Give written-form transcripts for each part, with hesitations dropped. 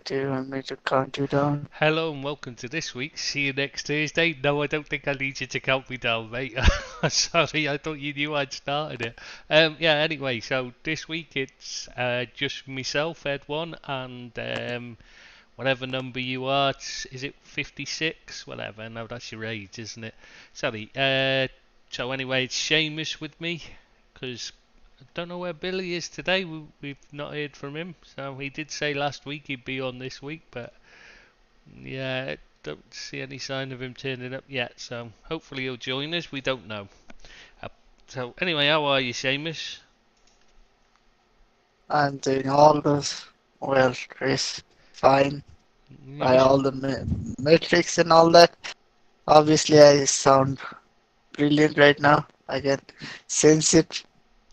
Do you want me to count you down? Hello and welcome to this week. See you next Thursday. No, I don't think I need you to count me down, mate. Sorry, I thought you knew I'd started it. Yeah, anyway, so this week it's just myself, Ed1, and whatever number you are, is it 56? Whatever, no, that's your age, isn't it? Sorry. So anyway, it's Seamus with me, because I don't know where Billy is today. We've not heard from him. So he did say last week he'd be on this week, but yeah, don't see any sign of him turning up yet, so hopefully he'll join us. We don't know. Uh, so anyway, how are you, Seamus? I'm doing all those well, Chris. Fine. You By was, all the metrics and all that. Obviously, I sound brilliant right now. I can sense it.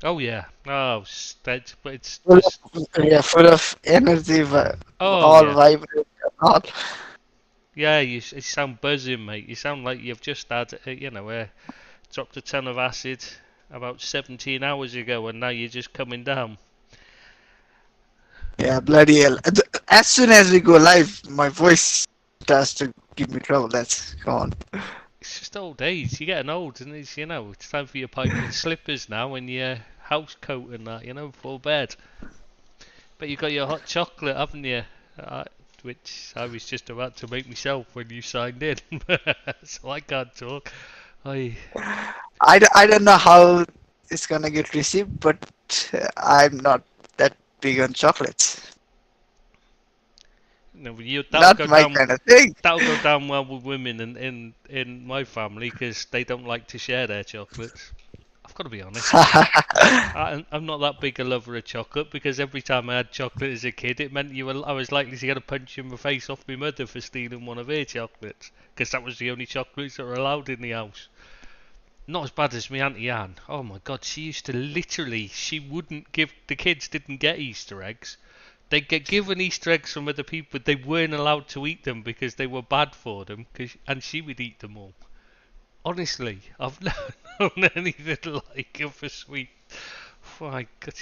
oh yeah, oh, but it's Full just, of, yeah, full of energy, oh all yeah, vibrant and all. yeah. You sound buzzing, mate. You sound like you've just had, dropped a ton of acid about 17 hours ago, and now you're just coming down. Yeah, bloody hell. As soon as we go live, my voice starts to give me trouble. That's come on. It's just old age. You're getting old, and it's time for your pipe and slippers now, and your house coat and that, before bed. But you got your hot chocolate, haven't you? Uh, which I was just about to make myself when you signed in, so I can't talk. I, I don't know how it's gonna get received, but I'm not that big on chocolates. that'll Not go my down. kind of thing. That'll go down well with women in my family because they don't like to share their chocolates. I've got to be honest. I'm not that big a lover of chocolate because every time I had chocolate as a kid, it meant I was likely to get a punch in the face off my mother for stealing one of her chocolates because that was the only chocolates that were allowed in the house. Not as bad as my Auntie Anne. Oh my god, she used to literally, she wouldn't give, the kids didn't get Easter eggs. They'd get given Easter eggs from other people, but they weren't allowed to eat them because they were bad for them, and she would eat them all. Honestly, I've never known anything like her for sweet. Oh my god,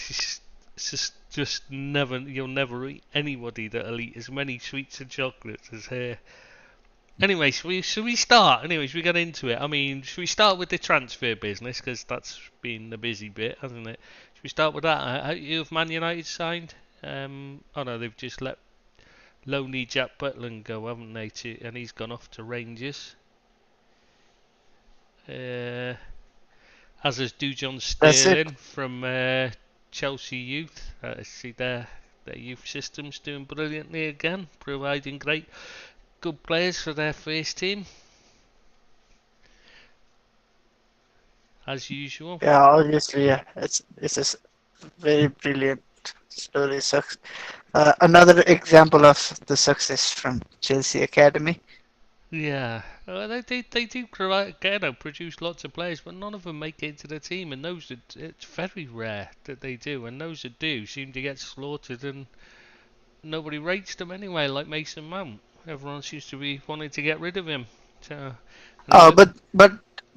just never, you'll never eat anybody that'll eat as many sweets and chocolates as her. Anyway, should we start? Anyways, we get into it. I mean, should we start with the transfer business? Because that's been the busy bit, hasn't it? Should we start with that? You have Man United signed? Oh no, they've just let lonely Jack Butland go, haven't they? And he's gone off to Rangers. Uh, as has Dujon That's it. Sterling from Chelsea Youth. See their youth system's doing brilliantly again, providing good players for their first team, as usual. Yeah, obviously, yeah. It's a very brilliant story. Another example of the success from Chelsea Academy. Yeah, they do produce lots of players, but none of them make it into the team, and it's very rare that they do, and those that do seem to get slaughtered, and nobody rates them anyway, like Mason Mount. Everyone seems to be wanting to get rid of him. So, and Oh,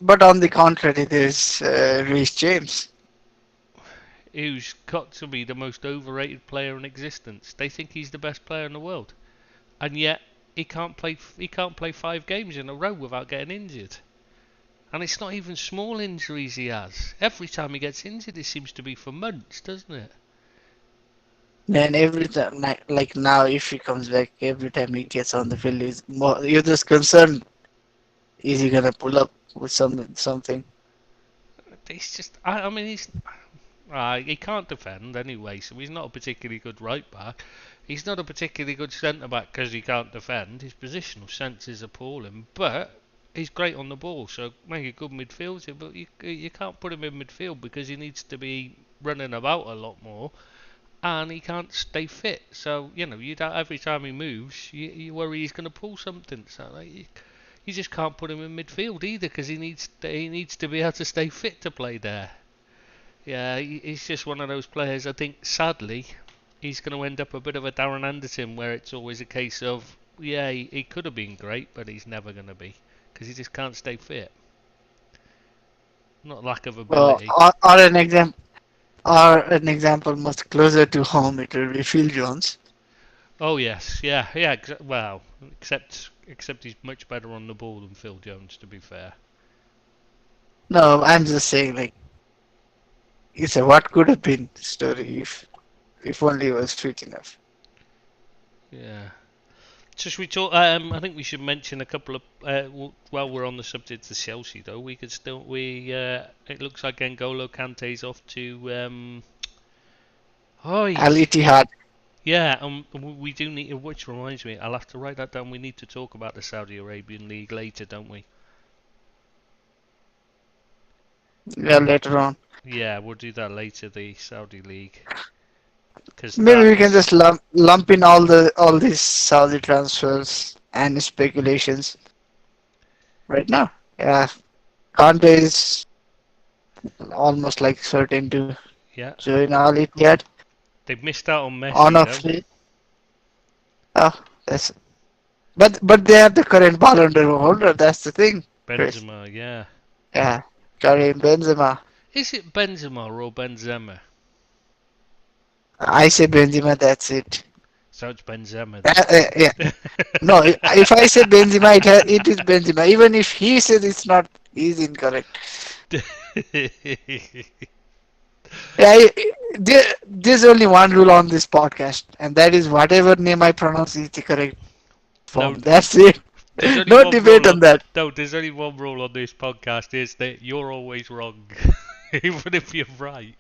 but on the contrary, there's Reece James. who's got to be the most overrated player in existence? They think he's the best player in the world, and yet he can't play. He can't play 5 games in a row without getting injured. And it's not even small injuries he has. Every time he gets injured, it seems to be for months, doesn't it? Man, every time, like now, if he comes back, every time he gets on the field, you're just concerned. Is he gonna pull up with something? It's just, I mean, he can't defend anyway, so he's not a particularly good right back. He's not a particularly good centre back because he can't defend. His positional sense is appalling, but he's great on the ball, so make a good midfielder. But you can't put him in midfield because he needs to be running about a lot more, and he can't stay fit. So you don't, every time he moves, you worry he's going to pull something. So you just can't put him in midfield either because he needs to be able to stay fit to play there. Yeah, he's just one of those players. I think sadly he's going to end up a bit of a Darren Anderton, where it's always a case of yeah, he could have been great, but he's never going to be because he just can't stay fit. Not lack of Well, ability. or an example much closer to home, it will be Phil Jones. Oh yes, yeah, yeah. Well, except he's much better on the ball than Phil Jones, to be fair. No, I'm just saying like it's a what could have been story if only he was fit enough. Yeah. So should we talk? I think we should mention a couple of. While we're on the subject of Chelsea, though, we could still. It looks like N'Golo Kante's off to. Oh, Al Ittihad. yeah. We do need. Which reminds me, I'll have to write that down. We need to talk about the Saudi Arabian League later, don't we? Yeah, later on. Yeah, we'll do that later. The Saudi League, because Maybe that we can is. just lump in all these Saudi transfers and speculations right now. Yeah, Kante is almost like certain to Yeah, join Al Ittihad. they've missed out on On Messi a though. free. Oh, that's but they are the current Ballon d'Or holder. That's the thing, Chris. Benzema, yeah. Yeah, Karim Benzema. Is it Benzema or Benzema? I say Benzema. That's it. So it's Benzema Yeah. then. No, if I say Benzema, it is Benzema. Even if he says it's not, he's incorrect. Yeah, there's only one rule on this podcast, and that is whatever name I pronounce is the correct No, form. That's it. there's only No one debate rule on that. no, there's only one rule on this podcast is that you're always wrong, even if you're right.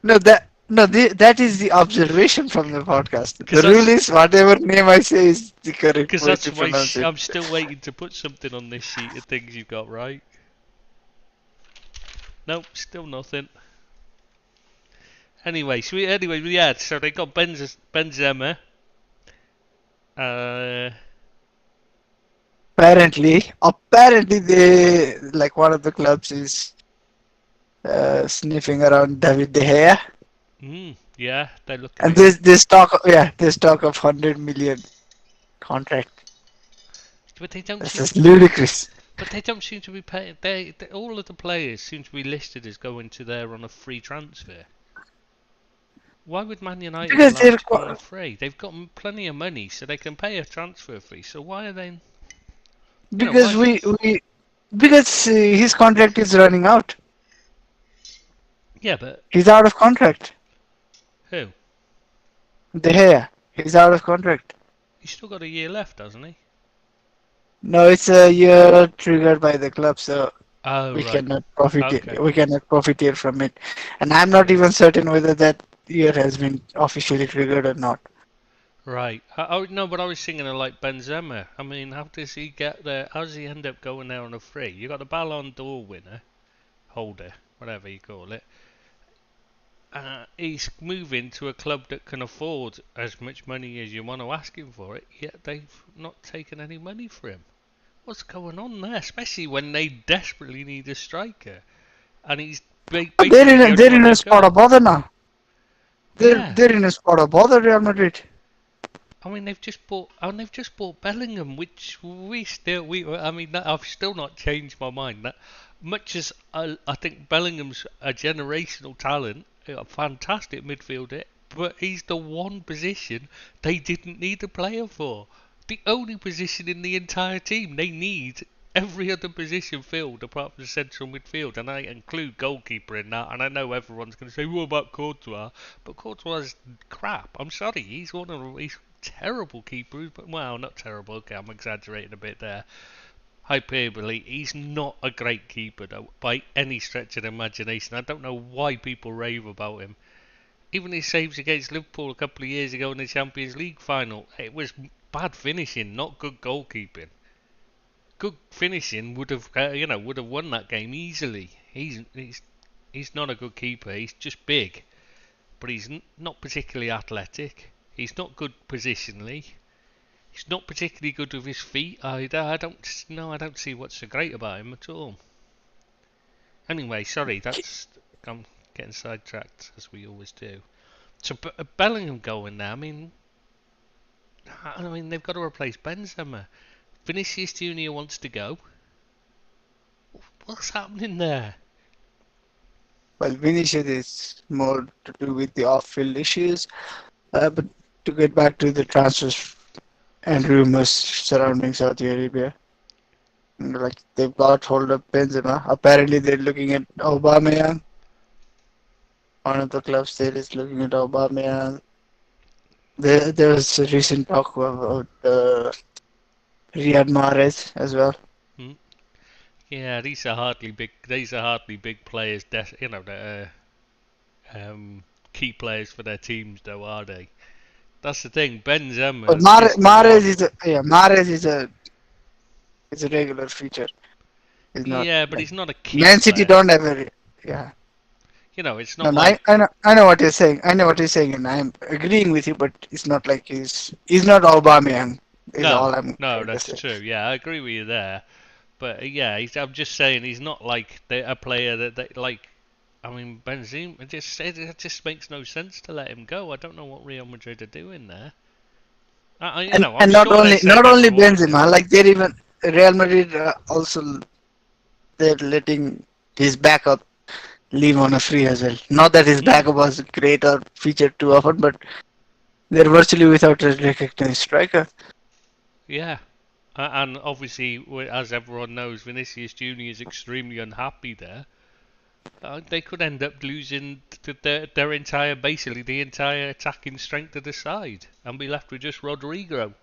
That is the observation from the podcast. Because The rule that's is whatever name I say is the correct because way that's to my. pronounce it. I'm still waiting to put something on this sheet of things you got right. Nope, still nothing. Anyway, yeah. So they got Benzema. Uh, Apparently, they like one of the clubs is sniffing around David De Gea. yeah, they're looking And at him. there's talk of 100 million contract. But they don't This seem is to be. ludicrous. But they don't seem to be paying. All of the players seem to be listed as going to there on a free transfer. Why would Man United Because allow him they're to go on a free? They've got plenty of money, so they can pay a transfer fee. So why are they? You know because why? we because his contract is running out. Yeah, but He's out of contract. who? De Gea, he's out of contract. He's still got a year left, hasn't he? No, it's a year triggered by the club, so Oh we right. cannot Okay. profiteer from it. And I'm not even certain whether that year has been officially triggered or not. Right. No, but I was thinking of like Benzema. I mean, how does he get there? How does he end up going there on a free? You got the Ballon d'Or winner, holder, whatever you call it. He's moving to a club that can afford as much money as you want to ask him for it, yet they've not taken any money for him. What's going on there? Especially when they desperately need a striker, and he's basically the only They're one in a they've spot got. of bother now. Yeah, They're in a spot of bother, Real Madrid. I mean they've just bought Bellingham, which I mean I've still not changed my mind. That much as I think Bellingham's a generational talent, a fantastic midfielder, but he's the one position they didn't need a player for. The only position in the entire team they need every other position filled apart from the central midfield, and I include goalkeeper in that. And I know everyone's going to say, "What about Courtois?" But Courtois is crap. I'm sorry, he's terrible keepers, but well, not terrible. Okay, I'm exaggerating a bit there. Hyperbole. He's not a great keeper though, by any stretch of the imagination. I don't know why people rave about him. Even his saves against Liverpool a couple of years ago in the Champions League final, it was bad finishing, not good goalkeeping. Good finishing would have, would have won that game easily. He's not a good keeper. He's just big, but he's not particularly athletic. He's not good positionally. He's not particularly good with his feet either. I don't see what's so great about him at all. Anyway, sorry, I'm getting sidetracked as we always do. So Bellingham going there. I mean they've got to replace Benzema. Vinicius Junior wants to go. What's happening there? Well, Vinicius is more to do with the off-field issues, but to get back to the transfers and rumors surrounding Saudi Arabia. Like they've got hold of Benzema. Apparently, they're looking at Aubameyang. One of the clubs there is looking at Aubameyang. There was a recent talk about Riyad Mahrez as well. Hmm? Yeah, these are hardly big. These are hardly big players. You know, that are key players for their teams, though, are they? That's the thing. But Benzema is the Mahrez one. is Mahrez is a regular feature. He's not Yeah, but like he's not a key Man City player. don't have a yeah. You know, it's No, not no, like I know what you're saying. I know what you're saying, and I'm agreeing with you. But it's not like he's not Aubameyang. Is no, all I'm no, trying to that's say. true. Yeah, I agree with you there. But yeah, I'm just saying he's not like a player that like. I mean, Benzema. It just makes no sense to let him go. I don't know what Real Madrid are doing there. You And know, I'm and sure they said not they'd only reward him. Benzema, like they're even Real Madrid also they're letting his backup leave on a free as well. Not that his Hmm. backup was great or featured too often, but they're virtually without a recognized striker. Yeah. And obviously, as everyone knows, Vinicius Junior is extremely unhappy there. They could end up losing their entire, basically the entire attacking strength of the side, and be left with just Rodrigo,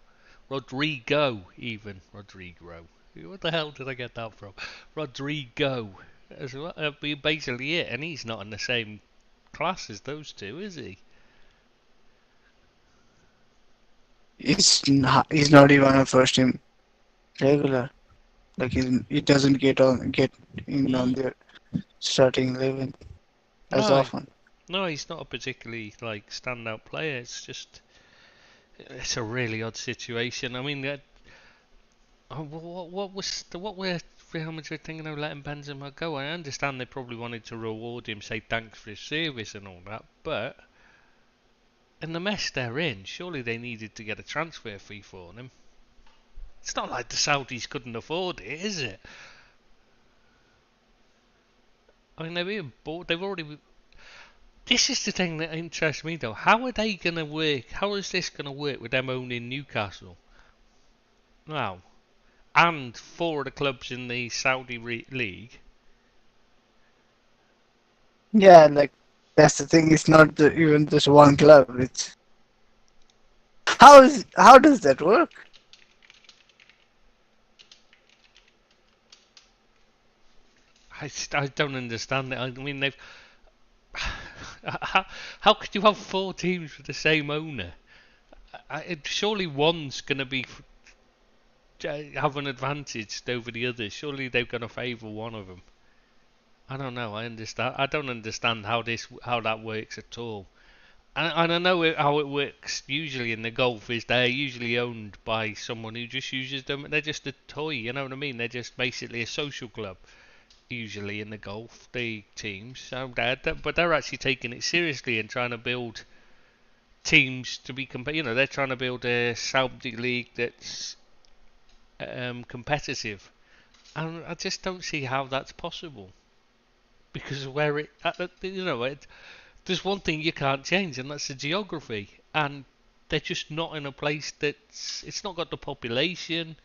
even Rodrigo. What the hell did I get that from? Rodrigo, as well. That'd be basically it, and he's not in the same class as those two, is he? He's not even a first team regular. Like he doesn't get in Hmm. on their starting 11 as No, often. no, he's not a particularly like standout player. It's a really odd situation. I mean, what were Real Madrid thinking of letting Benzema go? I understand they probably wanted to reward him, say thanks for his service and all that, but in the mess they're in, surely they needed to get a transfer fee for him. It's not like the Saudis couldn't afford it, is it? I mean, they're being bought. They've already. This is the thing that interests me, though. How are they going to work? How is this going to work with them owning Newcastle? Now, and four of the clubs in the Saudi league. Yeah, like that's the thing. It's not even just one club. It's how does that work? I don't understand it. I mean, they've. How could you have four teams with the same owner? Surely one's going to be have an advantage over the others. Surely they're going to favour one of them. I don't know. I don't understand how that works at all. And I know how it works. Usually in the golf is they're usually owned by someone who just uses them. They're just a toy. You know what I mean? They're just basically a social club. Usually in the golf, the teams. So but they're actually taking it seriously and trying to build teams to be You know, they're trying to build a Saudi league that's competitive, and I just don't see how that's possible. Because there's one thing you can't change, and that's the geography. And they're just not in a place it's not got the population,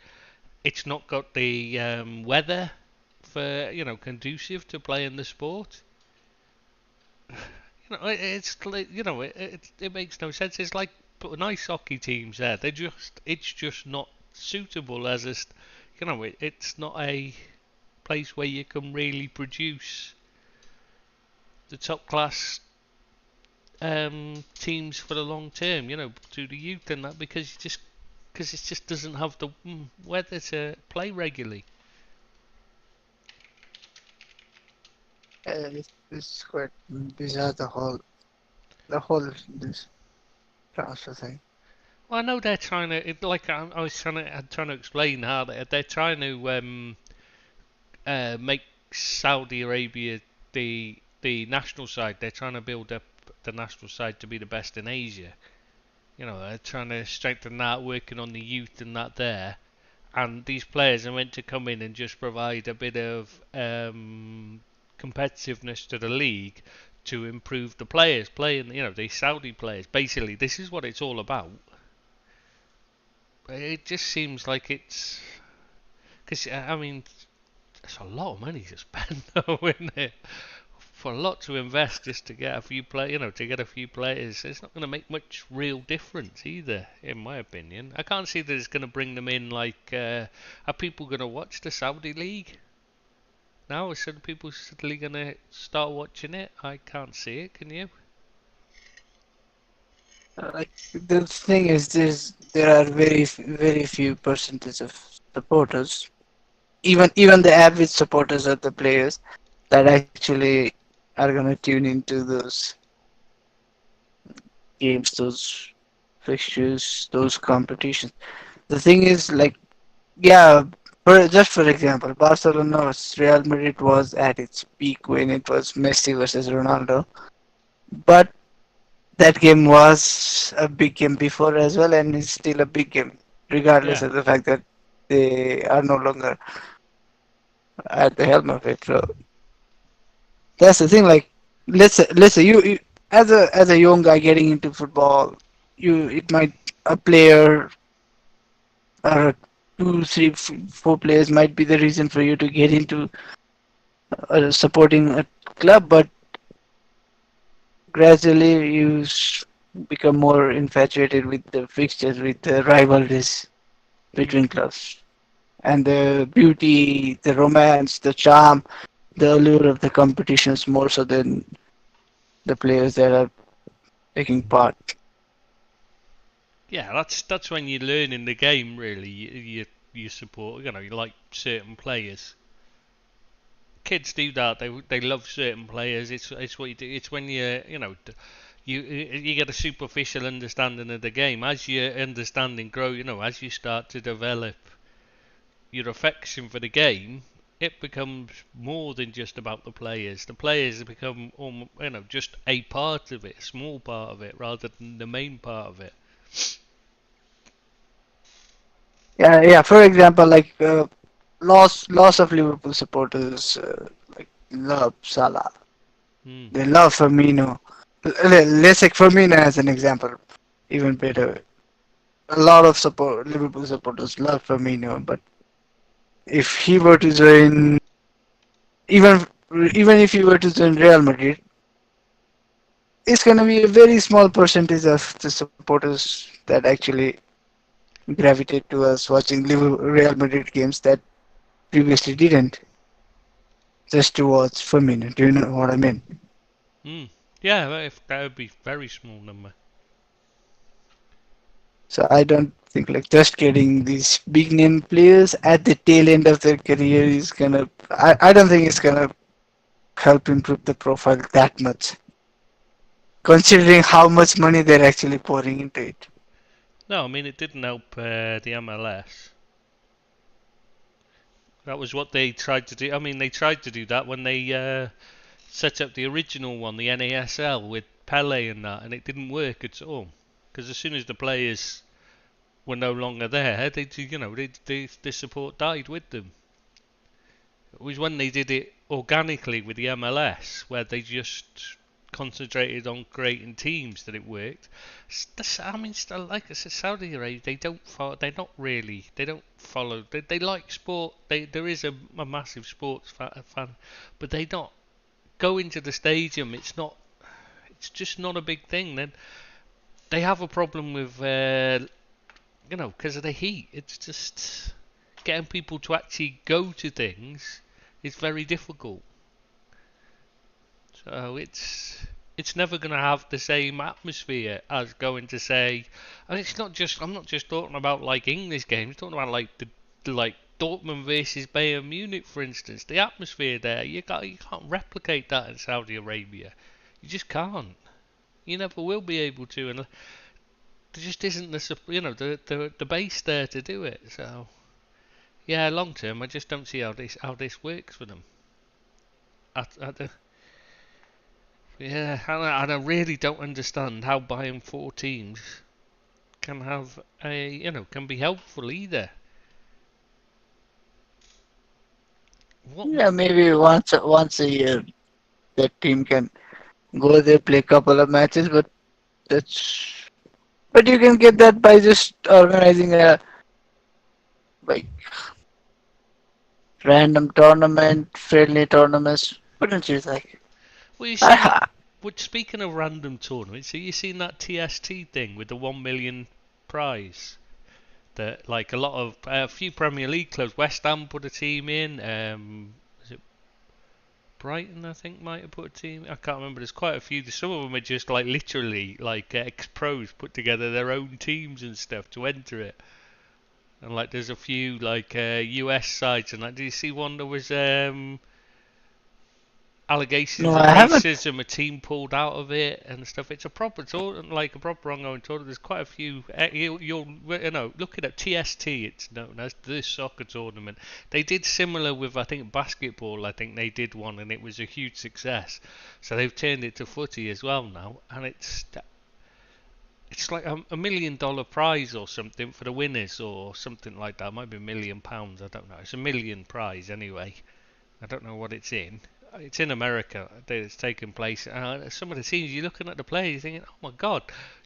it's not got the weather for conducive to playing the sport. It's it makes no sense. It's like putting ice hockey teams there. It's just not suitable as it's not a place where you can really produce the top class teams for the long term. To the youth and that because it just doesn't have the weather to play regularly. It's quite bizarre the whole this transfer thing. Well, I know they're trying to. I was trying to explain how they're trying to make Saudi Arabia the national side. They're trying to build up the national side to be the best in Asia. They're trying to strengthen that, working on the youth and that there. And these players are meant to come in and just provide a bit of competitiveness to the league to improve the players playing, the Saudi players. Basically, this is what it's all about. It just seems like it's because I mean, it's a lot of money to spend, though, isn't it? For a lot to invest just to get a few to get a few players, it's not going to make much real difference either, in my opinion. I can't see that it's going to bring them in. Are people going to watch the Saudi league now? Are some people suddenly going to start watching it? I can't see it. Can you? Like the thing is, there are very few percentage of supporters, even the average supporters of the players, that actually are gonna tune into those games, those fixtures, those competitions. The thing is, like, yeah, just for example, Barcelona versus Real Madrid was at its peak when it was Messi versus Ronaldo, but that game was a big game before as well, and it's still a big game, regardless Yeah. of the fact that they are no longer at the helm of it. So that's the thing. Like, let's say you as a young guy getting into football, it might a player or two, three, four players might be the reason for you to get into supporting a club, but gradually become more infatuated with the fixtures, with the rivalries between clubs, and the beauty, the romance, the charm, the allure of the competitions more so than the players that are taking part. Yeah, that's when you learn in the game. Really, you support. You like certain players. Kids do that. They love certain players. It's what you do. It's when you get a superficial understanding of the game. As your understanding grow, as you start to develop your affection for the game, it becomes more than just about the players. The players become just a part of it, a small part of it, rather than the main part of it. Yeah, yeah. For example, like loss of Liverpool supporters like love Salah. Hmm. They love Firmino. Let's take Firmino as an example. Even better. A lot of Liverpool supporters love Firmino, but if he were to join, even even if he were to join Real Madrid, it's gonna be a very small percentage of the supporters that actually gravitate to us watching Real Madrid games that previously didn't, just to watch Firmino. Do you know what I mean? Hmm. Yeah, that would be very small number. So I don't think like just getting these big name players at the tail end of their career is gonna. I don't think it's gonna help improve the profile that much, considering how much money they're actually pouring into it. No, I mean it didn't help the MLS. That was what they tried to do. I mean, they tried to do that when they set up the original one, the NASL with Pele and that, and it didn't work at all. Because as soon as the players were no longer there, the support died with them. It was when they did it organically with the MLS, where they just concentrated on creating teams that it worked. I mean, still, like I said, Saudi Arabia, they don't follow. They're not really. They don't follow. They like sport. There is a massive sports fan, but they not go into the stadium. It's not. It's just not a big thing. Then they have a problem with because of the heat. It's just getting people to actually go to things is very difficult. So it's never going to have the same atmosphere as going to say. And it's not just. I'm not just talking about like English games. I'm talking about like Dortmund versus Bayern Munich, for instance. The atmosphere there, you can't replicate that in Saudi Arabia. You just can't. You never will be able to, and there just isn't the base there to do it. So yeah, long term, I just don't see how this works for them. I Yeah, and I really don't understand how buying four teams can have can be helpful either. What? Yeah, maybe once a year that team can go there, play a couple of matches, but that's but you can get that by just organizing a like random tournament, friendly tournaments. Wouldn't you think? Well, you see, Ah, but speaking of random tournaments, have you seen that TST thing with the 1 million prize? That like a few Premier League clubs, West Ham put a team in. Is it Brighton? I think might have put a team. I can't remember. There's quite a few. Some of them are just like literally like ex-pros put together their own teams and stuff to enter it. And like there's a few like US sides and like. Do you see one that was no, allegations of I haven't. racism, a team pulled out of it and stuff. It's a proper tournament, like a proper ongoing tournament. There's quite a few. You'll looking at TST. It's known as the soccer tournament. They did similar with I think basketball. I think they did one and it was a huge success. So they've turned it to footy as well now, and it's like $1 million prize or something for the winners or something like that. It might be £1 million. I don't know. It's £1 million prize anyway. I don't know what it's in. It's in America that it's taking place. Some of the teams, you're looking at the players, you're thinking, oh my god,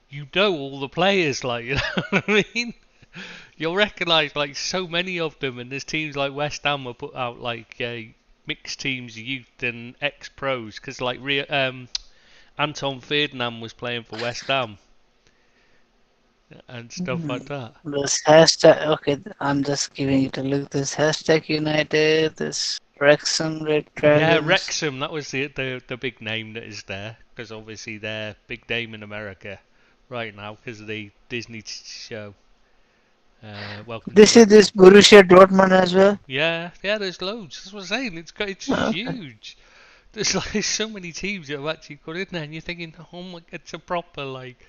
you know all the players, like, you know what I mean? You'll recognise, like, so many of them, and there's teams like West Ham will put out, like, mixed teams, youth and ex-pros, because, like, Anton Ferdinand was playing for West Ham and stuff like that. This hashtag, okay, I'm just giving it a look. This hashtag United, this Wrexham Red Yeah, Dragons. Wrexham, that was the big name that is there, because obviously they're big name in America right now because of the Disney show. Welcome to This is Wrexham. this Borussia Dortmund as well. Yeah, yeah, there's loads. That's what I'm saying. It's Okay. huge. There's like so many teams that have actually got in there, and you're thinking, oh my, it's a proper like.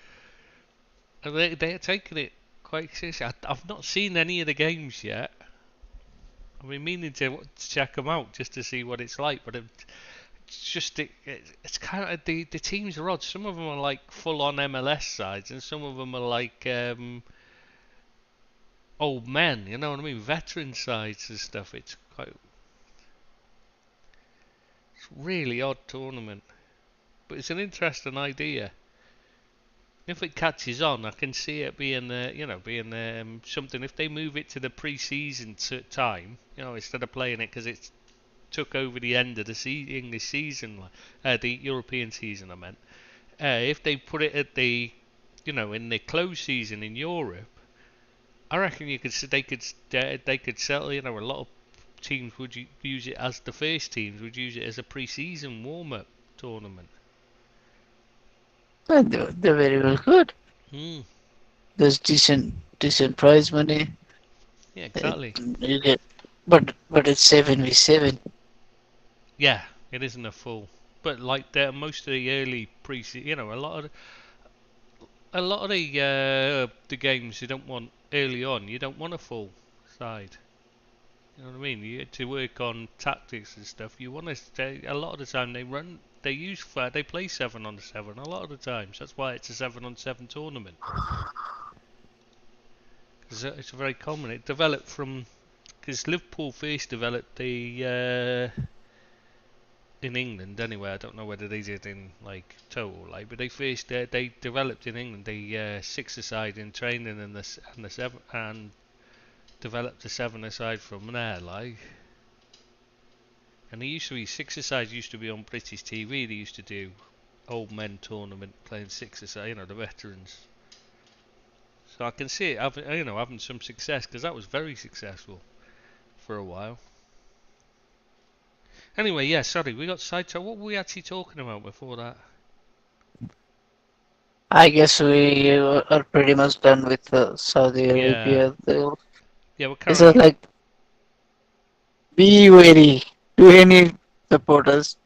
And they're taking it quite seriously. I've not seen any of the games yet. I've been meaning to check them out just to see what it's like, but it's just it's kind of the teams are odd. Some of them are like full on MLS sides, and some of them are like old men. You know what I mean? Veteran sides and stuff. It's really odd tournament, but it's an interesting idea. If it catches on, I can see it being being something. If they move it to the pre-season time, instead of playing it because it's took over the end of the English season, the European season. I meant if they put it at the, in the close season in Europe, I reckon they could settle. A lot of teams would use it as the first teams would use it as a pre-season warm-up tournament. Well, they're very well good. Hmm. There's decent prize money. Yeah, exactly. You get, but it's 7v7. Yeah, it isn't a full, but like most of the early pre-season, a lot of the games you don't want early on. You don't want a full side. You know what I mean? You to work on tactics and stuff. You want to stay. A lot of the time they play 7-on-7. A lot of the times that's why it's a 7-on-7 tournament. Because it's very common. It developed from because Liverpool first developed the. In England anyway. I don't know whether they did in like total, like, but they developed in England the six-a-side in training and the seven and developed the seven-a-side from there, like. And they used to be six-a-side used to be on British TV. They used to do old men tournament playing six-a-side, the veterans. So I can see it having some success because that was very successful for a while. Anyway, yeah, sorry, we got sidetracked. What were we actually talking about before that? I guess we are pretty much done with Saudi Yeah, Arabia. yeah, we're It's carrying just on. like be wary. To any supporters,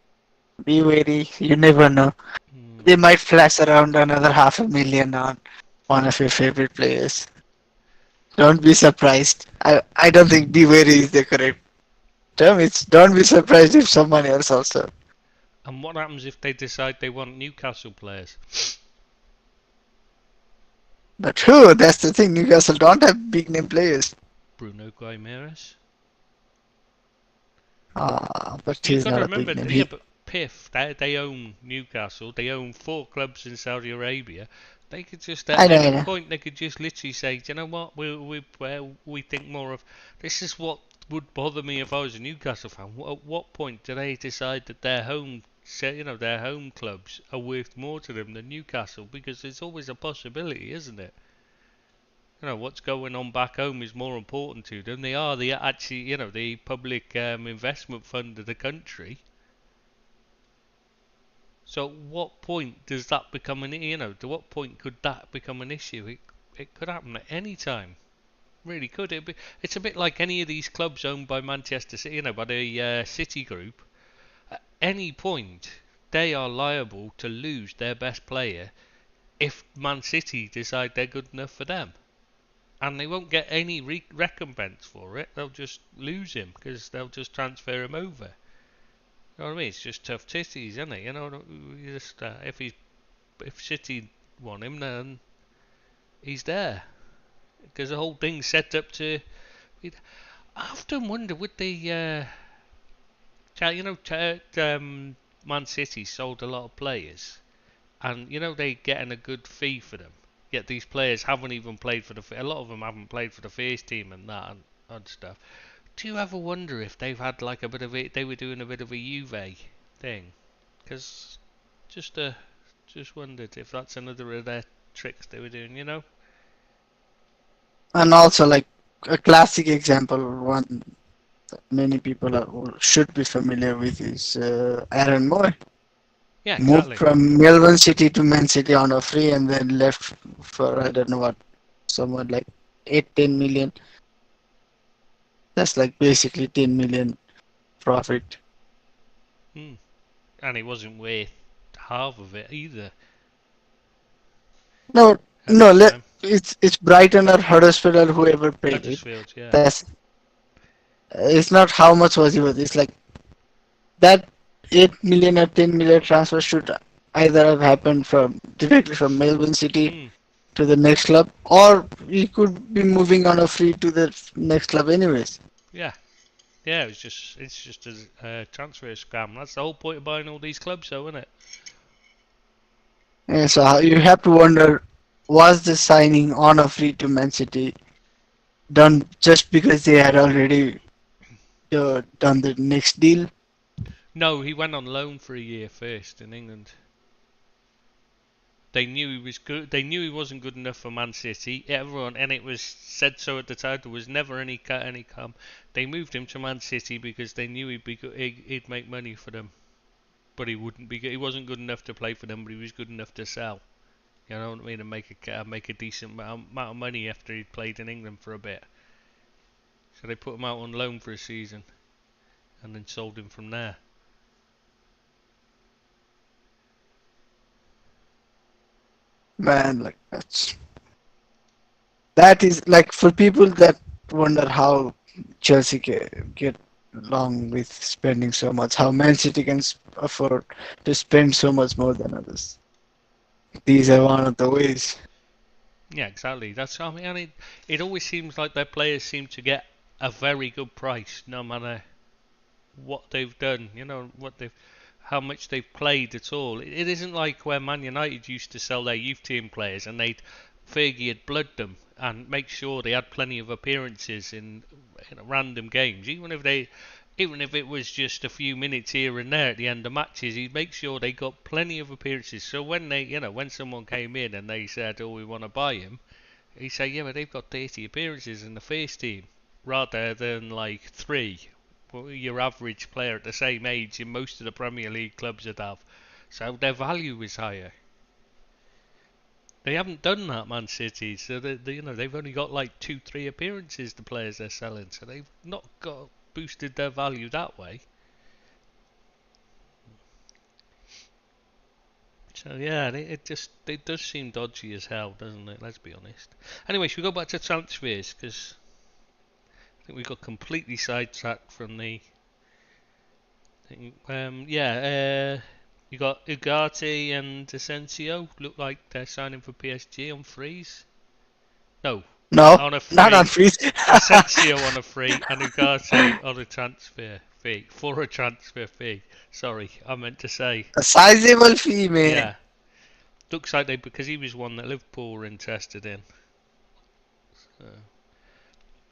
be wary. You never know. Hmm. They might flash around another 500,000 on one of your favorite players. Don't be surprised. I don't think be wary is the correct term. It's don't be surprised if someone else also. And what happens if they decide they want Newcastle players? But who? That's the thing. Newcastle don't have big name players. Bruno Guimaraes. Ah, but You've he's got to not a remember, big name. yeah, He but PIF, they own Newcastle, they own 4 clubs in Saudi Arabia. They could just I at know, I any know. point they could just literally say, do you know what, we think more of this is what would bother me if I was a Newcastle fan. At what point do they decide that their their home clubs are worth more to them than Newcastle? Because there's always a possibility, isn't it? What's going on back home is more important to them. They are the actually, the public investment fund of the country. So at what point does that become to what point could that become an issue? It could happen at any time. Really could. It's a bit like any of these clubs owned by Manchester City, by the City Group. At any point, they are liable to lose their best player if Man City decide they're good enough for them. And they won't get any recompense for it. They'll just lose him because they'll just transfer him over. You know what I mean? It's just tough titties, isn't it? If City want him, then he's there because the whole thing's set up to. I often wonder, would they? Man City sold a lot of players, and they getting a good fee for them. Yet these players haven't even played for a lot of them haven't played for the first team and that and stuff. Do you ever wonder if they've had like a bit of it? They were doing a bit of a Juve thing, because just wondered if that's another of their tricks they were doing. And also, like a classic example, one that many people should be familiar with is Aaron Moy. Yeah, Moved exactly. from Melbourne City to Man City on a free and then left for I don't know what, somewhat like 8-10 million. That's like basically 10 million profit. And he wasn't worth half of it either No, at no, the time. it's Brighton or Huddersfield or whoever paid it. Huddersfield, yeah. That's it's not how much was he worth. It's like that 8 million or 10 million transfer should either have happened from directly from Melbourne City to the next club, or he could be moving on a free to the next club anyways. Yeah. Yeah, it's just a transfer scam. That's the whole point of buying all these clubs, though, isn't it? And so you have to wonder, was the signing on a free to Man City done just because they had already done the next deal? No, he went on loan for a year first in England. They knew he was good. They knew he wasn't good enough for Man City. Everyone, and it was said so at the time. There was never any come. They moved him to Man City because they knew he'd make money for them. But he wouldn't be. He wasn't good enough to play for them, but he was good enough to sell. You know what I mean? And make a decent amount of money after he'd played in England for a bit. So they put him out on loan for a season, and then sold him from there. Man, like that is like for people that wonder how Chelsea get along with spending so much, how Man City can afford to spend so much more than others. These are one of the ways. Yeah, exactly. And it always seems like their players seem to get a very good price, no matter what they've done. How much they've played at all. It isn't like where Man United used to sell their youth team players and Fergie had blood them and make sure they had plenty of appearances in random games, even if it was just a few minutes here and there at the end of matches. He'd make sure they got plenty of appearances. So when when someone came in and they said, "Oh, we want to buy him," he'd say, "Yeah, but they've got 30 appearances in the first team, rather than like 3." Your average player at the same age in most of the Premier League clubs would have. So their value is higher. They haven't done that, Man City. So they've only got like 2-3 appearances. The players they're selling, so they've not got boosted their value that way. So yeah, it does seem dodgy as hell, doesn't it? Let's be honest. Anyway, should we go back to transfers, because I think we got completely sidetracked from the thing. You got Ugarte and Asensio. Look like they're signing for PSG on freeze. No, No, on a free. not on freeze. Asensio on a free and Ugarte on a transfer fee. For a transfer fee. Sorry, I meant to say. A sizable fee, man. Yeah. Looks like they, because he was one that Liverpool were interested in. So,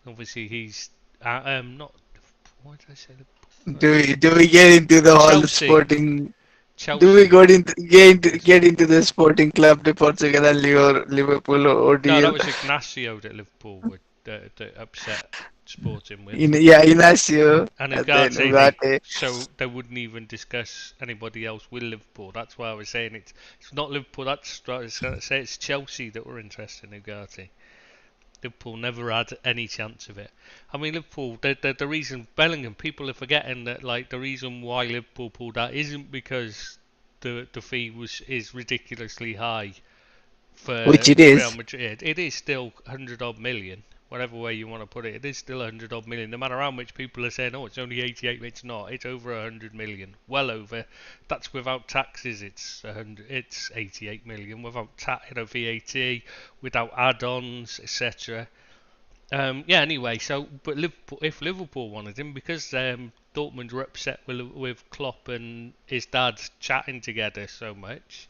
obviously he's not. Why did I say Do we get into the whole Chelsea? sporting? Do we Chelsea. get into the Sporting Club de Portugal and Liverpool No, that ordeal? was Ignacio that Liverpool would that upset Sporting with, Yeah, Inacio and and then Ugarte. They Ugarte. so they wouldn't even discuss anybody else with Liverpool. That's why I was saying it's not Liverpool. I was going to say it's Chelsea that were interested in Ugarte. Liverpool never had any chance of it. I mean, Liverpool. The reason Bellingham, people are forgetting that, like, the reason why Liverpool pulled out isn't because the fee is ridiculously high Which for it Real is. Madrid. It is still 100 odd million, whatever way you want to put it. It is still 100 odd million. No matter how much people are saying, oh, it's only 88. It's not. It's over 100 million. Well over. That's without taxes. It's 100. It's 88 million without VAT, without add-ons, etc. Yeah. Anyway, so but Liverpool, if Liverpool wanted him, because Dortmund were upset with Klopp and his dad chatting together so much,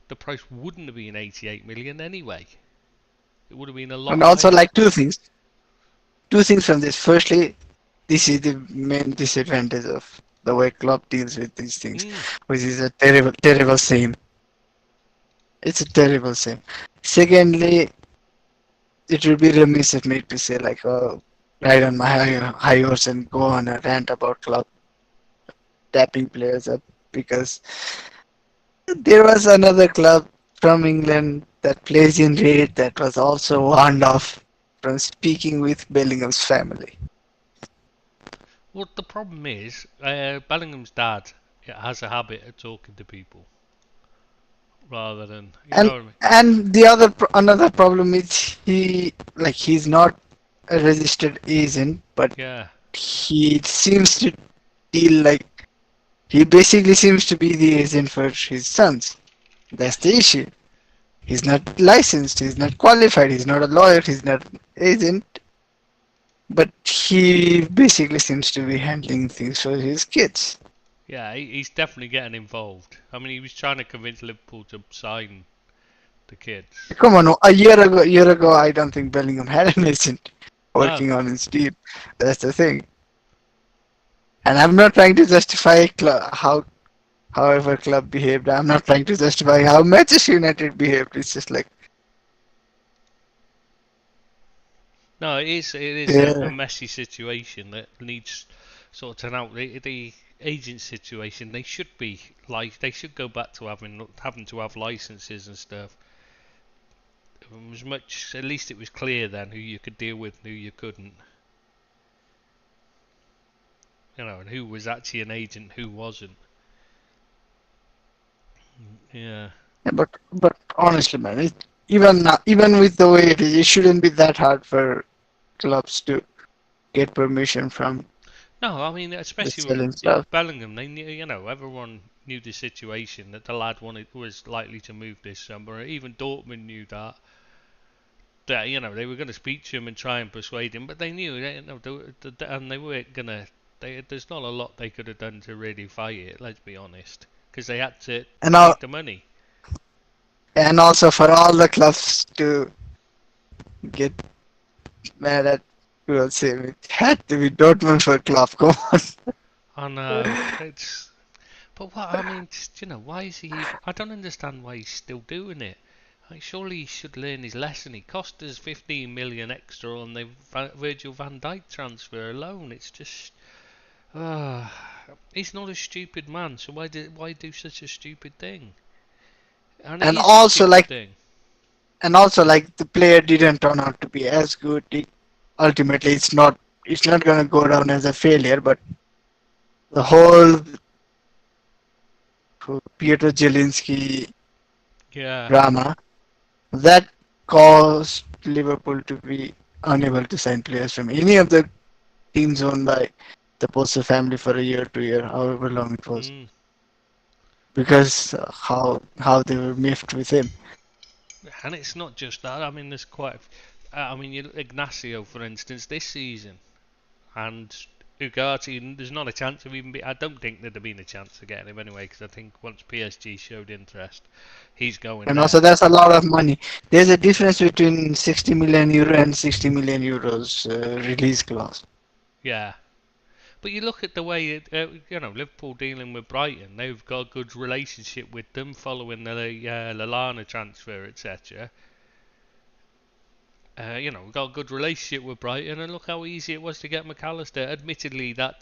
the price wouldn't have been 88 million anyway. It would have been a lot And also, higher. like, two things from this. Firstly, this is the main disadvantage of the way club deals with these things, Mm, which is a terrible, terrible shame. It's a terrible shame. Secondly, it would be remiss of me to say, like, oh, ride on my high horse and go on a rant about club tapping players up, because there was another club from England that plays in Raid that was also warned off from speaking with Bellingham's family. well, the problem is, Bellingham's dad has a habit of talking to people rather than, you know And what I mean? and another problem is he's not a registered agent, but Yeah, he seems to deal like he basically seems to be the agent for his sons. That's the yes. issue. He's not licensed, he's not qualified, he's not a lawyer, he's not an agent, but he basically seems to be handling things for his kids. Yeah, he's definitely getting involved. I mean, he was trying to convince Liverpool to sign the kids. Come on, a year ago, I don't think Bellingham had an agent No, working on his team. That's the thing. And I'm not trying to justify however club behaved. I'm not trying to justify how Manchester United behaved. It's just like, no, it is a yeah. messy situation that needs sorting out. The agent situation, they should be like they should go back to having to have licenses and stuff. It was much, at least it was clear then who you could deal with and who you couldn't. You know, and who was actually an agent, who wasn't. Yeah. Yeah, but honestly, man, even with the way it is, it shouldn't be that hard for clubs to get permission from No, I mean, the especially with selling stuff. Bellingham, they knew, everyone knew the situation that the lad was likely to move this summer. Even Dortmund knew that. That they were going to speak to him and try and persuade him, but they knew, and they weren't gonna. There's not a lot they could have done to really fight it. Let's be honest, because they had to. And They all, need the money. and also for all the clubs to get mad at, will say it had to be Dortmund for club. Come on. I know it's. But what I mean, just, why is he even? I don't understand why he's still doing it. Like, surely he should learn his lesson. He cost us 15 million extra on the Virgil van Dijk transfer alone. It's just, uh, he's not a stupid man. So why do such a stupid thing? And it And is a also stupid like thing. the player didn't turn out to be as good. Ultimately, it's not gonna go down as a failure, but the whole Pietro Zielinski Yeah. drama that caused Liverpool to be unable to sign players from any of the teams owned by the Poster family for a year, 2 year, however long it was, Mm. because how they were miffed with him. And it's not just that. I mean, there's quite. I mean, Ignacio, for instance, this season, and Ugarte, there's not a chance of even. I don't think there'd have been a chance of getting him anyway, because I think once PSG showed interest, he's going And there. also, that's a lot of money. There's a difference between 60 million euro and 60 million euros release clause. Yeah. But you look at the way Liverpool dealing with Brighton. They've got a good relationship with them following the Lallana transfer, etc. We've got a good relationship with Brighton, and look how easy it was to get McAllister. Admittedly, they're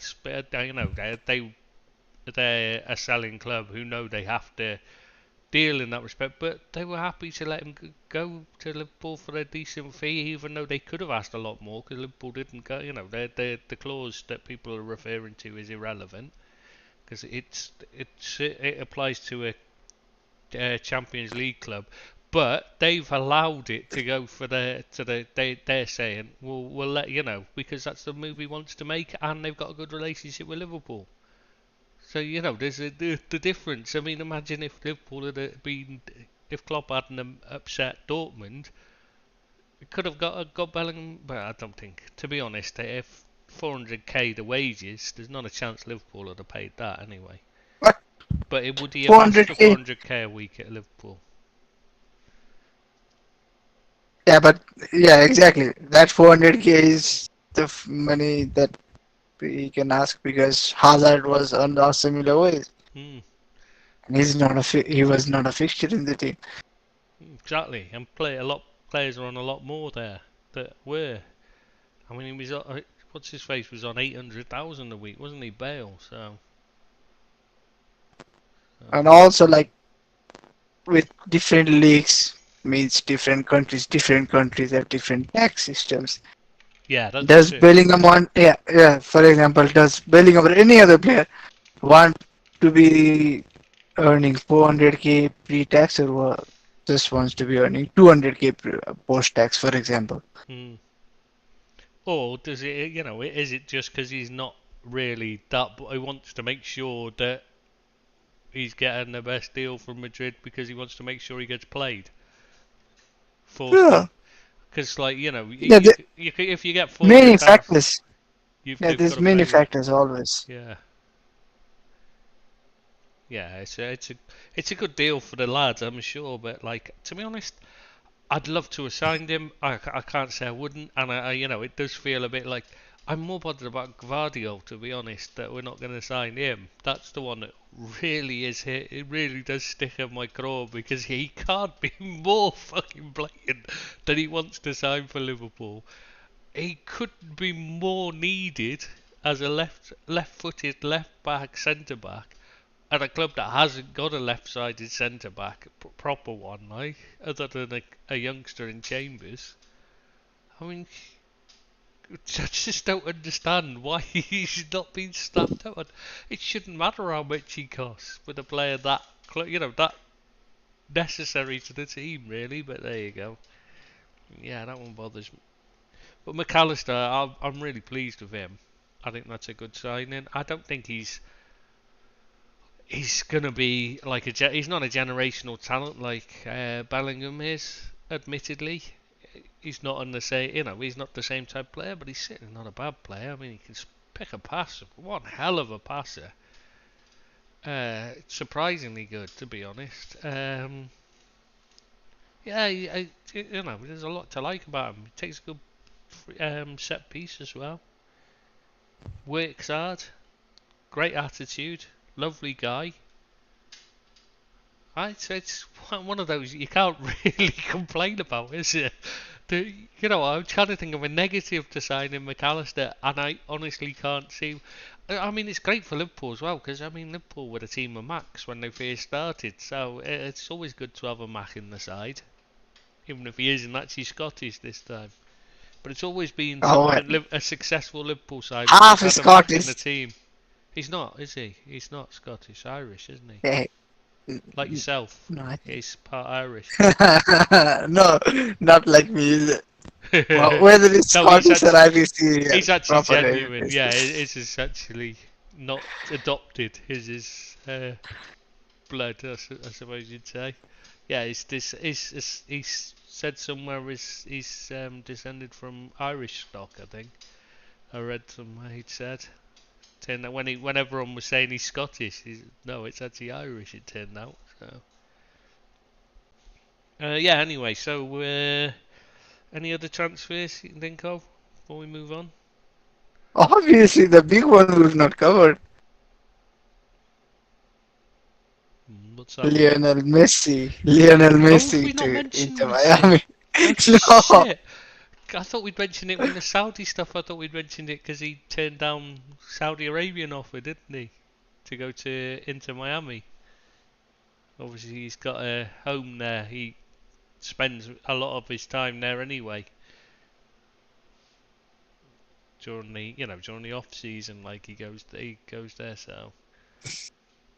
a selling club who know they have to deal in that respect, but they were happy to let him go to Liverpool for a decent fee, even though they could have asked a lot more because Liverpool didn't go. The clause that people are referring to is irrelevant because it applies to a Champions League club. But they've allowed it to go for they're saying we'll let you know because that's the move he wants to make, and they've got a good relationship with Liverpool. So there's the difference. I mean, imagine if Liverpool had been, if Klopp hadn't upset Dortmund, it could have got Bellingham. But I don't think, to be honest, if 400k the wages, there's not a chance Liverpool would have paid that anyway. What? But would he have asked for 400k? 400k a week at Liverpool? Yeah, but yeah, exactly. That 400k is the money that we can ask because Hazard was on a similar ways. Hmm, And he was not a fixture in the team. exactly. And players are on a lot more there that were. I mean, he was what's his face was on 800,000 a week, wasn't he, Bale? So. And also, like with different leagues, means different countries have different tax systems. Yeah, that's Does true. Bellingham want, yeah, for example, does Bellingham or any other player want to be earning 400k pre-tax or just wants to be earning 200k post-tax, for example? Hmm. Or does it, is it just because he's not really that, but he wants to make sure that he's getting the best deal from Madrid because he wants to make sure he gets played for Yeah, them? Because, like, yeah, if you get many 400,000, factors. Yeah, they've got there's to many pay you. factors always. Yeah. Yeah, it's a good deal for the lads, I'm sure. But like, to be honest, I'd love to have signed him. I can't say I wouldn't, and it does feel a bit like I'm more bothered about Gvardiol, to be honest, that we're not going to sign him. That's the one that really is hit. It really does stick in my craw because he can't be more fucking blatant that he wants to sign for Liverpool. He couldn't be more needed as a left-footed left back centre back at a club that hasn't got a left-sided centre back, proper one, like other than a youngster in Chambers. I mean, I just don't understand why he's not been snapped out. It shouldn't matter how much he costs with a player that necessary to the team, really. But there you go. Yeah, that one bothers me. But McAllister, I'm really pleased with him. I think that's a good signing. I don't think he's gonna be like he's not a generational talent like Bellingham is. Admittedly, he's not on the same. He's not the same type of player, but he's certainly not a bad player. I mean, he can pick a pass. One hell of a passer. Surprisingly good, to be honest. Yeah, there's a lot to like about him. He takes a good set piece as well. Works hard. Great attitude. Lovely guy. It's one of those you can't really complain about, is it? I'm trying to think of a negative to signing McAllister, and I honestly can't see. I mean, it's great for Liverpool as well, because I mean, Liverpool were a team of Macs when they first started, so it's always good to have a Mac in the side, even if he isn't actually Scottish this time. But it's always been Oh, something a successful Liverpool side when they've half is had a Mac in Scottish. the team. He's not, is he? He's not Scottish, Irish, isn't he? Yeah, Like yourself, no, he's part Irish. no, not like me. Is it? Well, whether it's No, he's Scottish or actually Irish, yeah, he's actually proper genuine. Irish. Yeah, his is actually not adopted. His is blood, I suppose you'd say. Yeah, he's said somewhere he's descended from Irish stock. I think I read somewhere he'd said. turned out when everyone was saying he's Scottish, no, it's actually Irish. It turned out. So yeah. Anyway, so any other transfers you can think of before we move on? Obviously, the big one we've not covered. What's that one? Lionel Messi. Lionel Oh, have we Messi not to mentioned Inter Messi? Miami. Oh No. shit! I thought we'd mentioned it with the Saudi stuff. I thought we'd mentioned it because he turned down Saudi Arabian offer, didn't he, to go to Inter Miami? Obviously, he's got a home there. He spends a lot of his time there anyway. During the off season, like he goes there. So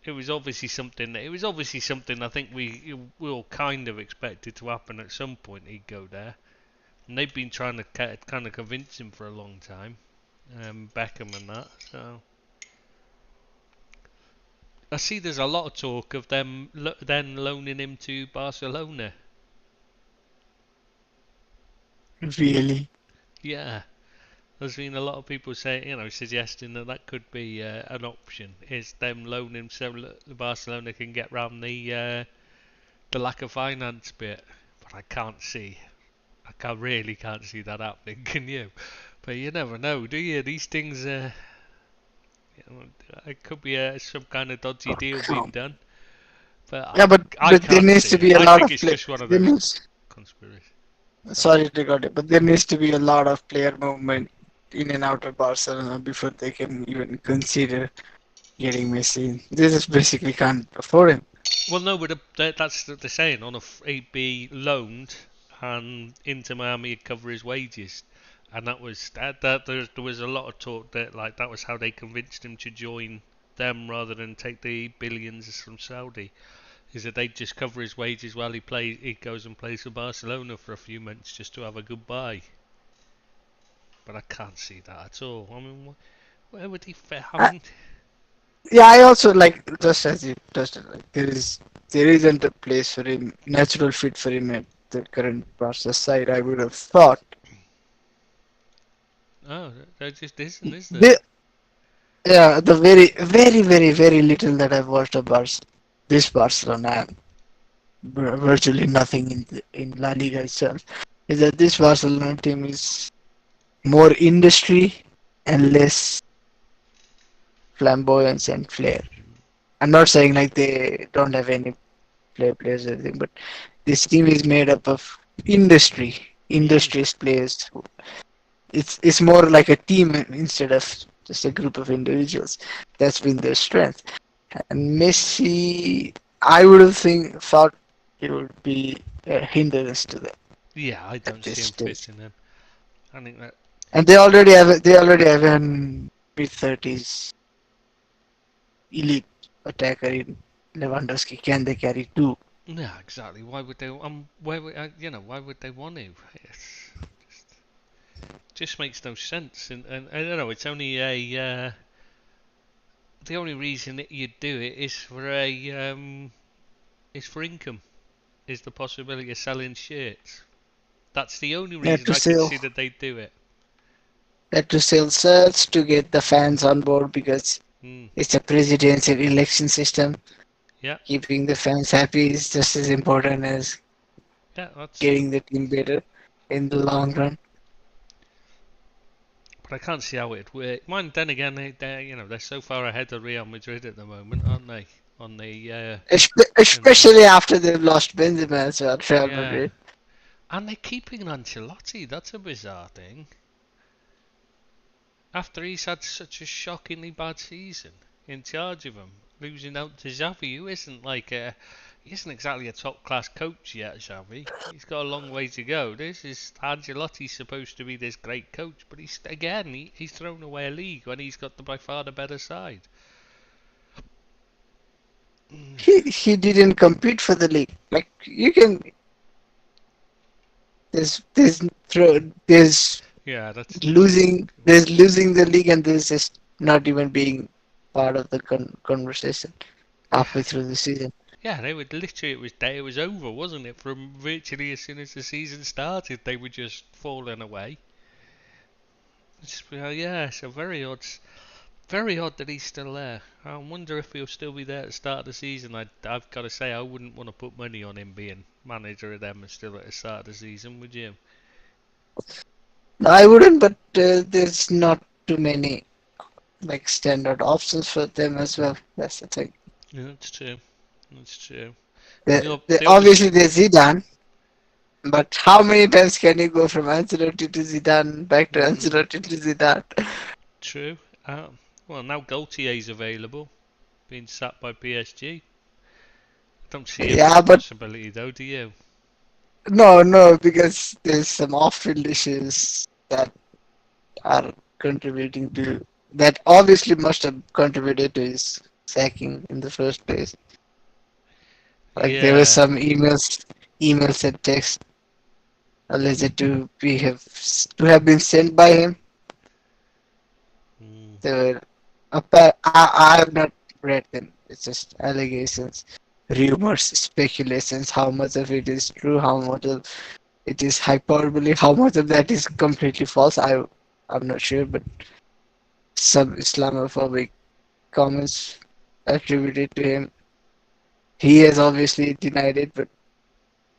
it was obviously something. I think we all kind of expected to happen at some point. He'd go there, and they've been trying to kind of convince him for a long time. Beckham and that. So I see there's a lot of talk of them then loaning him to Barcelona. Really? Yeah. There's been a lot of people suggesting that could be an option. Is them loaning him so Barcelona can get round the lack of finance bit. But really can't see that happening. Can you? But you never know, do you? These things, it could be some kind of dodgy deal being done. But Yeah, I but there can't needs see to it. be a I lot think of it's play. just one of There those needs, conspiracies. Sorry. sorry to cut it, but there needs to be a lot of player movement in and out of Barcelona before they can even consider getting Messi. They just basically can't afford him. Well, no, but that's what they're saying. He'd be loaned, and into Miami would cover his wages, and there was a lot of talk that that was how they convinced him to join them rather than take the billions from Saudi. Is that they'd just cover his wages while he goes and plays for Barcelona for a few months just to have a goodbye. But I can't see that at all. I mean, where would he fit? I I, mean, yeah, I also like just as you touched on, like there isn't a place for him, natural fit for him at the current Barca side. I would have thought. oh, there just isn't, is there? The, yeah, the very little that I've watched of this Barcelona, virtually nothing in La Liga itself, is that this Barcelona team is more industry and less flamboyance and flair. I'm not saying like they don't have any players or anything, but this team is made up of industry, Mm. industrious players. It's more like a team instead of just a group of individuals. That's been their strength. And Messi, I would have thought it would be a hindrance to them Yeah, I at don't this see him stage. fitting in. I think that. And they already have an mid-30s elite attacker in Lewandowski. Can they carry two? No, exactly. Why would they? Why would they want to? It's just makes no sense. And I don't know. It's only the only reason that you'd do it is for income. Is the possibility of selling shirts. That's the only They have reason to I could sell, see that they'd do it. they have to sell shirts to get the fans on board because Mm. it's a presidential election system. Yeah, Keeping the fans happy is just as important as yeah, that's true. getting the team better in the long run. But I can't see how it'd work. Mind then again, they're so far ahead of Real Madrid at the moment, aren't they? On the in the Especially after they've lost Benzema as well, Real yeah, Madrid. and they're keeping Ancelotti. That's a bizarre thing. After he's had such a shockingly bad season in charge of him, losing out to Xavi, he isn't exactly a top class coach yet. Xavi, he's got a long way to go. This is Ancelotti's supposed to be this great coach, but he's thrown away a league when he's got by far the better side. Mm. He didn't compete for the league. Like you can there's there's Yeah, that's losing the league and there's just not even being part of the conversation halfway through the season. yeah. They would literally it was over, wasn't it? From virtually as soon as the season started, they were just falling away. Yeah, it's a very odd. Very odd that he's still there. I wonder if he'll still be there at the start of the season. I've got to say, I wouldn't want to put money on him being manager of them and still at the start of the season, would you? I wouldn't, but there's not too many like standard options for them as well. That's the thing. Yeah, that's true. That's true. They They obviously. obviously there's Zidane, but how many times can you go from Ancelotti to Zidane back to Mm, Ancelotti to Zidane? true. Well, now Gaultier's available, being sacked by PSG. Don't see him as a Yeah, but possibility though, do you? no, because there's some off-field issues that are contributing to that obviously must have contributed to his sacking in the first place. Like there were Yeah. some emails and texts alleged to have been sent by him. Mm, They were I have not read them. It's just allegations, rumors, speculations. How much of it is true? How much of it is hyperbole? How much of that is completely false? I'm not sure, but some Islamophobic comments attributed to him. He has obviously denied it, but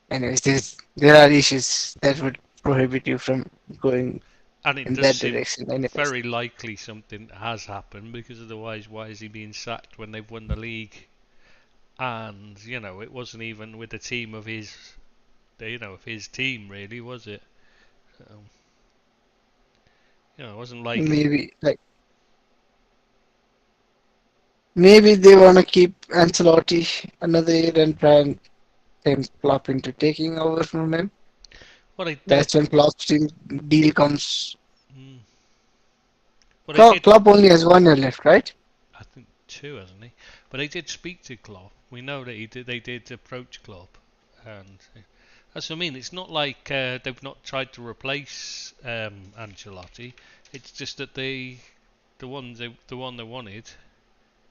anyways, there are issues that would prohibit you from going and it in does that seem direction. Anyways, very likely something has happened because otherwise, why is he being sacked when they've won the league? And it wasn't even with the team of his, of his team, really, was it? So, it wasn't like. maybe like maybe they want to keep Ancelotti another year and try and tempt Klopp into taking over from him. What I did. That's when Klopp's team deal comes. Mm, what I did. Klopp only has 1 year left, right? I think two, hasn't he? But I did speak to Klopp. We know that he did. They did approach Klopp, and that's what I mean. It's not like they've not tried to replace Ancelotti. It's just that the one they wanted,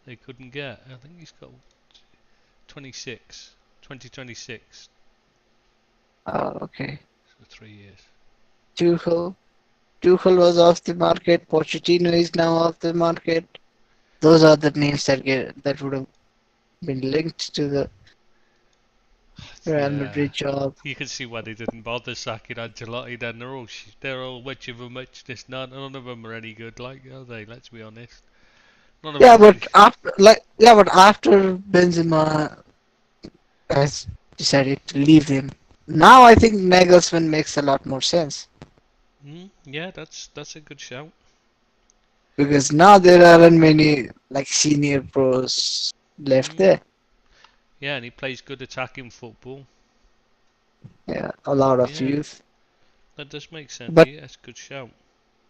they couldn't get. I think he's got 26, 2026, Oh, okay. so 3 years. Tuchel. Tuchel was off the market. Pochettino is now off the market. Those are the names that would have been linked to the Real Yeah, Madrid job. you can see why they didn't bother sacking Ancelotti. Then they're all much of a muchness. None of them are any good, like are they? Let's be honest. None of Yeah, them really. but after Benzema has decided to leave him, now I think Nagelsmann makes a lot more sense Yeah, that's a good shout. because now there aren't many like senior pros left Mm, there. yeah, and he plays good attacking football. Yeah, a lot of Yeah, youth, that does make sense. but Yeah, that's a good shout.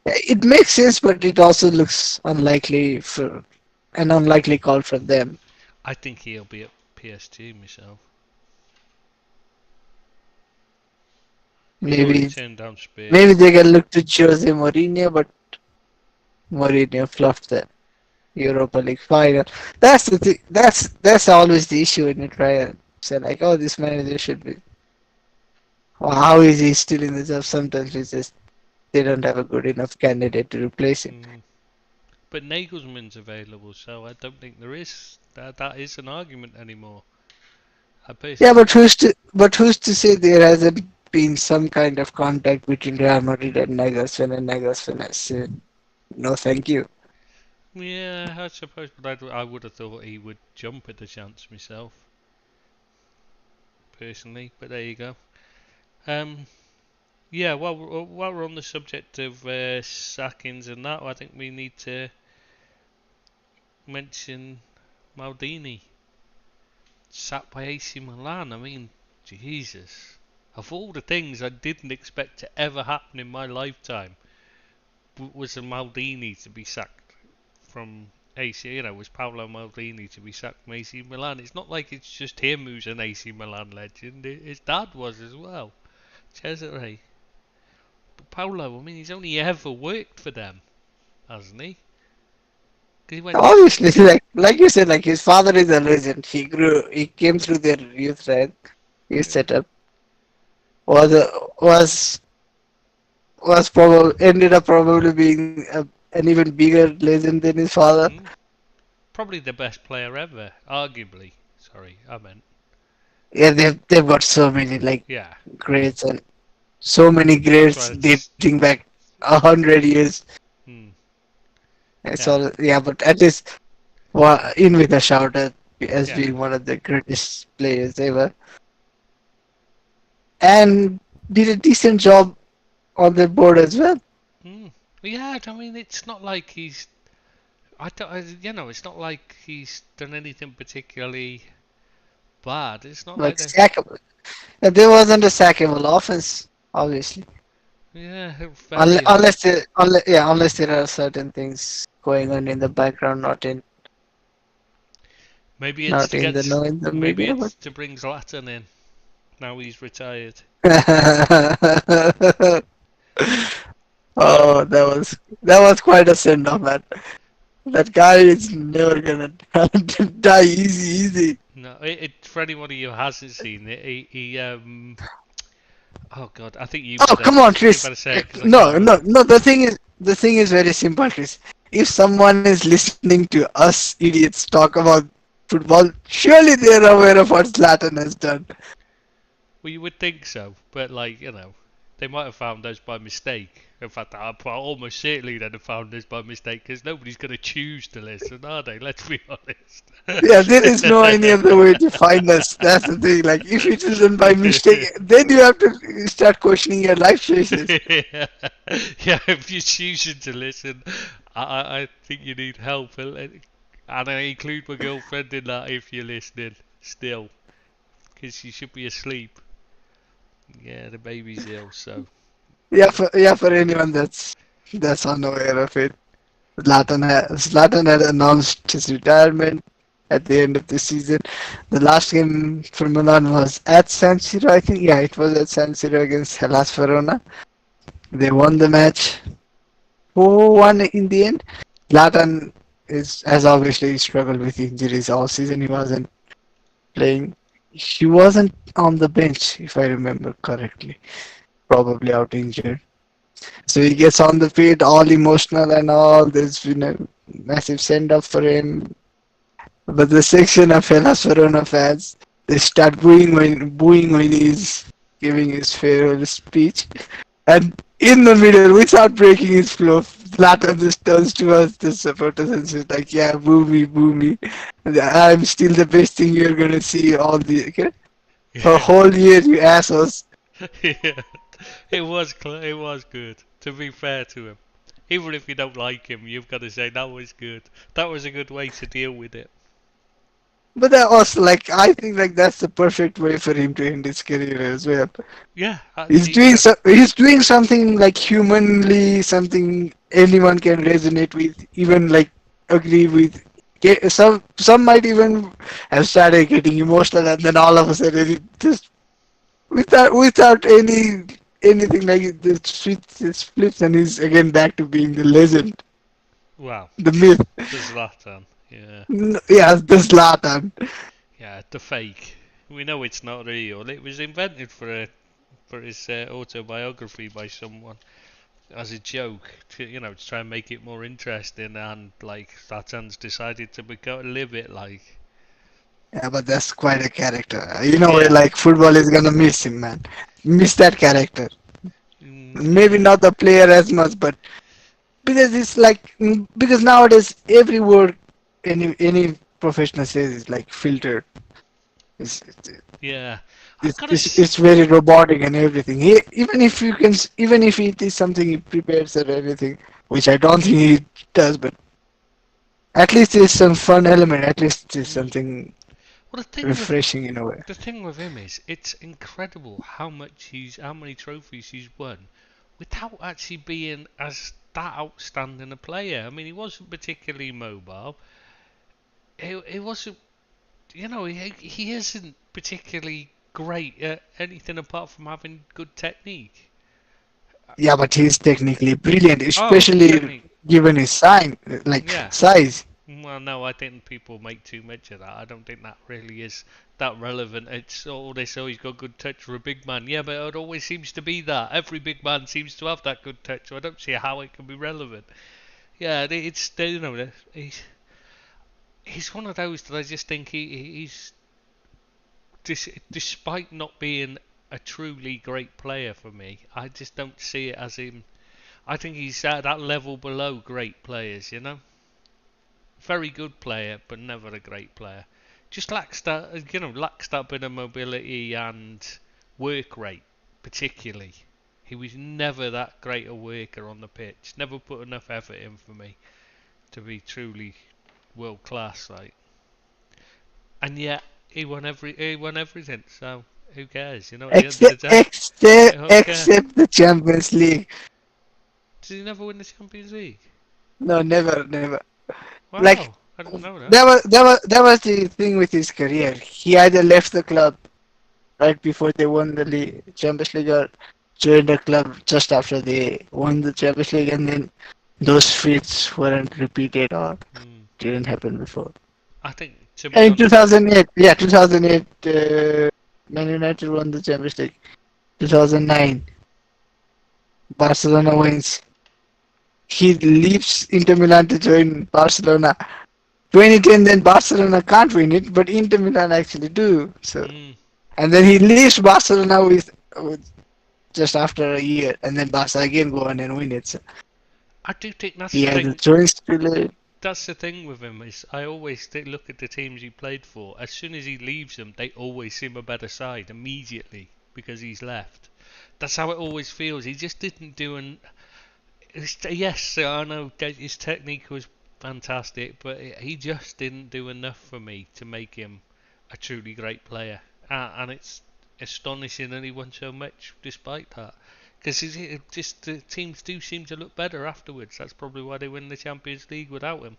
it makes sense, but it also looks unlikely for an unlikely call for them. I think he'll be at PSG myself. He's already Maybe turned down maybe Spurs. they can look to Jose Mourinho, but Mourinho fluffed the Europa League final. That's the thing. That's always the issue when you try and say like, oh, this manager should be. Or how is he still in the job? Sometimes it's just they don't have a good enough candidate to replace him. Mm. But Nagelsmann's available, so I don't think there is that is an argument anymore. I Yeah, personally. but who's to say there hasn't been some kind of contact between Real Madrid and Nagelsmann has said no, thank you. Yeah, I suppose, but I would have thought he would jump at the chance myself, personally. But there you go. Um, yeah, while we're on the subject of sackings and that, I think we need to mention Maldini sacked by AC Milan. I mean, Jesus. Of all the things I didn't expect to ever happen in my lifetime, was a Maldini to be sacked from AC. Was Paolo Maldini to be sacked from AC Milan. It's not like it's just him who's an AC Milan legend. His dad was as well, Cesare. But Paolo, I mean, he's only ever worked for them, hasn't he? 'Cause he went. Obviously, like you said, like his father is a legend. He came through their youth Yeah. setup. Was a, was probably ended up probably being an even bigger legend than his father. Mm, probably the best player ever, arguably. Sorry, I meant. Yeah, they've got so many like Yeah, greats and so many that's greats why it's. dating back 100 years. Mm, It's yeah, all yeah, but at least in with a shout at as yeah. being one of the greatest players ever, and did a decent job on the board as well. Mm. Yeah, I mean, it's not like he's. It's not like he's done anything particularly bad. It's not Like like the. sackable. There wasn't a sackable offense, obviously. Yeah, Unless, very odd. unless, there, unless, yeah, unless there are certain things going on in the background, Maybe it's not to in get. the know in the Maybe media, but it's to bring Zlatan in. Now he's retired. oh, that was quite a send off, man. That guy is never gonna die easy. No, for anybody who hasn't seen it, he. Oh God, I think Oh, come on, Chris. say it because I can't No, no, remember. no. The thing is very simple, Chris. If someone is listening to us idiots talk about football, surely they're aware of what Zlatan has done. Well, you would think so, but they might have found us by mistake. In fact, almost certainly they'd have found us by mistake because nobody's going to choose to listen, are they? Let's be Yeah, there is no any other way to honest. find us. That's the thing. Like, if it isn't by mistake, then you have to start questioning your life choices. Yeah, yeah. If you're choosing to listen, I think you need help, and I include my girlfriend in that if you're listening still, because she should be asleep. Yeah, the baby's ill, so Yeah, for anyone that's unaware of it, Zlatan had announced his retirement at the end of the season. The last game for Milan was at San Siro, I think. Yeah, it was at San Siro against Hellas Verona. They won the match 4-1 in the end. Zlatan has obviously struggled with injuries all season. He wasn't playing. He wasn't on the bench, if I remember correctly. Probably out injured. So he gets on the field, all emotional and all. There's been a massive send off for him. But the section of Hellas Verona fans, they start booing when he's giving his farewell speech. And in the middle, without breaking his flow, Zlatan just turns to us, the supporters, and says like, "Yeah, boo me, boo me. I'm still the best thing you're gonna see all the okay? For a yeah. whole year, you assholes." Yeah. It was good. To be fair to him, even if you don't like him, you've got to say that was good. That was a good way to deal with it. But that was like, I think like that's the perfect way for him to end his career as well. Yeah, He's doing something like humanly, something anyone can resonate with, even like agree with. Some might even have started getting emotional, and then all of a sudden, it just without anything like it, it flips, and he's again back to being the legend, wow. the myth. The Zlatan. Yeah, Yeah, the Zlatan. yeah. The fake. We know it's not real. It was invented for his autobiography by someone as a joke to try and make it more interesting, and like Zlatan's decided to live it like. Yeah, but that's quite a character. Yeah. Like football is gonna miss him, man. Miss that character. Maybe Yeah. not the player as much, but because it's like because nowadays every word any professional says is like filtered. It's it's Yeah. I've it's, got to. it's, it's very robotic and everything. Even if it is something he prepares or everything, which I don't think he does, but at least there's some fun element. At least there's something Well, refreshing in a way. the thing with him is, it's incredible how many trophies he's won, without actually being as that outstanding a player. I mean, he wasn't particularly mobile. He wasn't, he isn't particularly great at anything apart from having good technique. Yeah, but he's technically brilliant, Oh, especially technique. given his Yeah. size. Well, no, I think people make too much of that. I don't think that really is that relevant. It's all they say. He's got good touch for a big man. Yeah, but it always seems to be that. Every big man seems to have that good touch. So I don't see how it can be relevant. Yeah, it's you know he's one of those that I just think he's despite not being a truly great player for me, I just don't see it as him. I think he's at that level below great players, you know? Very good player, but never a great player. Just lacks that bit of mobility and work rate, particularly. He was never that great a worker on the pitch. Never put enough effort in for me to be truly world class, like. And yet he won everything. So who cares? You know, at the end of the Except, day, except, who cares? except the Champions League. Did he never win the Champions League? No, never, never. Like Wow, I didn't know that. that was the thing with his career. He either left the club right before they won the Champions League, or joined the club just after they won the Champions League, and then those feats weren't repeated or Hmm. didn't happen before. I think, to be And in honest, 2008, yeah, 2008, Man United won the Champions League. 2009, Barcelona wins. He leaves Inter Milan to join Barcelona. 2010, then Barcelona can't win it, but Inter Milan actually do. So, mm, and then he leaves Barcelona with just after a year, and then Barca again go on and win it. So I do think that's he the has a thing. joint spirit. That's the thing with him is I always look at the teams he played for. As soon as he leaves them, they always seem a better side immediately because he's left. That's how it always feels. He just didn't do an. Yes, I know his technique was fantastic, but he just didn't do enough for me to make him a truly great player. And it's astonishing that he won so much despite that. Because just the teams do seem to look better afterwards. That's probably why they win the Champions League without him.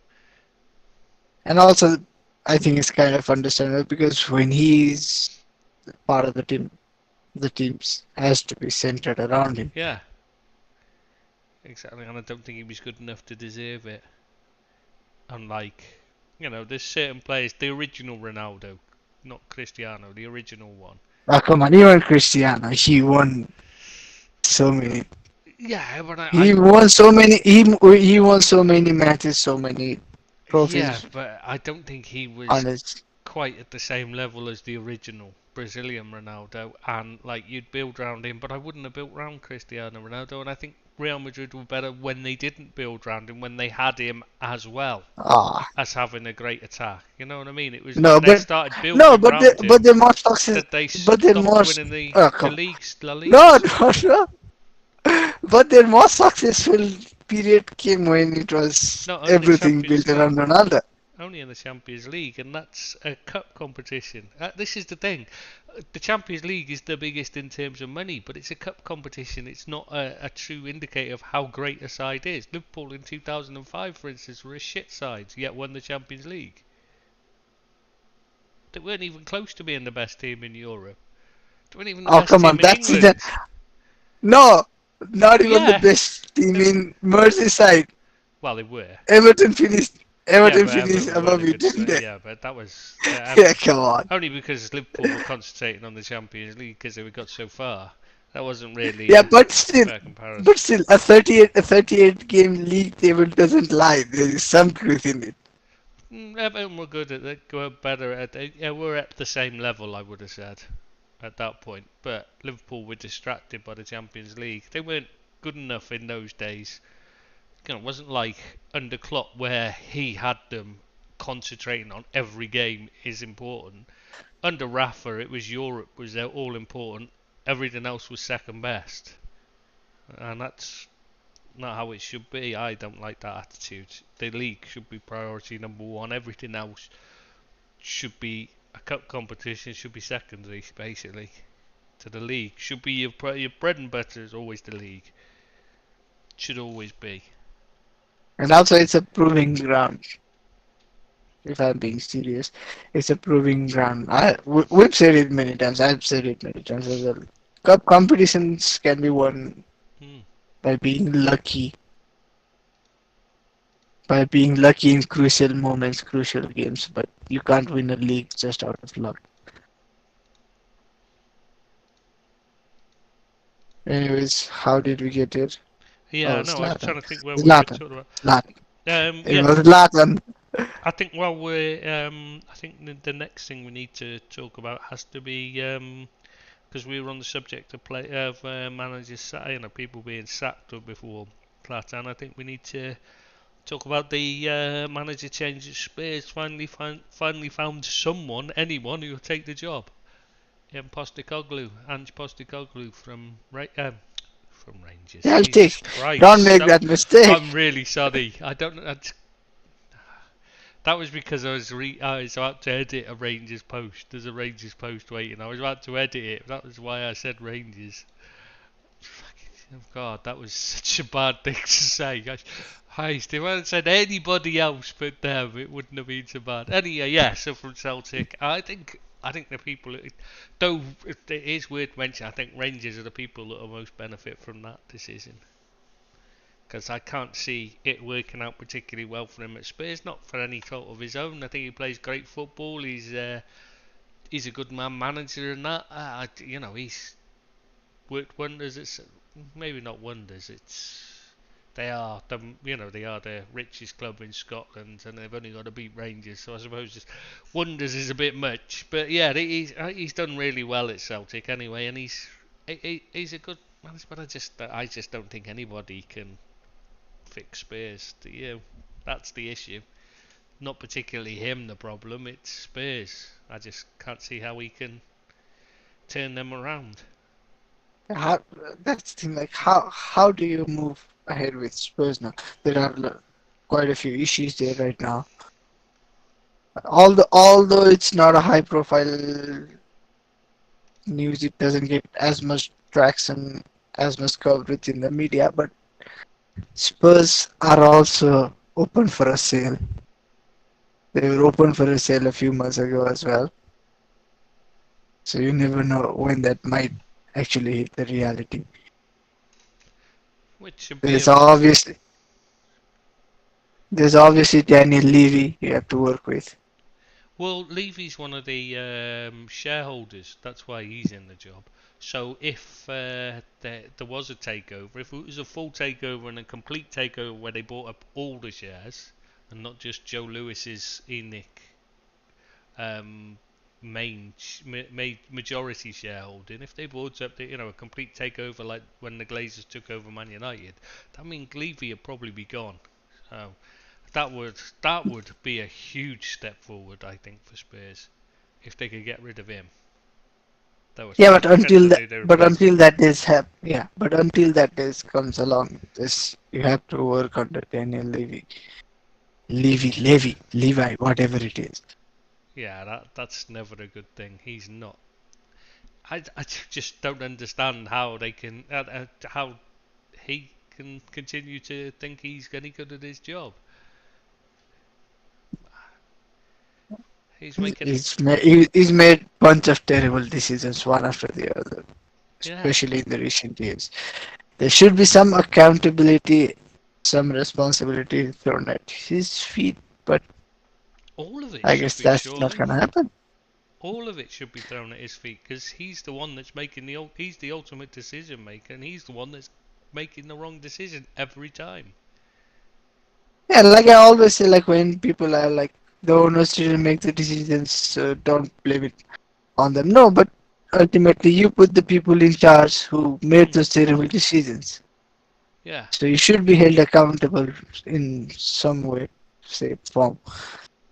And also, I think it's kind of understandable because when he's part of the team, the teams has to be centered around him. Yeah, exactly. And I don't think he was good enough to deserve it. Unlike, there's certain players, the original Ronaldo, not Cristiano, the original one. Oh, come on, even Cristiano, he won so many. Yeah, but He won so many. He won so many matches, so many yeah, trophies but I don't think he was on his. quite at the same level as the original Brazilian Ronaldo. And like you'd build around him, but I wouldn't have built around Cristiano Ronaldo. And I think Real Madrid were better when they didn't build around him, when they had him as well Ah, as having a great attack. You know what I mean? It was no, when they but started no, building but around him they're more success. that they But they're stopped more. winning the Oh, the come. leagues, La No, Ligas. no, no. But their more successful period came when it was Not only the everything Champions built League. around Ronaldo. Only in the Champions League, and that's a cup competition. This is the thing. The Champions League is the biggest in terms of money, but it's a cup competition. It's not a true indicator of how great a side is. Liverpool in 2005, for instance, were a shit side, yet won the Champions League. They weren't even close to being the best team in Europe. They weren't even the Oh, best come on, team in that season. England. No, not even the Yeah, best team they, in Merseyside. well, they were. Everton finished. Yeah, Everton but finished Everton weren't above a you, good didn't side. they? Yeah, but that was Yeah, come on. only because Liverpool were concentrating on the Champions League because they got so far. That wasn't really Yeah, a but still, fair comparison. a 38 game league table doesn't lie. There is some truth in it. Everton were good at it, were better at it. Yeah, we're at the same level, I would have said, at that point. But Liverpool were distracted by the Champions League. They weren't good enough in those days. It wasn't like under Klopp where he had them concentrating on every game is important. Under Rafa, it was Europe was all important. Everything else was second best, and that's not how it should be. I don't like that attitude. The league should be priority number one. Everything else should be a cup competition. Should be secondary, basically, to the league. Should be your bread and butter is always the league. Should always be. And also, it's a proving ground. If I'm being serious, it's a proving ground. We've said it many times. I've said it many times as well. Cup competitions can be won Hmm. by being lucky, in crucial moments, crucial games. But you can't win a league just out of luck. Anyways, how did we get here? Yeah, Oh, no, I was Zlatan. trying to think where we were Zlatan. talking about. Zlatan. It Yeah. was Zlatan. I think while we're, I think the next thing we need to talk about has to be, because we were on the subject of managers, people being sacked before Zlatan. I think we need to talk about the manager change at Spurs. Finally found anyone who will take the job. Ange Postecoglou from Rangers. Celtic. Jesus Christ! Don't make that mistake. I'm really sorry. I don't. That was because I was about to edit a Rangers post. There's a Rangers post waiting. I was about to edit it. That was why I said Rangers. Oh God, that was such a bad thing to say. If I had said anybody else but them, it wouldn't have been so bad. Anyway, yeah. So from Celtic, I think the people, though it is weird to mention, I think Rangers are the people that will most benefit from that decision. Because I can't see it working out particularly well for him at Spurs. Not for any fault of his own. I think he plays great football. He's a good man manager and that. He's worked wonders. It's maybe not wonders. They are the richest club in Scotland, and they've only got to beat Rangers. So I suppose just wonders is a bit much. But yeah, he's done really well at Celtic anyway, and he's a good manager. But I just don't think anybody can fix Spurs. That's the issue. Not particularly him the problem, it's Spurs. I just can't see how he can turn them around. How, that's the thing. Like, how do you move ahead with Spurs now? There are quite a few issues there right now. Although it's not a high profile news, it doesn't get as much traction, as much coverage in the media. But Spurs are also open for a sale. They were open for a sale a few months ago as well. So you never know when that might actually hit the reality. Which should be There's a obviously there's obviously Daniel Levy you have to work with. Well, Levy's one of the shareholders. That's why he's in the job. So if there was a takeover, if it was a full takeover and a complete takeover where they bought up all the shares and not just Joe Lewis's ENIC um, majority shareholding, if they bought up a complete takeover like when the Glazers took over Man United, that means Levy would probably be gone. So that would be a huge step forward, I think, for Spurs if they could get rid of him. That was Yeah, it depends on who they replace him until with. that days but until that days comes along, this you have to work under Daniel Levi, whatever it is. Yeah, that's never a good thing. He's not. I just don't understand how they can how he can continue to think he's any good at his job. He's making He's made bunch of terrible decisions one after the other, yeah. especially in the recent years. There should be some accountability, some responsibility thrown at his feet, but All of it I should guess be that's not surely. gonna happen. All of it should be thrown at his feet because he's the one that's making he's the ultimate decision maker, and he's the one that's making the wrong decision every time. Yeah, like I always say, like when people are like the owners didn't make the decisions, so don't blame it on them. No, but ultimately you put the people in charge who made Hmm. those terrible decisions. Yeah, So you should be held accountable in some way, shape, form.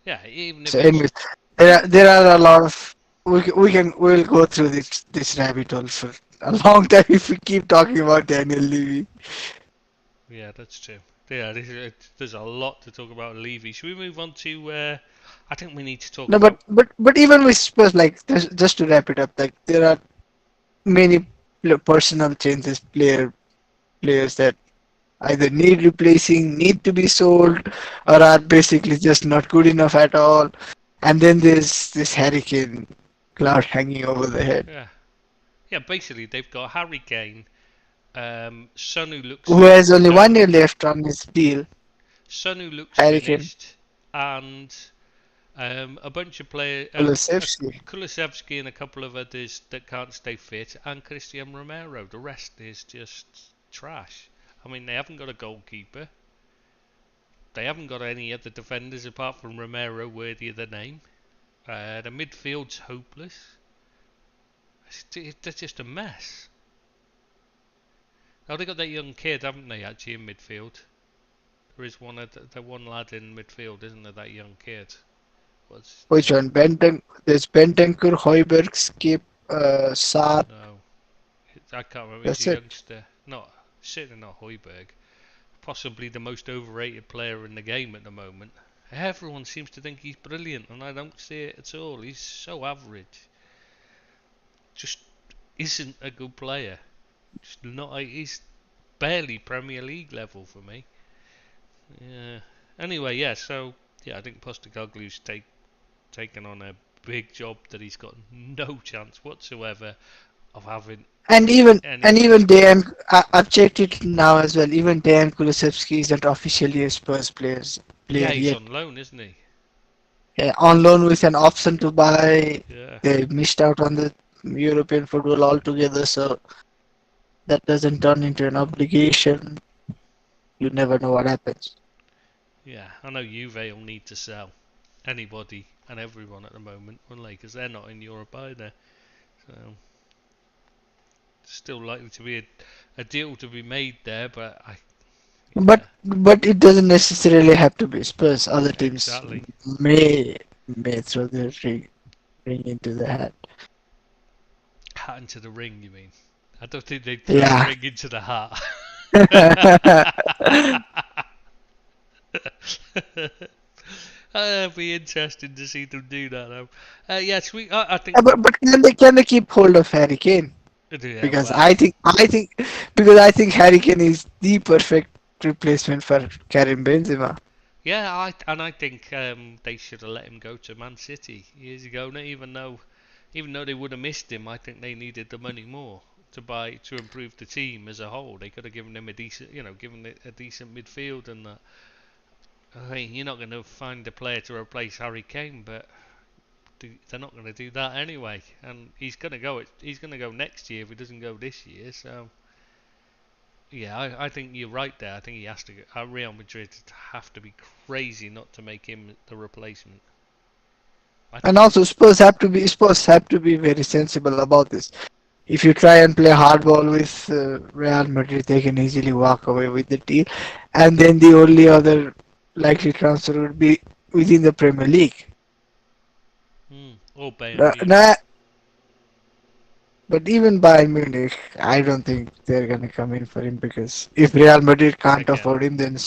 yeah. Even if So it's anyways, there are a lot of we'll go through this rabbit hole for a long time if we keep talking about Daniel Levy. yeah, that's true. Yeah, there's a lot to talk about Levy. Should we move on to? I think we need to talk No, but about. even with Spurs, like just to wrap it up, like there are many personal changes, players that either need replacing, need to be sold, or are basically just not good enough at all. And then there's this hurricane cloud hanging over the head, Yeah, yeah. Basically, they've got Harry Kane, Son who looks who has only one done, year left on his deal. Son who looks Hurricane finished, and a bunch of players, Kulusevski. Kulusevski and a couple of others that can't stay fit, and Christian Romero. The rest is just trash. I mean, they haven't got a goalkeeper. they haven't got any other defenders apart from Romero worthy of the name. The midfield's hopeless. They're just a mess. Oh, they got that young kid, haven't they, actually, in midfield? There is one lad in midfield, isn't there, that young kid? What's his Which name? one? There's Bentancur, Højbjerg, Skip, Saar. No, I can't remember. He's That's a it. youngster. Certainly not Højbjerg. Possibly the most overrated player in the game at the moment. Everyone seems to think he's brilliant, and I don't see it at all. He's so average. Just isn't a good player. Just not. He's barely Premier League level for me. Yeah. Anyway, yeah. So yeah, I think Postecoglou's taken on a big job that he's got no chance whatsoever of having And even any and even success. Dejan, I've checked it now as well. Even Dejan Kulusevski isn't officially a Spurs player Yeah, he's yet. on loan, isn't he? Yeah, on loan with an option to buy. Yeah. They missed out on the European football altogether, so that doesn't turn into an obligation. You never know what happens. Yeah, I know Juve will need to sell anybody and everyone at the moment, won't they? Because they're not in Europe either. So, still likely to be a deal to be made there, but But yeah, but it doesn't necessarily have to be Spurs. Other teams exactly. may throw their ring into the hat. Hat into the ring, you mean? I don't think they'd throw the Yeah. ring into the hat. It'd be interesting to see them do that, though. Yes, I think. But can they keep hold of Harry Kane? Yeah, Because well, I think Harry Kane is the perfect replacement for Karim Benzema. yeah, I think they should have let him go to Man City years ago. Even though they would have missed him, I think they needed the money more to improve the team as a whole. They could have given him given it a decent midfield and that. I mean, you're not going to find a player to replace Harry Kane, but they're not going to do that anyway. And he's going to go. He's going to go next year if he doesn't go this year. So yeah, I think you're right there. I think he has to go. Real Madrid have to be crazy not to make him the replacement. I And think also Spurs have to be very sensible about this. If you try and play hardball with Real Madrid, they can easily walk away with the deal. And then the only other likely transfer would be within the Premier League. or Bayern Nah, Munich. but even Bayern Munich, I don't think they're gonna come in for him because if Real Madrid can't Again. afford him, then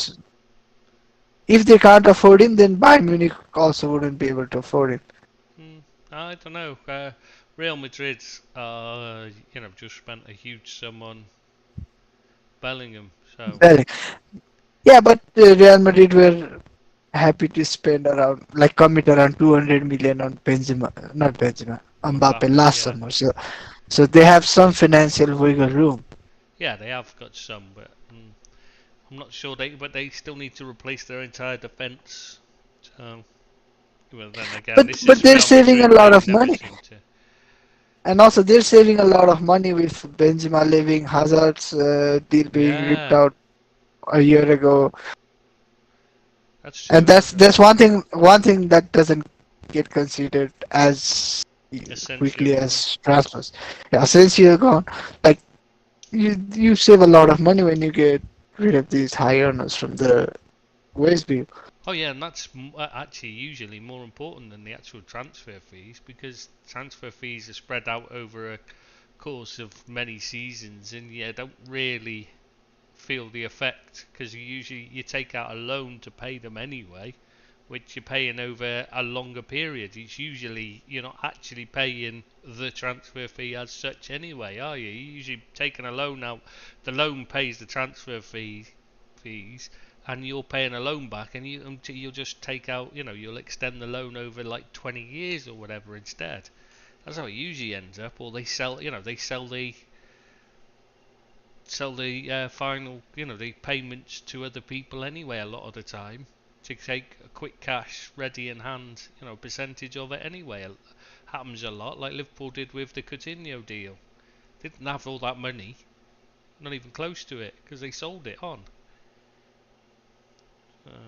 if they can't afford him, then Bayern Munich also wouldn't be able to afford him. I don't know. Real Madrid, just spent a huge sum on Bellingham. So Well, yeah, but Real Madrid were happy to spend commit around 200 million on Benzema, not Benzema, Mbappe Mbappe, last yeah, summer. So they have some financial wiggle room. yeah, they have got some, but I'm not sure but they still need to replace their entire defence. So, well, then again, But this but is they're Real saving a Madrid. lot They of never money. seem to. And also, they're saving a lot of money with Benzema leaving, Hazard's deal being ripped Yeah, out a year ago, that's and true. that's one thing that doesn't get considered as Asensio quickly gone. as transfers. Yeah, since you're gone, like you save a lot of money when you get rid of these high earners from the wage bill. Oh yeah, and that's actually usually more important than the actual transfer fees because transfer fees are spread out over a course of many seasons, and yeah, don't really feel the effect because you take out a loan to pay them anyway, which you're paying over a longer period. It's usually you're not actually paying the transfer fee as such anyway, are you? You're usually taking a loan out. The loan pays the transfer fees, and you're paying a loan back, and you'll just take out. You'll extend the loan over like 20 years or whatever instead. That's how it usually ends up. Or they sell. They sell the final, the payments to other people anyway a lot of the time to take a quick cash ready in hand, percentage of it anyway. It happens a lot, like Liverpool did with the Coutinho deal. Didn't have all that money, not even close to it, because they sold it on.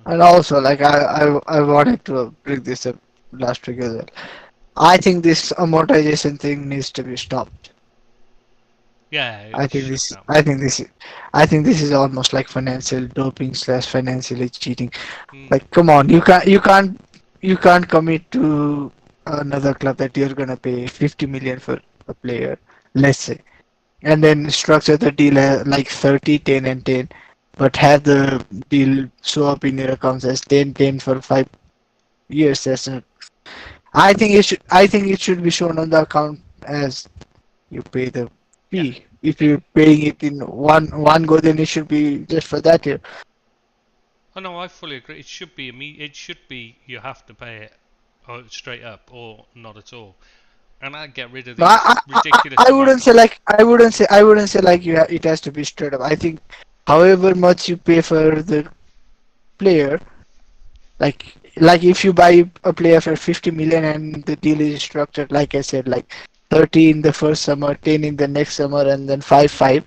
And also, like I wanted to bring this up last week as well. I think this amortization thing needs to be stopped. Yeah, I it think should this. now. I think this. I think this is almost like financial doping slash financially cheating. Mm. Like, come on, you can't commit to another club that you're gonna pay 50 million for a player, let's say, and then structure the deal like 30, 10, and 10, but have the deal show up in your accounts as 10, 10 for 5 years. That's not. I think it should. I think it should be shown on the account as you pay the Yeah. fee. If It, you're paying it in one go, then it should be just for that year. oh no, I fully agree. It should be it should be you have to pay it or straight up or not at all. And I'd get rid of No, these ridiculous I wouldn't say amounts. like I wouldn't say like it has to be straight up. I think however much you pay for the player, like if you buy a player for 50 million and the deal is structured like I said, like 30 in the first summer, 10 in the next summer, and then 5,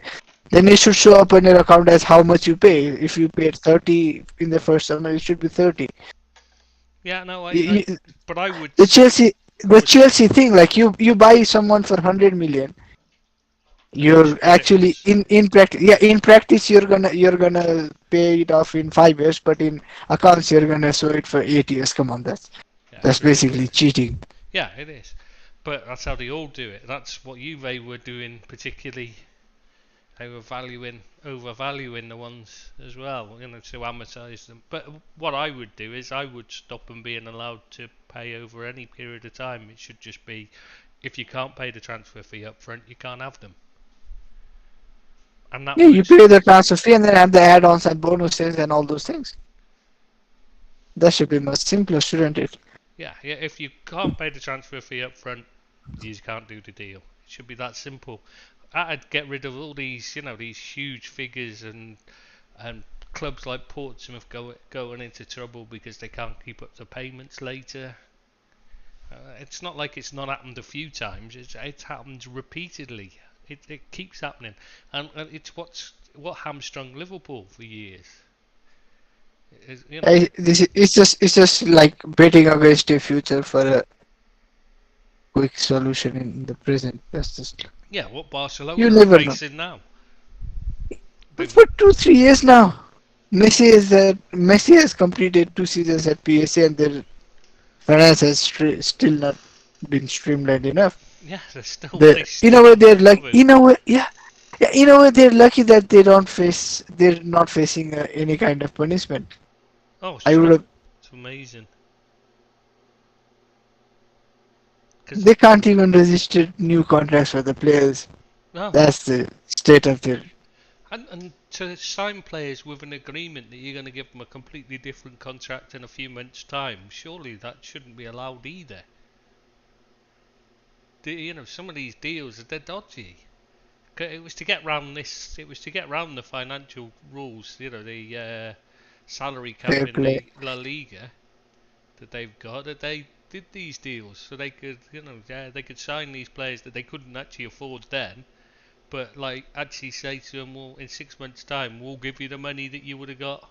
then it should show up on your account as how much you pay. If you paid 30 in the first summer, it should be 30. Yeah, no, Y- y- but I would, The Chelsea, I the would, Chelsea thing, like you buy someone for 100 million, and then you're split it. actually in practice, yeah, in practice you're gonna pay it off in 5 years, but in accounts you're gonna show it for 8 years. Come on, Yeah, that's basically ridiculous. cheating. Yeah, it is. But that's how they all do it. That's what Juve were doing, particularly. They were overvaluing the ones as well, to amortise them. But what I would do is I would stop them being allowed to pay over any period of time. It should just be, if you can't pay the transfer fee up front, you can't have them. And that Yeah, you would, pay the transfer fee and then have the add-ons and bonuses and all those things. That should be much simpler, shouldn't it? yeah, if you can't pay the transfer fee up front, you just can't do the deal. It should be that simple. I'd get rid of all these, these huge figures and clubs like Portsmouth going into trouble because they can't keep up the payments later. It's not like it's not happened a few times. It's happened repeatedly. It keeps happening, and it's what hamstrung Liverpool for years. You know, It's just like betting against your future for a quick solution in the present. That's just yeah, what you Barcelona are never know. facing now. But They've for 2 3 years now, Messi has completed 2 seasons at PSA and their finance has still not been streamlined enough. Yeah, they In a still way, haven't they're like recovered. in a way, yeah, yeah. In a way, they're lucky that they're not facing any kind of punishment. Oh, it's I would true. have, It's amazing. Because they can't even register new contracts for the players. no, That's the state of their. and to sign players with an agreement that you're going to give them a completely different contract in a few months' time, surely that shouldn't be allowed either. Some of these deals they're dodgy. It was to get round this. It was to get round the financial rules. The salary cap Fair in play. the La Liga that they've got. That they did these deals so they could, they could sign these players that they couldn't actually afford then. But like actually say to them, well, in 6 months' time, we'll give you the money that you would have got.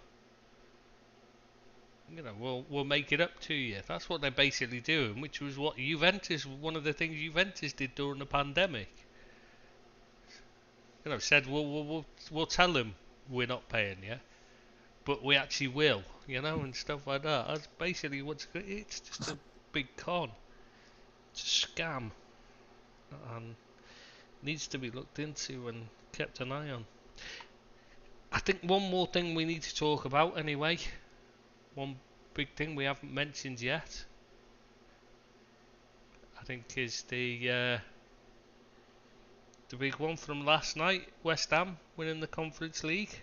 We'll make it up to you. That's what they're basically doing, which was what one of the things Juventus did during the pandemic. Said we'll tell them we're not paying you, but we actually will, and stuff like that. That's basically it's just a big con. It's a scam, and needs to be looked into and kept an eye on. I think one more thing we need to talk about anyway. One big thing we haven't mentioned yet, I think, is the big one from last night. West Ham winning the Conference League.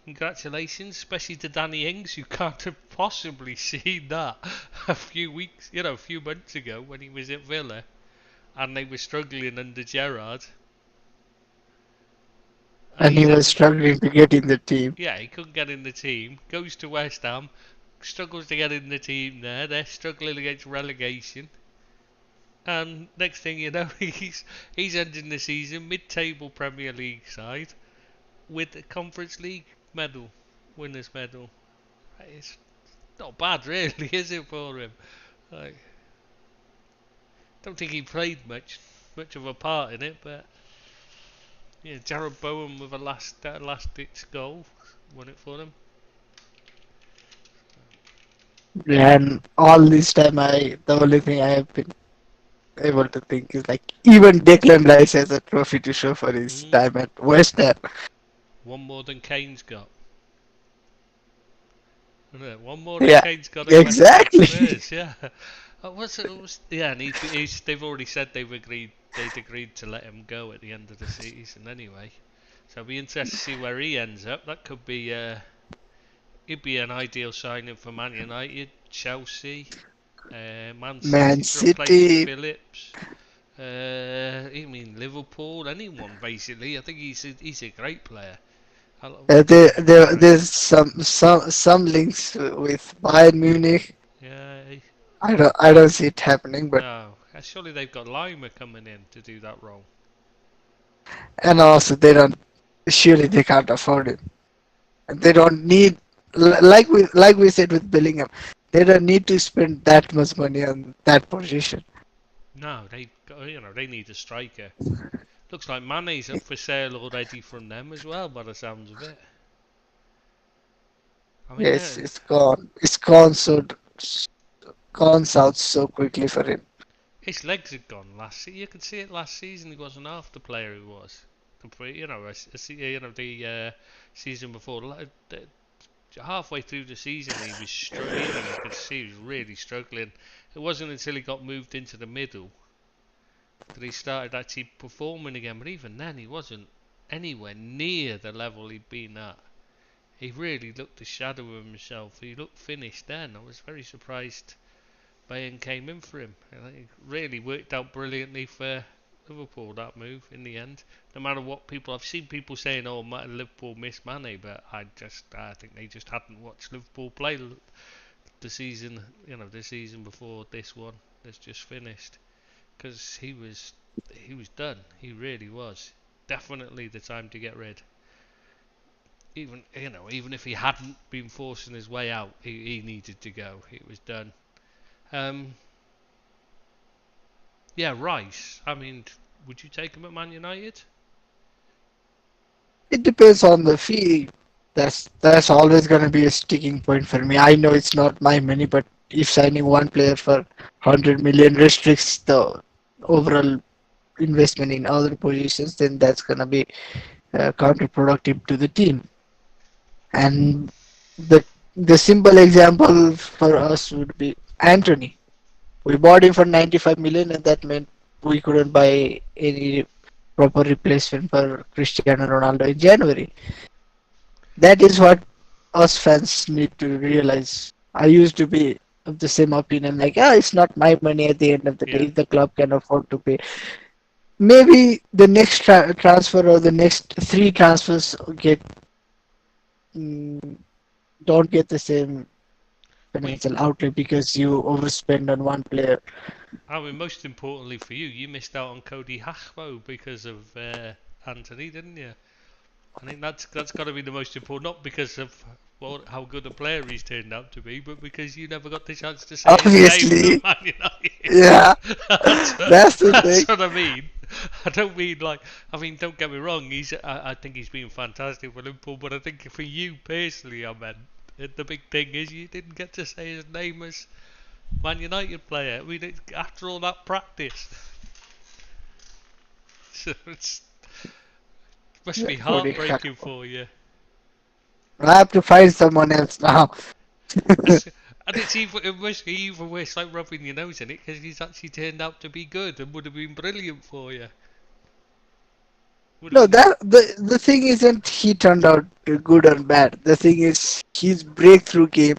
Congratulations, especially to Danny Ings, who can't have possibly seen that a few months ago when he was at Villa and they were struggling under Gerrard. And And he was struggling to get in the team. yeah, he couldn't get in the team. Goes to West Ham, struggles to get in the team there. They're struggling against relegation. And next thing you know, he's ending the season mid-table Premier League side with a Conference League medal, winners' medal. It's not bad, really, is it for him? Like, don't think he played much of a part in it, but yeah, Jared Bowen with a last ditch goal won it for him. And all this time, the only thing I have been able to think is like even Declan Rice has a trophy to show for his Mm. time at West Ham. One more than Kane's got. Isn't it? One more than Yeah, Kane's got at West Ham exactly. Spurs. Yeah. Yeah, and they've already said they'd agreed to let him go at the end of the season anyway. So it'll be interesting to see where he ends up. That could be it'd be an ideal signing for Man United, Chelsea, Man Man City to replace City. Phillips. I mean Liverpool, anyone basically. I think he's a great player. There's some links with Bayern Munich. Yeah, I don't see it happening, but no. Surely they've got Lima coming in to do that role. and also they don't. Surely they can't afford it, and they don't need. Like we said with Bellingham, they don't need to spend that much money on that position. No, they need a striker. Looks like Mane's up for sale already from them as well, by the sounds of it. I mean, Yes, it's gone. It's gone south so quickly for him. his legs had gone last. You could see it last season. He wasn't half the player he was. The season before, halfway through the season, he was struggling. You could see he was really struggling. It wasn't until he got moved into the middle that he started actually performing again. But even then, he wasn't anywhere near the level he'd been at. He really looked a shadow of himself. He looked finished then. I was very surprised Bayern came in for him. It really worked out brilliantly for Liverpool, that move, in the end. No matter what I've seen people saying, oh, Liverpool missed Mane, but I think they just hadn't watched Liverpool play the season before this one that's just finished. Because he was done. He really was. Definitely the time to get rid. Even if he hadn't been forcing his way out, he needed to go. It was done. Um, yeah, Rice. I mean, would you take him at Man United? It depends on the fee. That's always gonna be a sticking point for me. I know it's not my money, but if signing one player for 100 million restricts the overall investment in other positions, then that's gonna be counterproductive to the team. And the the simple example for us would be Anthony. We bought him for 95 million, and that meant we couldn't buy any proper replacement for Cristiano Ronaldo in January. That is what us fans need to realize. I used to be of the same opinion, like, it's not my money at the end of the day Yeah. if the club can afford to pay. Maybe the next transfer or the next three transfers mm, don't get the same Well, financial outlay because you overspend on one player. I mean, most importantly for you, you missed out on Cody Hachmo because of Anthony, didn't you? I think that's got to be the most important, not because of how good a player he's turned out to be, but because you never got the chance to say his name Obviously, at Man United. yeah, that's the That's thing. what I mean. I don't mean like. I mean, don't get me wrong. I think he's been fantastic for Liverpool, but I think for you personally, I meant the big thing is you didn't get to say his name as Man United player. I mean, after all that practice, so it must Yeah, be Cody heartbreaking Gakpo. for you. I have to find someone else now. It's, and it must be even worse, like rubbing your nose in it, because he's actually turned out to be good and would have been brilliant for you. Would have No, been. that the thing isn't he turned out good or bad. The thing is his breakthrough game.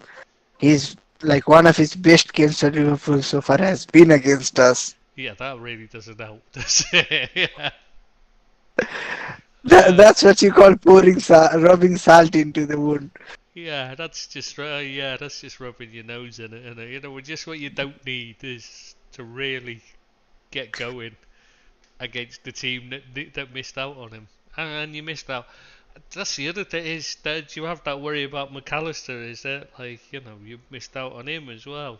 He's like one of his best games at Liverpool so far has been against us. Yeah, that really doesn't help, does it? Yeah. Uh, That's what you call rubbing salt into the wound. that's just rubbing your nose in it, and just what you don't need is to really get going against the team that missed out on him, and you missed out. That's the other thing is that you have that worry about McAllister. Is that you missed out on him as well,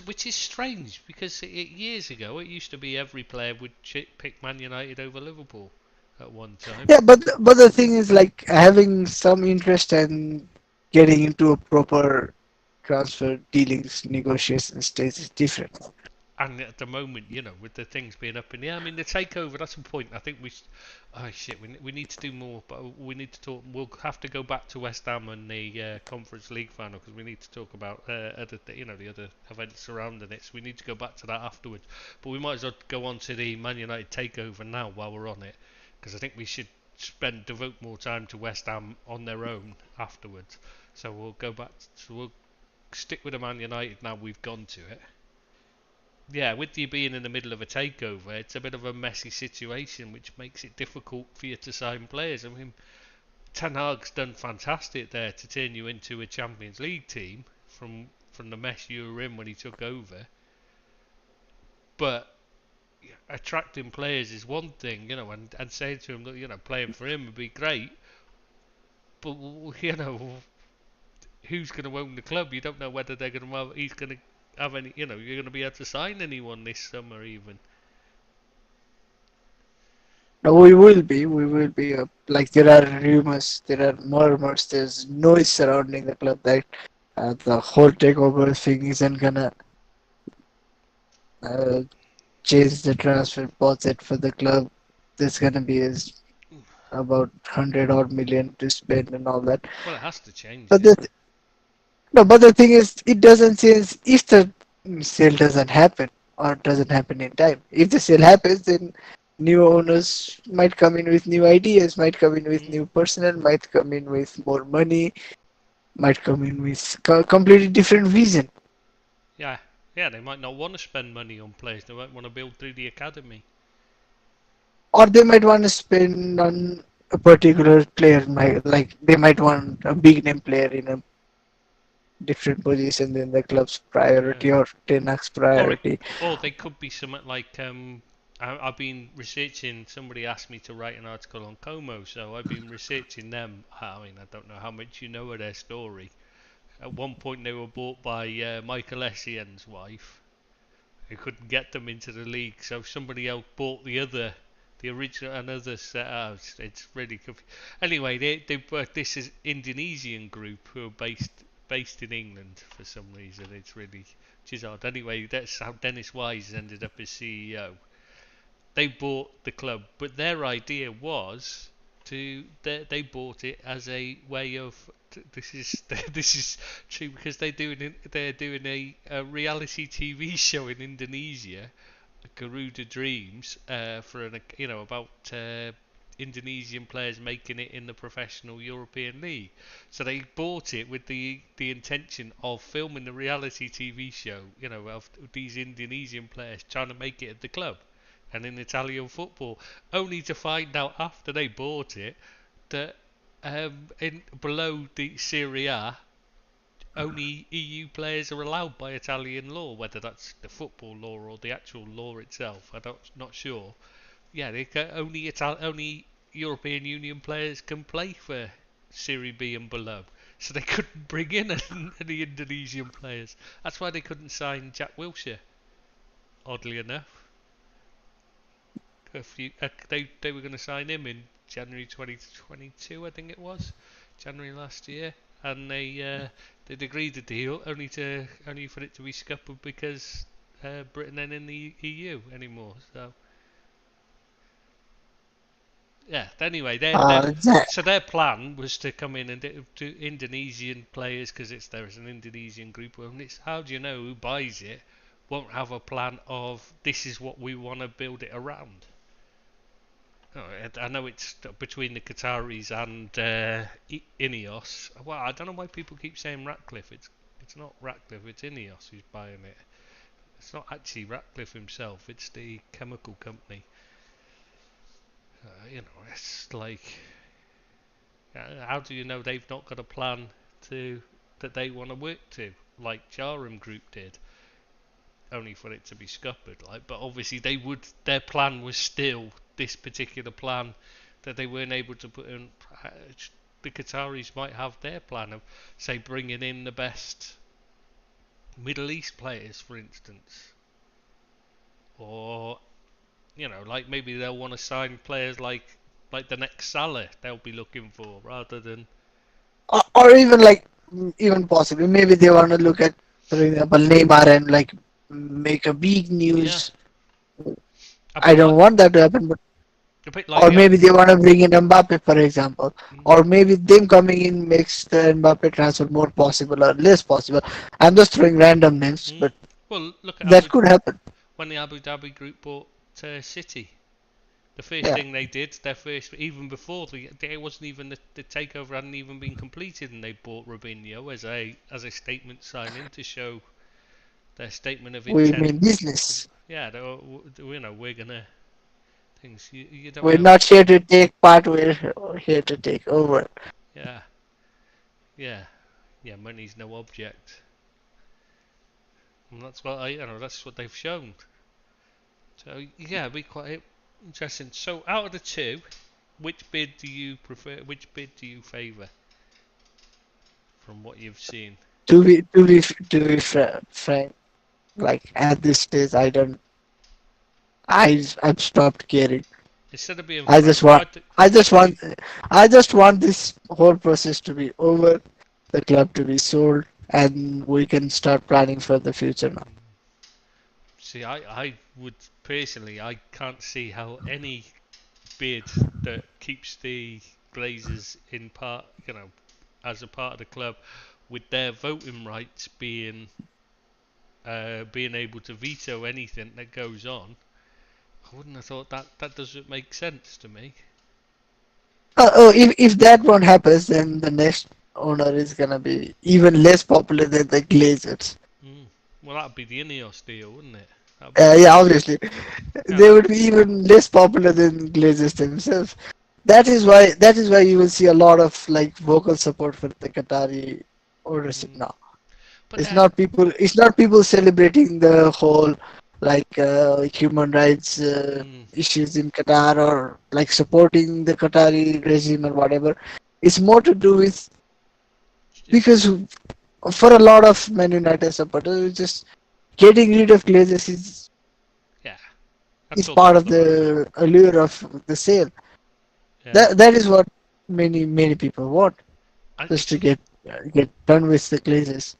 which is strange because years ago it used to be every player would pick Man United over Liverpool at one time. Yeah, but the thing is like having some interest and getting into a proper transfer dealings negotiation stage is different. And at the moment, with the things being up in the air, I mean, the takeover, that's a point. I think oh shit, we need to do more, but we need to talk. We'll have to go back to West Ham and the Conference League final because we need to talk about the other events surrounding it. So we need to go back to that afterwards. But we might as well go on to the Man United takeover now while we're on it because I think we should devote more time to West Ham on their own afterwards. So we'll go back. So we'll stick with the Man United now. We've gone to it. Yeah, with you being in the middle of a takeover, it's a bit of a messy situation, which makes it difficult for you to sign players. I mean, Ten Hag's done fantastic there to turn you into a Champions League team from the mess you were in when he took over. But attracting players is one thing, and saying to him that playing for him would be great. But who's going to own the club? You don't know whether they're going to he's going to have any. You're going to be able to sign anyone this summer even. No, we will be. Like there are rumors, there are murmurs, there's noise surrounding the club that the whole takeover thing isn't gonna uh, change the transfer budget for the club. There's gonna be about 100 odd million to spend and all that. Well, it has to change But it. no, but the thing is, it doesn't change if the sale doesn't happen or doesn't happen in time. If the sale happens, then new owners might come in with new ideas, might come in with Mm. new personnel, might come in with more money, might come in with completely different vision. Yeah, yeah, they might not want to spend money on players. They might want to build through the academy. Or they might want to spend on a particular player, like they might want a big name player in a different position than the club's Yeah. priority or Ten Hag's Or it, priority. or they could be something like I've been researching. Somebody asked me to write an article on Como, so I've been researching them. I mean, I don't know how much you know of their story. At one point, they were bought by Michael Essien's wife, who couldn't get them into the league, so somebody else bought the original, another set out. It's really confusing. Anyway, they this is Indonesian group who are based in England for some reason. It's really which is odd. Anyway, that's how Dennis Wise ended up as CEO. They bought the club, but their idea was they bought it as a way of this is this is true because they're doing a reality TV show in Indonesia, Garuda Dreams, for about Indonesian players making it in the professional European league. So they bought it with the intention of filming the reality TV show, of these Indonesian players trying to make it at the club and in Italian football, only to find out after they bought it that in below the Serie A, only EU players are allowed by Italian law, whether that's the football law or the actual law itself. Not sure. Yeah, only European Union players can play for Serie B and below. So they couldn't bring in any Indonesian players. That's why they couldn't sign Jack Wilshere. Oddly enough, they were going to sign him in January 2022, I think it was, January last year, and they'd agreed the deal only for it to be scuppered because Britain ain't in the EU anymore. So yeah. Anyway, That, so their plan was to come in and do Indonesian players because there's an Indonesian group. And it's how do you know who buys it? Won't have a plan of this is what we want to build it around. Oh, I know it's between the Qataris and Ineos. Well, I don't know why people keep saying Ratcliffe. It's not Ratcliffe. It's Ineos who's buying it. It's not actually Ratcliffe himself. It's the chemical company. It's like how do you know they've not got a plan to that they want to work to, like Chatham Group did, only for it to be scuppered. But obviously they would. Their plan was still this particular plan that they weren't able to put in. The Qataris might have their plan of, say, bringing in the best Middle East players, for instance, or like maybe they'll want to sign players like the next Salah they'll be looking for, rather than or even like even possibly maybe they want to look at, for example, Neymar and like make a big yeah, news. a I bit don't like want that to happen, but a bit like or maybe they want to bring in Mbappe, for example, or maybe them coming in makes the Mbappe transfer more possible or less possible. I'm just throwing random names, mm, but well, look at that could happen. when the Abu Dhabi group bought City. The first Yeah, thing they did, their first, even before it wasn't even the takeover hadn't even been completed, and they bought Robinho as a statement signing to show their statement of we intent. mean business. Yeah, we're gonna things. You don't We're know. not here to take part. We're here to take over. Yeah, yeah, yeah. Money's no object, and that's what that's what they've shown. So yeah, it'd be quite interesting. So out of the two, which bid do you prefer? Which bid do you favour from what you've seen? Frank, like at this stage, I don't. I've stopped caring. Instead of being I frank, just want. I I just think want. I just want this whole process to be over. The club to be sold, and we can start planning for the future now. see. I would personally, I can't see how any bid that keeps the Glazers in part, as a part of the club, with their voting rights being able to veto anything that goes on. I wouldn't have thought that doesn't make sense to me. If that one happens, then the next owner is gonna be even less popular than the Glazers. Mm. Well, that'd be the Ineos deal, wouldn't it? That'd be Yeah, obviously, yeah, they would be even less popular than Glazers themselves. That is why you will see a lot of like vocal support for the Qatari ownership mm. now. But It's then, not people. It's not people celebrating the whole like human rights mm, issues in Qatar or like supporting the Qatari regime or whatever. It's more to do with just because for a lot of Man United supporters, just getting rid of Glazers yeah, that's is all they're part on of about. the allure of the sale. Yeah, That is what many people want, just it's. to get done with the Glazers.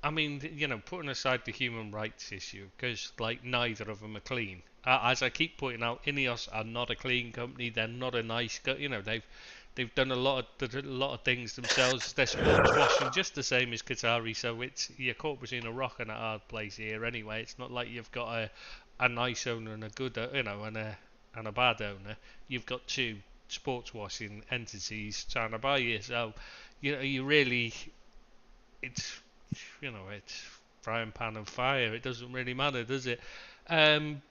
I mean, putting aside the human rights issue, because like neither of them are clean. As I keep pointing out, Ineos are not a clean company. They're not a nice. They've done a lot of things themselves. They're sports washing just the same as Qatari. So you're caught between a rock and a hard place here. Anyway, it's not like you've got a nice owner and a good, and a bad owner. You've got two sports washing entities trying to buy you. So you really it's it's frying pan and fire. It doesn't really matter, does it? Um,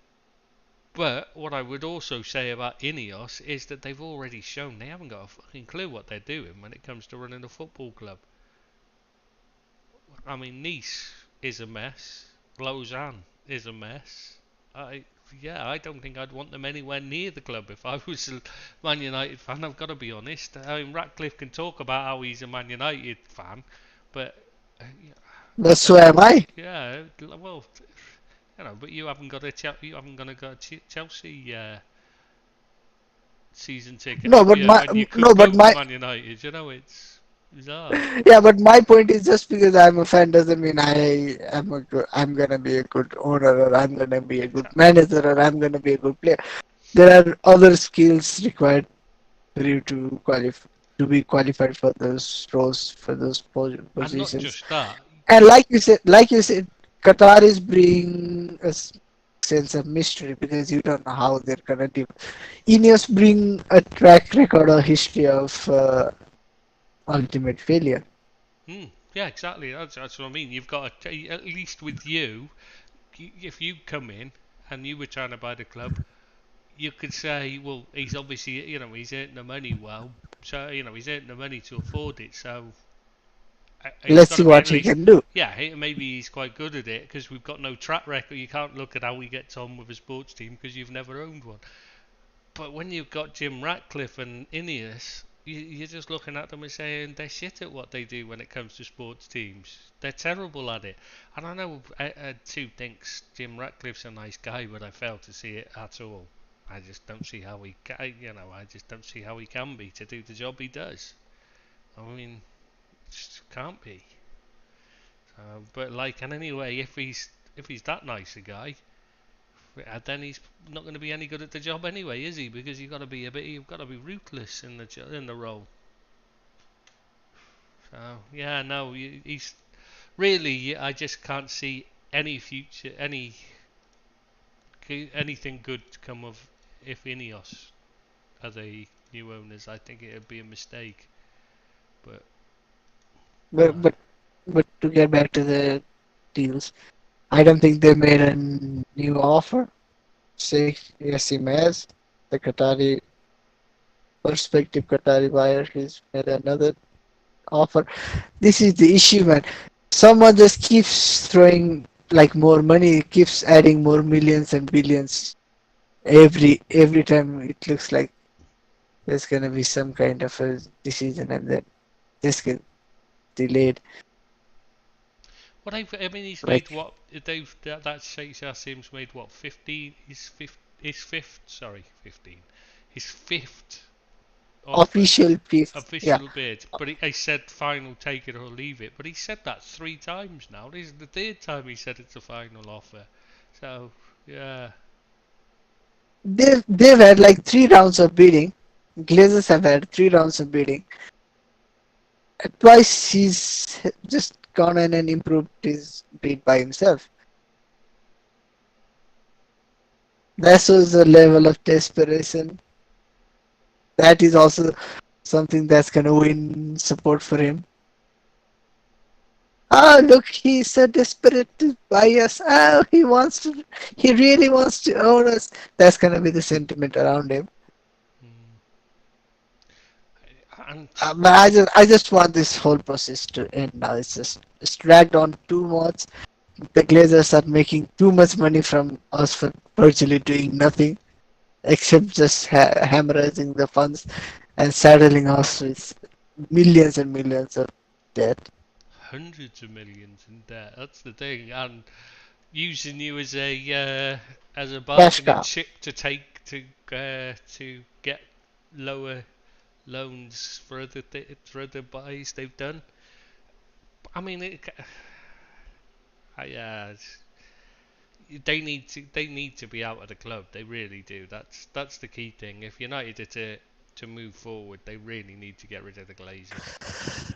but what I would also say about Ineos is that they've already shown they haven't got a fucking clue what they're doing when it comes to running a football club. I mean, Nice is a mess. Lausanne is a mess. I I don't think I'd want them anywhere near the club if I was a Man United fan. I've got to be honest. I mean, Ratcliffe can talk about how he's a Man United fan, but But so am I. yeah, well, but you haven't got you haven't gonna go to Chelsea season ticket, No, have but you? my When you could no, but go to my Man United, it's bizarre. yeah, but my point is just because I'm a fan doesn't mean I'm gonna be a good owner or I'm gonna be a good Exactly. manager or I'm gonna be a good player. There are other skills required for you to be qualified for those roles for those And not positions. just that. And like you said, Qatar is bring a sense of mystery because you don't know how they're gonna do. Ineos bring a track record or history of ultimate failure. Hmm. Yeah, exactly. That's what I mean. You've got at least with you, if you come in and you were trying to buy the club, you could say, well, he's obviously, he's earning the money well, so he's earning the money to afford it, so he's Let's got see to be at what he least, can do. yeah, maybe he's quite good at it because we've got no track record. You can't look at how he gets on with a sports team because you've never owned one. But when you've got Jim Ratcliffe and Ineos, you're just looking at them and saying they're shit at what they do when it comes to sports teams. They're terrible at it. And I know Ed too thinks Jim Ratcliffe's a nice guy, but I fail to see it at all. I just don't see how he can, I just don't see how he can be to do the job he does. I mean, just can't be. But like, and anyway, if he's that nice a guy, then he's not going to be any good at the job anyway, is he? Because you've got to be ruthless in the role. So yeah, no, he's really. I just can't see any future, anything good to come of if Ineos are the new owners. I think it would be a mistake. But But but but to get back to the deals, I don't think they made a new offer. Say Yassi Maz, the Qatari prospective Qatari buyer, he's made another offer. This is the issue, man. Someone just keeps throwing like more money, keeps adding more millions and billions every time. It looks like there's gonna be some kind of a decision, and then just get delayed. I mean, he's made Like what that Sheikh Jassim's made what 15. His fifth. Sorry, 15. His fifth offer, official piece, yeah. official bid. But he said final, take it or leave it. But he said that 3 times now. This is the third time he said it's a final offer. So yeah. They've had like 3 rounds of bidding. Glazers have had 3 rounds of bidding. Twice he's just gone in and improved his bid by himself. That shows the level of desperation. That is also something that's gonna win support for him. Oh, look, he's so desperate to buy us. Oh, he really wants to own us. That's gonna be the sentiment around him. And But I just want this whole process to end now. It's dragged on too much. The Glazers are making too much money from us for virtually doing nothing except just hemorrhaging the funds and saddling us with millions and millions of debt. hundreds of millions in debt. That's the thing. And using you as a Cash bargaining cow. chip to get lower loans for other buys they've done. I mean, yeah, they need to be out of the club. They really do. That's the key thing. If United are to move forward, they really need to get rid of the Glazers.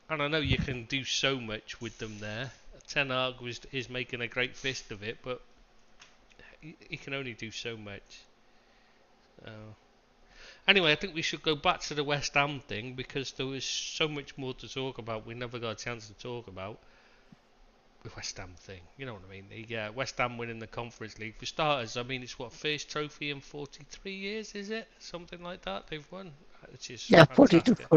And I know you can do so much with them there. Ten Hag is making a great fist of it, but he can only do so much. Anyway, I think we should go back to the West Ham thing because there was so much more to talk about. We never got a chance to talk about the West Ham thing. You know what I mean? The West Ham winning the Conference League for starters. I mean, it's what first trophy in 43 years, is it? Something like that they've won, which is Yeah, fantastic.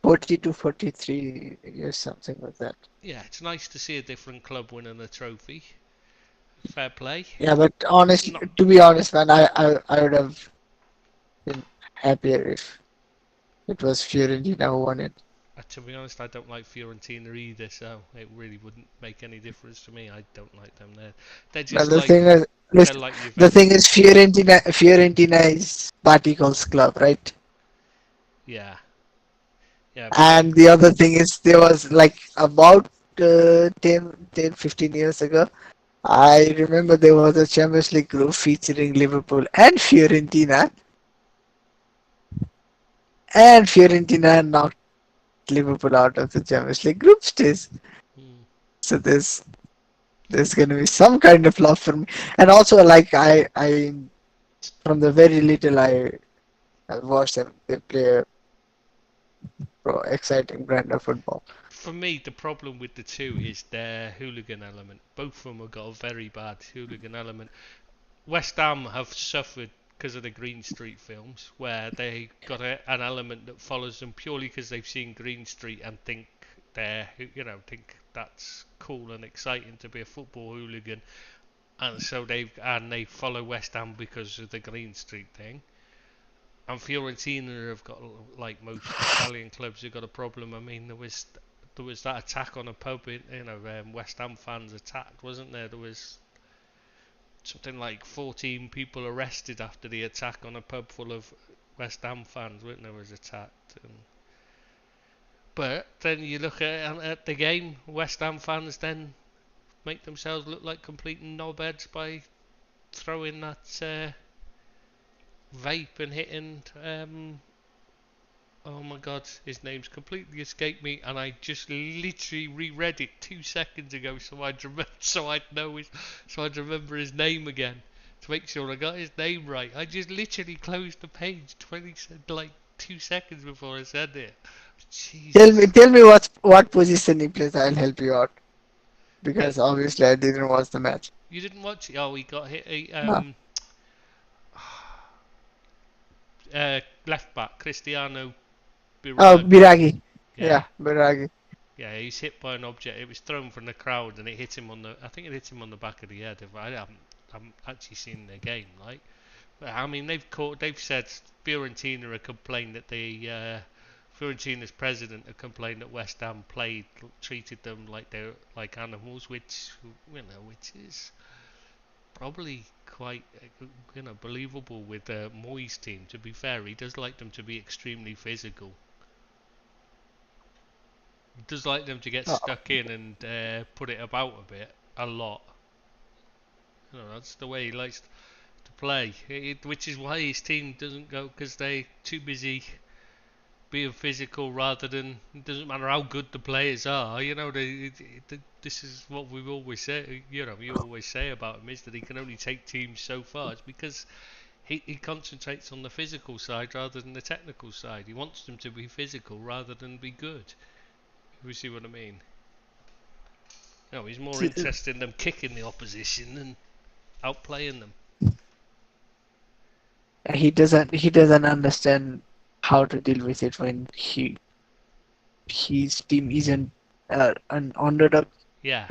40 to 43 years, something like that. Yeah, it's nice to see a different club winning a trophy. Fair play. Yeah, but honestly, Not to be honest, man, I would have been happier if it was Fiorentina who won it. To be honest, I don't like Fiorentina either, so it really wouldn't make any difference to me. I don't like them. They're But just like they're like the thing is, Juventus. Fiorentina is Batikol's club, right? Yeah, yeah, but And the other thing is, there was like about 10, 15 years ago, I remember there was a Champions League group featuring Liverpool and Fiorentina, and Fiorentina knocked Liverpool out of the Champions League group stage. mm, So there's gonna be some kind of love for me, and also like I from the very little I watched them, they play a exciting brand of football. for me, the problem with the two is their hooligan element. Both of them have got a very bad hooligan element. West Ham have suffered because of the Green Street films, where they got an element that follows them purely because they've seen Green Street and think think that's cool and exciting to be a football hooligan, and so they follow West Ham because of the Green Street thing. And Fiorentina have got, like most Italian clubs, have got a problem. I mean, there was that attack on a pub, West Ham fans attacked, wasn't there? There was something like 14 people arrested after the attack on a pub full of West Ham fans, weren't there? Was attacked. But then you look at the game, West Ham fans then make themselves look like complete knobheads by throwing that vape and hitting. Oh my God, his name's completely escaped me, and I just literally reread it 2 seconds ago, so I'd remember his name again to make sure I got his name right. I just literally closed the page 2 seconds before I said it. Jesus. Tell me what position he plays. I'll help you out because obviously I didn't watch the match. You didn't watch it? Oh, he got hit. No. Left back Cristiano Oh, Biraghi. Biraghi. Yeah, Biraghi. Yeah, he's hit by an object. It was thrown from the crowd, and it hit him on the. I think it hit him on the back of the head. I haven't actually seen the game, like. But I mean, they've said Fiorentina have complained that Fiorentina's president had complained that West Ham treated them like they're like animals, which is probably quite believable with Moyes' team. To be fair, he does like them to be extremely physical. He does like them to get stuck in and put it about a lot. That's the way he likes to play, which is why his team doesn't go, because they're too busy being physical rather than, it doesn't matter how good the players are. This is what we always say. You always say about him is that he can only take teams so far. It's because he concentrates on the physical side rather than the technical side. He wants them to be physical rather than be good. You see what I mean? He's more interested in them kicking the opposition than outplaying them. He doesn't understand how to deal with it when his team isn't an underdog. Yeah.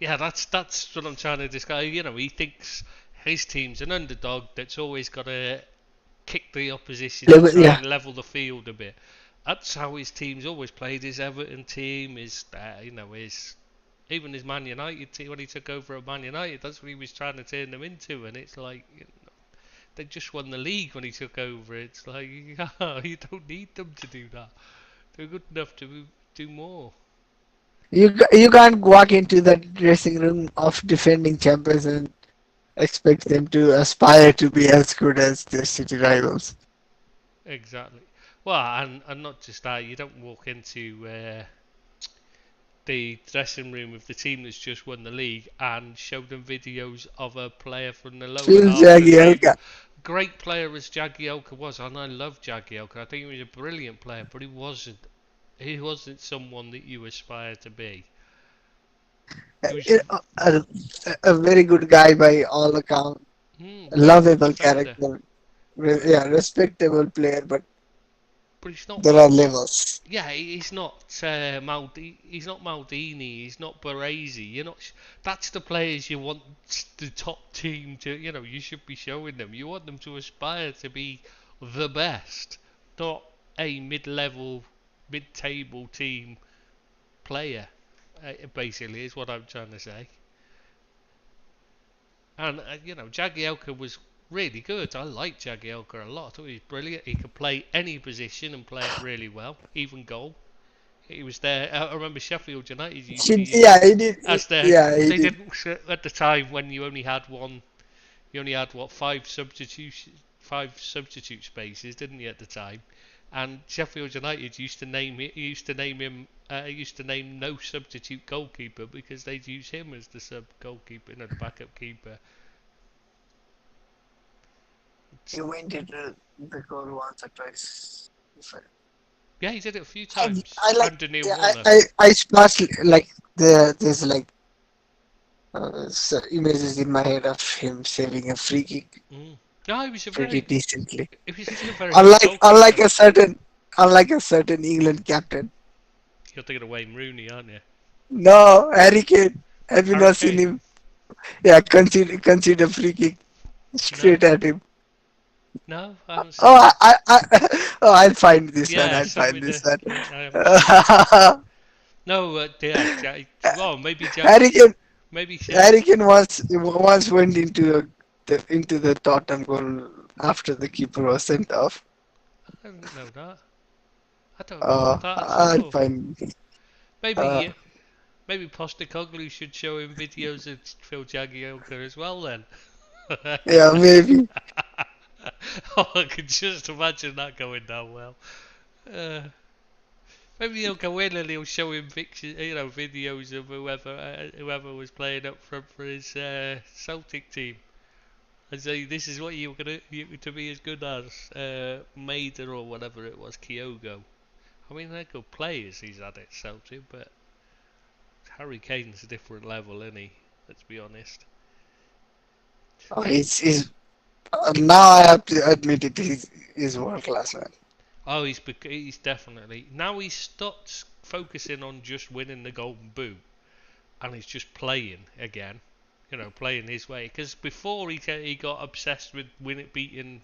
Yeah, that's what I'm trying to describe. He thinks his team's an underdog that's always got to kick the opposition and try and level the field a bit. That's how his team's always played. His Everton team, even his Man United team when he took over at Man United. That's what he was trying to turn them into, and it's like they just won the league when he took over. It's like you don't need them to do that. They're good enough to do more. You can't walk into the dressing room of defending champions and expect them to aspire to be as good as their city rivals. Exactly. Well, and not just that, you don't walk into the dressing room of the team that's just won the league and show them videos of a player from the lower half of the team. Great player as Jagielka was, and I love Jagielka. I think he was a brilliant player, but he wasn't someone that you aspire to be. A very good guy by all accounts. Lovable character. Respectable player, but he's not. There are levels. Yeah, he's not Maldini. He's not Maldini. He's not Baresi. That's the players you want the top team to. You should be showing them. You want them to aspire to be the best, not a mid-level, mid-table team player. Basically, is what I'm trying to say. And Jagielka was really good. I liked Jagielka a lot. I thought he was brilliant. He could play any position and play it really well, even goal. He was there. I remember Sheffield United used to use he did. They didn't at the time when you only had one. You only had five substitute spaces, didn't you, at the time? And Sheffield United used to name no substitute goalkeeper because they'd use him as the sub goalkeeper, the backup keeper. He went into the goal once or twice. Yeah, he did it a few times. I sparsely there's images in my head of him saving a free kick. No, he was pretty decently. He was still very unlike a certain England captain. You're thinking of Wayne Rooney, aren't you? No, Harry Kane. Have you not seen him? Yeah, concede a free kick No, straight at him. no, I haven't Oh, seen it. oh, I'll find this one. Yeah, I'll send find me this the. one. I haven't seen it. No, yeah, well, maybe Harry Kane, maybe Harry Kane once went into the Tottenham goal after the keeper was sent off. I didn't know that. I don't know that at I'll all. find. Uh, Maybe maybe Postecoglou should show him videos of Phil Jagielka as well then. yeah, maybe. Oh, I can just imagine that going down well. Uh, maybe he'll go in and he'll show him pictures, videos of whoever was playing up front for his Celtic team, and say this is what you to be as good as Maida or whatever it was, Kyogo. I mean, they're good players he's had at Celtic, but Harry Kane's a different level, isn't he? Let's be honest. Oh, now I have to admit it. He's world class, man. Oh, he's definitely now he's stopped focusing on just winning the Golden Boot, and he's just playing again. Playing his way. Because before he got obsessed with beating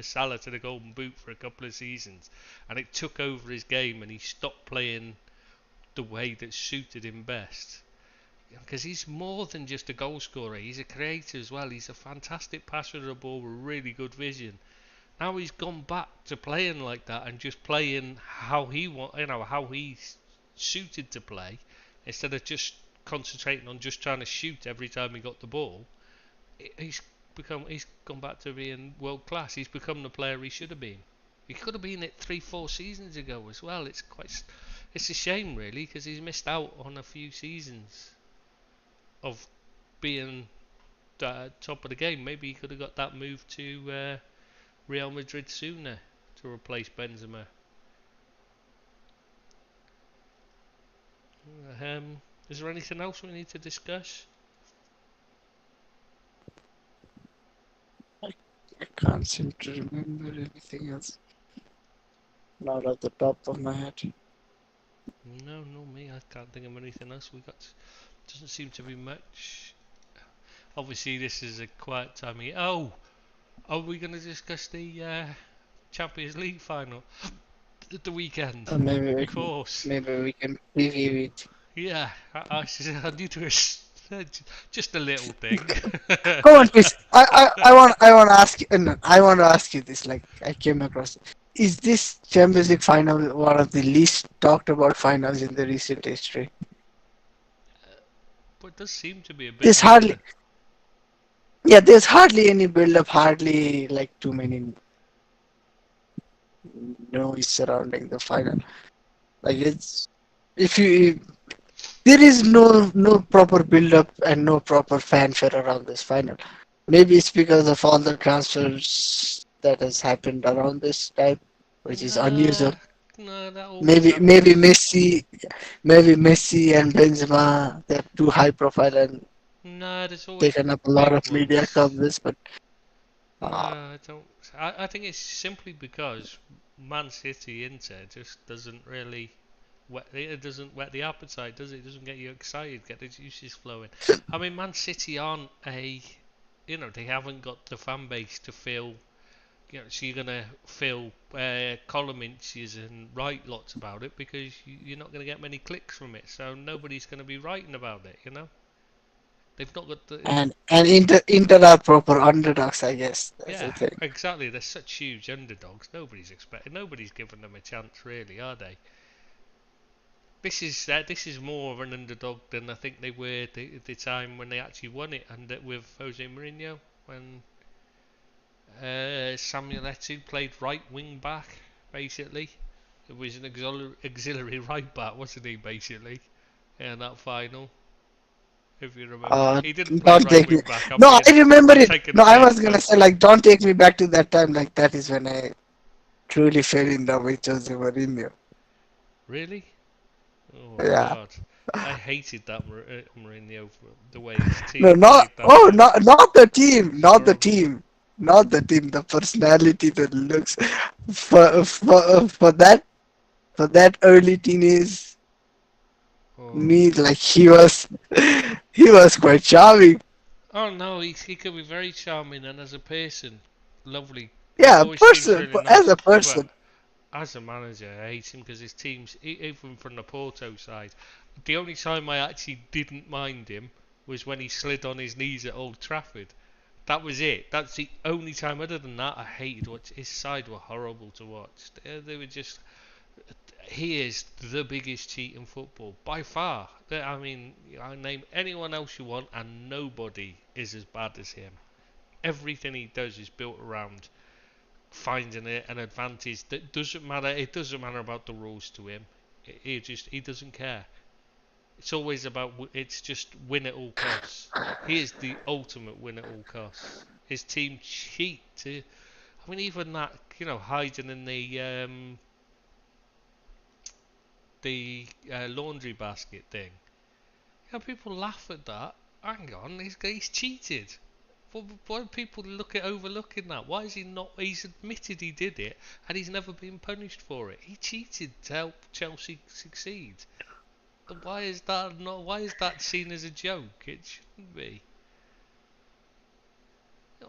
Salah to the Golden Boot for a couple of seasons, and it took over his game, and he stopped playing the way that suited him best. Because he's more than just a goal scorer. He's a creator as well. He's a fantastic passer of the ball with really good vision. Now he's gone back to playing like that and just playing how how he's suited to play, instead of just concentrating on just trying to shoot every time he got the ball. He's gone back to being world class. He's become the player he should have been. He could have been it 3-4 seasons ago as well. It's a shame really, because he's missed out on a few seasons of being top of the game. Maybe he could have got that move to Real Madrid sooner to replace Benzema. Is there anything else we need to discuss? I can't seem to remember anything else. Not at the top of my head. No, no, me. I can't think of anything else. Doesn't seem to be much. Obviously, this is a quiet time of year. Oh, are we going to discuss the Champions League final at the weekend? Of course. Maybe we can preview it. Yeah, I need to just a little thing. Come on, please. I want to ask you. No, I want to ask you this. Like I came across. Is this Champions League final one of the least talked about finals in the recent history? But it does seem to be a bit. There's hardly. Yeah, there's hardly any build-up. Hardly like too many noise surrounding the final. Like it's if you there is no proper build-up and no proper fanfare around this final. Maybe it's because of all the transfers that has happened around this time, which is unusual. No, that always Maybe happens. maybe Messi and Benzema, they're too high profile and No, there's always taken up a lot big of media ones. coverage, but No, I don't. I think it's simply because Man City Inter just doesn't really it doesn't whet the appetite, does it? It doesn't get you excited, get the juices flowing. I mean, Man City aren't they haven't got the fan base to fill. So you're gonna fill column inches and write lots about it because you're not gonna get many clicks from it. So nobody's gonna be writing about it. They've not got the. and Inter are proper underdogs, I guess. That's the Yeah, thing. exactly. They're such huge underdogs. Nobody's giving them a chance, really, are they? This is more of an underdog than I think they were at the time when they actually won it, and with Jose Mourinho when Samuel Eto'o played right wing back. Basically, it was an auxiliary right back, wasn't he? Basically, in that final. If you remember, he didn't play Don't right take me. wing back. No, I remember I'm it. taking No, the I piss, was gonna but say like, don't take me back to that time. Like that is when I truly fell in love with Jose Mourinho. really. Oh Yeah. God, I hated that Mourinho for the way his team No, played that day. not the team, not the Horrible. team, not the team. The personality, the looks, for that early teenage Oh, me, like he was quite charming. Oh no, he could be very charming and as a person, lovely. He Yeah, always seems person, really as nice. a person. But as a manager, I hate him because his teams, even from the Porto side, the only time I actually didn't mind him was when he slid on his knees at Old Trafford. That was it. That's the only time. Other than that, I hated watch. His side were horrible to watch. They were just. He is the biggest cheat in football by far. I mean, I name anyone else you want, and nobody is as bad as him. Everything he does is built around finding an advantage that doesn't matter. It doesn't matter about the rules to him. He doesn't care. It's always about. It's just win at all costs. He is the ultimate win at all costs. His team cheat too. I mean, even that, hiding in the laundry basket thing. People laugh at that. Hang on, he's cheated. Why do people look at overlooking that? Why is he not? He's admitted he did it, and he's never been punished for it. He cheated to help Chelsea succeed. Why is that not? Why is that seen as a joke? It shouldn't be.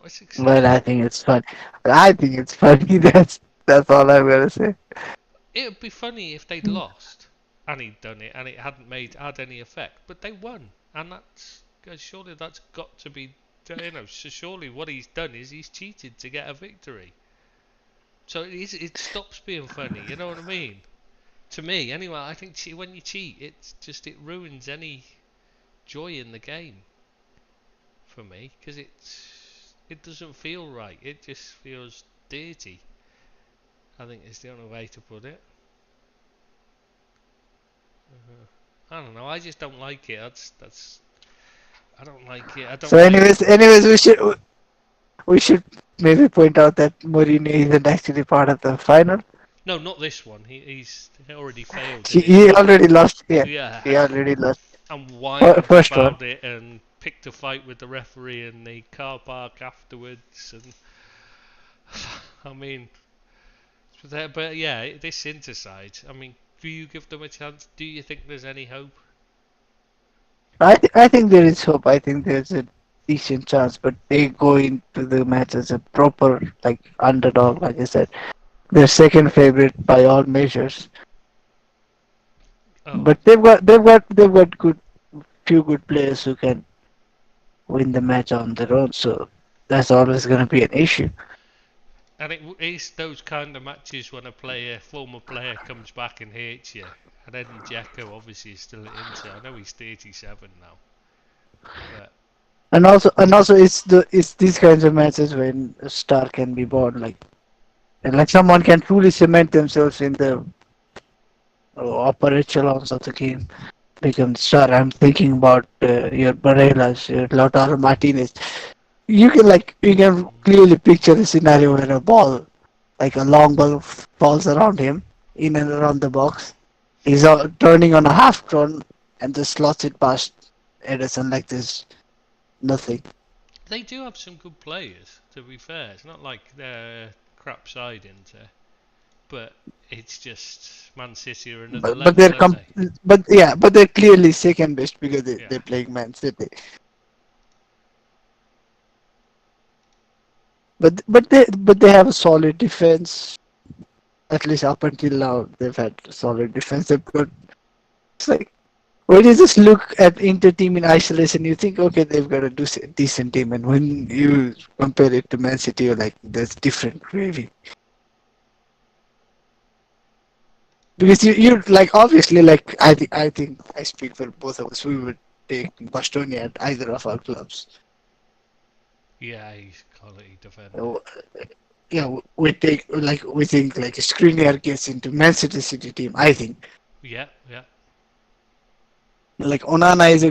It's Well, I acceptable. think it's fun. I think it's funny. That's all I'm gonna say. It would be funny if they'd lost and he'd done it and it hadn't had any effect, but they won, and surely that's got to be, So surely what he's done is he's cheated to get a victory. So it stops being funny. You know what I mean? To me, anyway. I think when you cheat, it ruins any joy in the game for me because it doesn't feel right. It just feels dirty. I think is the only way to put it. I don't know. I just don't like it. That's. I don't like it. I So, don't like. anyways, we should maybe point out that Mourinho isn't actually part of the final. No, not this one. He's already failed, He, didn't he? he already lost. Yeah, Yeah, he already lost. and whined First one. about it and picked a fight with the referee in the car park afterwards. And I mean, but yeah, this Interside. I mean, do you give them a chance? Do you think there's any hope? I think there is hope. I think there's a decent chance, but they go into the match as a proper like underdog. Like I said, they're second favorite by all measures. Oh, But they've got few good players who can win the match on their own. So that's always going to be an issue. and it is those kind of matches when former player, comes back and hates you. And Eddie Dzeko obviously is still at Inter. I know he's 37 now, but And also, it's these kinds of matches when a star can be born. Like someone can truly cement themselves in the upper echelons of the game, become the star. I'm thinking about your Barelas, your Lautaro Martinez. You can clearly picture the scenario where a ball, like a long ball, falls around him in and around the box. He's turning on a half turn and just slots it past Edison like this nothing. they do have some good players. To be fair, it's not like they're crap side Inter, but it's just Man City are another But level, aren't they? they're clearly second best because Yeah. they're playing Man City. But they have a solid defense. At least up until now, they've had a solid defense. They've got it's like when you just look at Inter team in isolation, you think, okay, they've got a decent team, and when you compare it to Man City, you're like, there's different gravy. Because you like obviously like I think I speak for both of us. We would take Bastoni at either of our clubs. Yeah, he's quality defender. Uh, Yeah, we think like Skriniar gets into Manchester City team. I think Yeah, yeah. like Onana is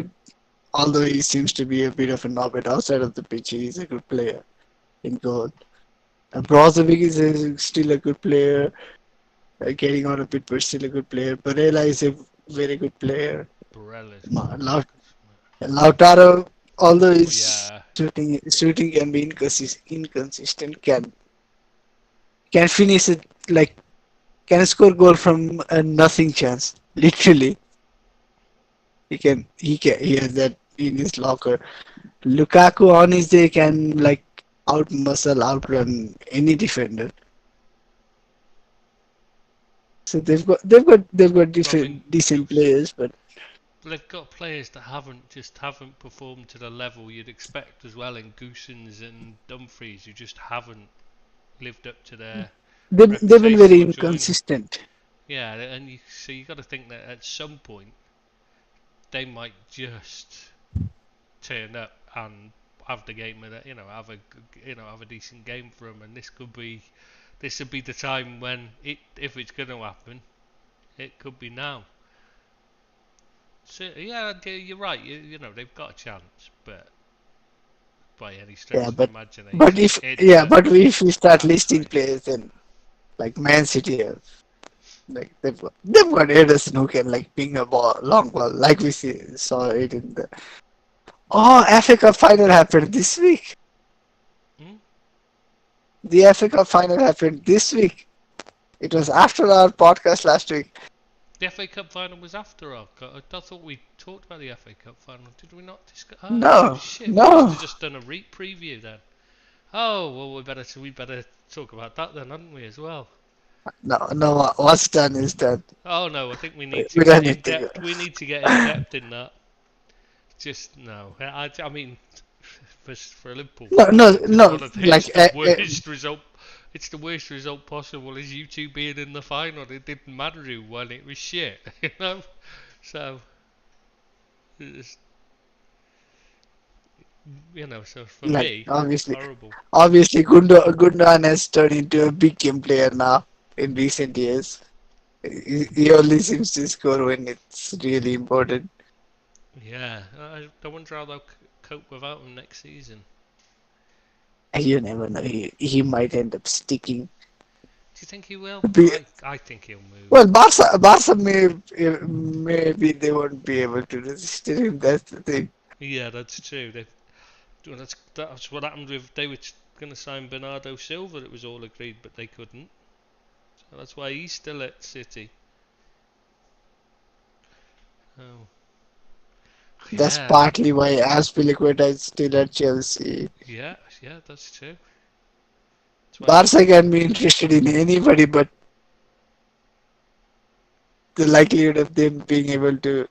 although he seems to be a bit of a knob outside of the pitch, he's a good player in goal. Brozovic is still a good player, getting on a bit, but still a good player. Barella is a very good player. Barella's Ma- quality. Laut- Lautaro, although his Yeah, shooting can be inconsistent, can finish it like can score goal from a nothing chance. Literally, he has that in his locker. Lukaku on his day can like outrun any defender. So they've got Well, I mean, different decent you've players, but they've got players that haven't performed to the level you'd expect as well, in Goosens and Dumfries, who just haven't lived up to their they've been reputation very for joining. inconsistent. Yeah, and so you got to think that at some point they might just turn up and have the game of have a decent game for them, and this would be the time when if it's going to happen, it could be now. So yeah, you're right. They've got a chance, but by any Yeah, stretch of the but imagination, it's if we start far listing behind. players, then like Man City, like they've got Ederson who can like ping a ball, long ball, like saw it in the FA Cup final happened this week. Hmm? The FA Cup final happened this week. It was after our podcast last week. The FA Cup final was after our. I thought we talked about the FA Cup final. Did we not discuss? Oh No, shit! We must no, have just done a preview then. Oh well, we better talk about that then, hadn't we as well? no. What's done is done. Oh no, I think we We, need to we get don't in need to go. depth. We need to get in depth in that. Just no. I mean, for a Liverpool No, fan, no, it's no. one of Like it's the worst result. It's the worst result possible. Is you two being in the final? It didn't matter who won. It was shit. So it's, So for like me, obviously, horrible. Gundogan has turned into a big game player now in recent years. He only seems to score when it's really important. Yeah, I wonder how they'll cope without him next season. You never know. He might end up sticking. Do you think he will? Be, I think he'll move. well, Barca maybe they won't be able to resist him. That's the thing. Yeah, that's true. That's what happened with they were going to sign Bernardo Silva. It was all agreed, but they couldn't. So that's why he's still at City. Oh, That's yeah, partly why Azpilicueta is still at Chelsea. yeah, that's true. That's why Barca can be interested in anybody, but the likelihood of them being able to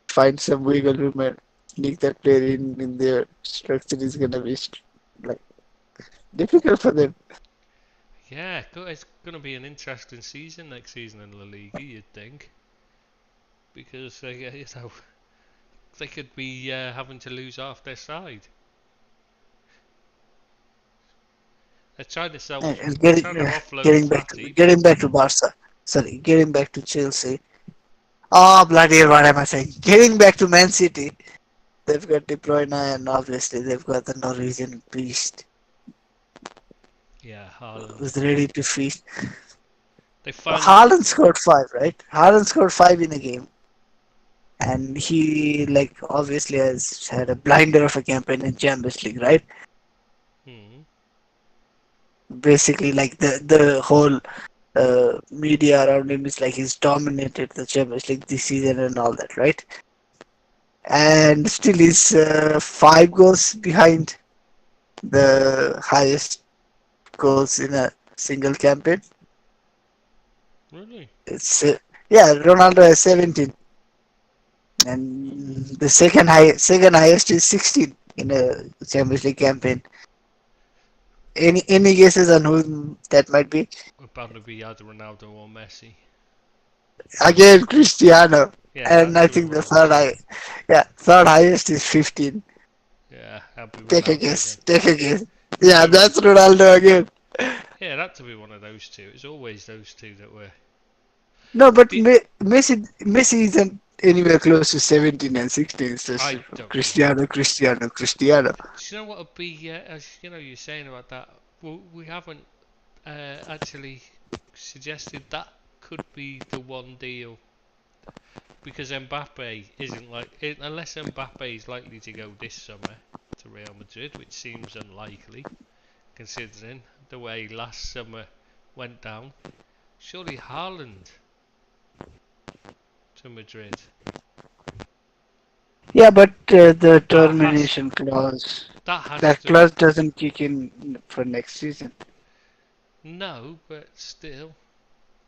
find some wiggle room and sneak that player in their structure is gonna be like difficult for them. yeah, it's going to be an interesting season next season in La Liga. You'd think because they could be having to lose half their side. They're trying to sell. And They're trying to offload Fatty, but getting back to Barca. Sorry, getting back to Chelsea. Oh bloody hell, what am I saying? Getting back to Man City. They've got De Bruyne and obviously they've got the Norwegian beast yeah, Haaland. who's ready to feast. They finally. Haaland scored five, right? Haaland scored five in a game. And he like obviously has had a blinder of a campaign in Champions League, right? Hmm. Basically, like the whole media around him is like he's dominated the Champions League this season and all that, right? And still he's 5 goals behind the highest goals in a single campaign. Really? It's yeah, Ronaldo has 17, and the second highest is 16 in a Champions League campaign. Any guesses on who that might be? Bound to be either Ronaldo or Messi. Again, Cristiano, Yeah, it and had I to be think one the of them. third highest is 15. Yeah, that'd be Take a Ronaldo guess. then. Take a guess. It's Yeah, got to be. that's Ronaldo again. Yeah, it had to be one of those two. It's always those two that were. No, but The, Messi isn't anywhere close to 17 and 16. It's just I don't know. Cristiano. Do you know what would be? As you're saying about that. Well, we haven't actually suggested that could be the one deal because Mbappe isn't unless Mbappe is likely to go this summer to Real Madrid, which seems unlikely considering the way last summer went down. Surely Haaland to Madrid. Yeah, but the That has termination clause, that has that to clause doesn't kick in for next season. no, but still,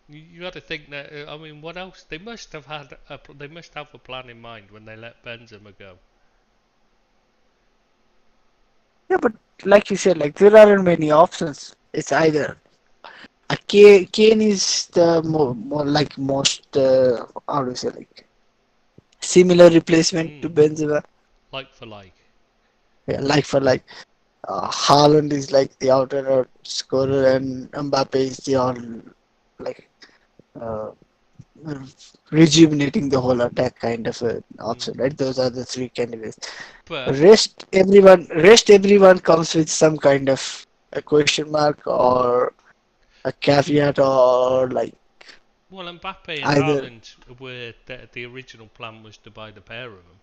you got to think that. I mean, what else? They must have had they must have a plan in mind when they let Benzema go. Yeah, but like you said, like there aren't many options. It's either Kane is the more like most how do you say, like similar replacement to Hmm. Benzema. Like for like. Yeah, like for like. Haaland is like the out and out scorer, and Mbappe is the all like uh, rejuvenating the whole attack kind of a Hmm. option, right? Those are the three candidates. But Rest everyone comes with some kind of a question mark or a caveat or like well, Mbappe and either. Haaland were the original plan was to buy the pair of them.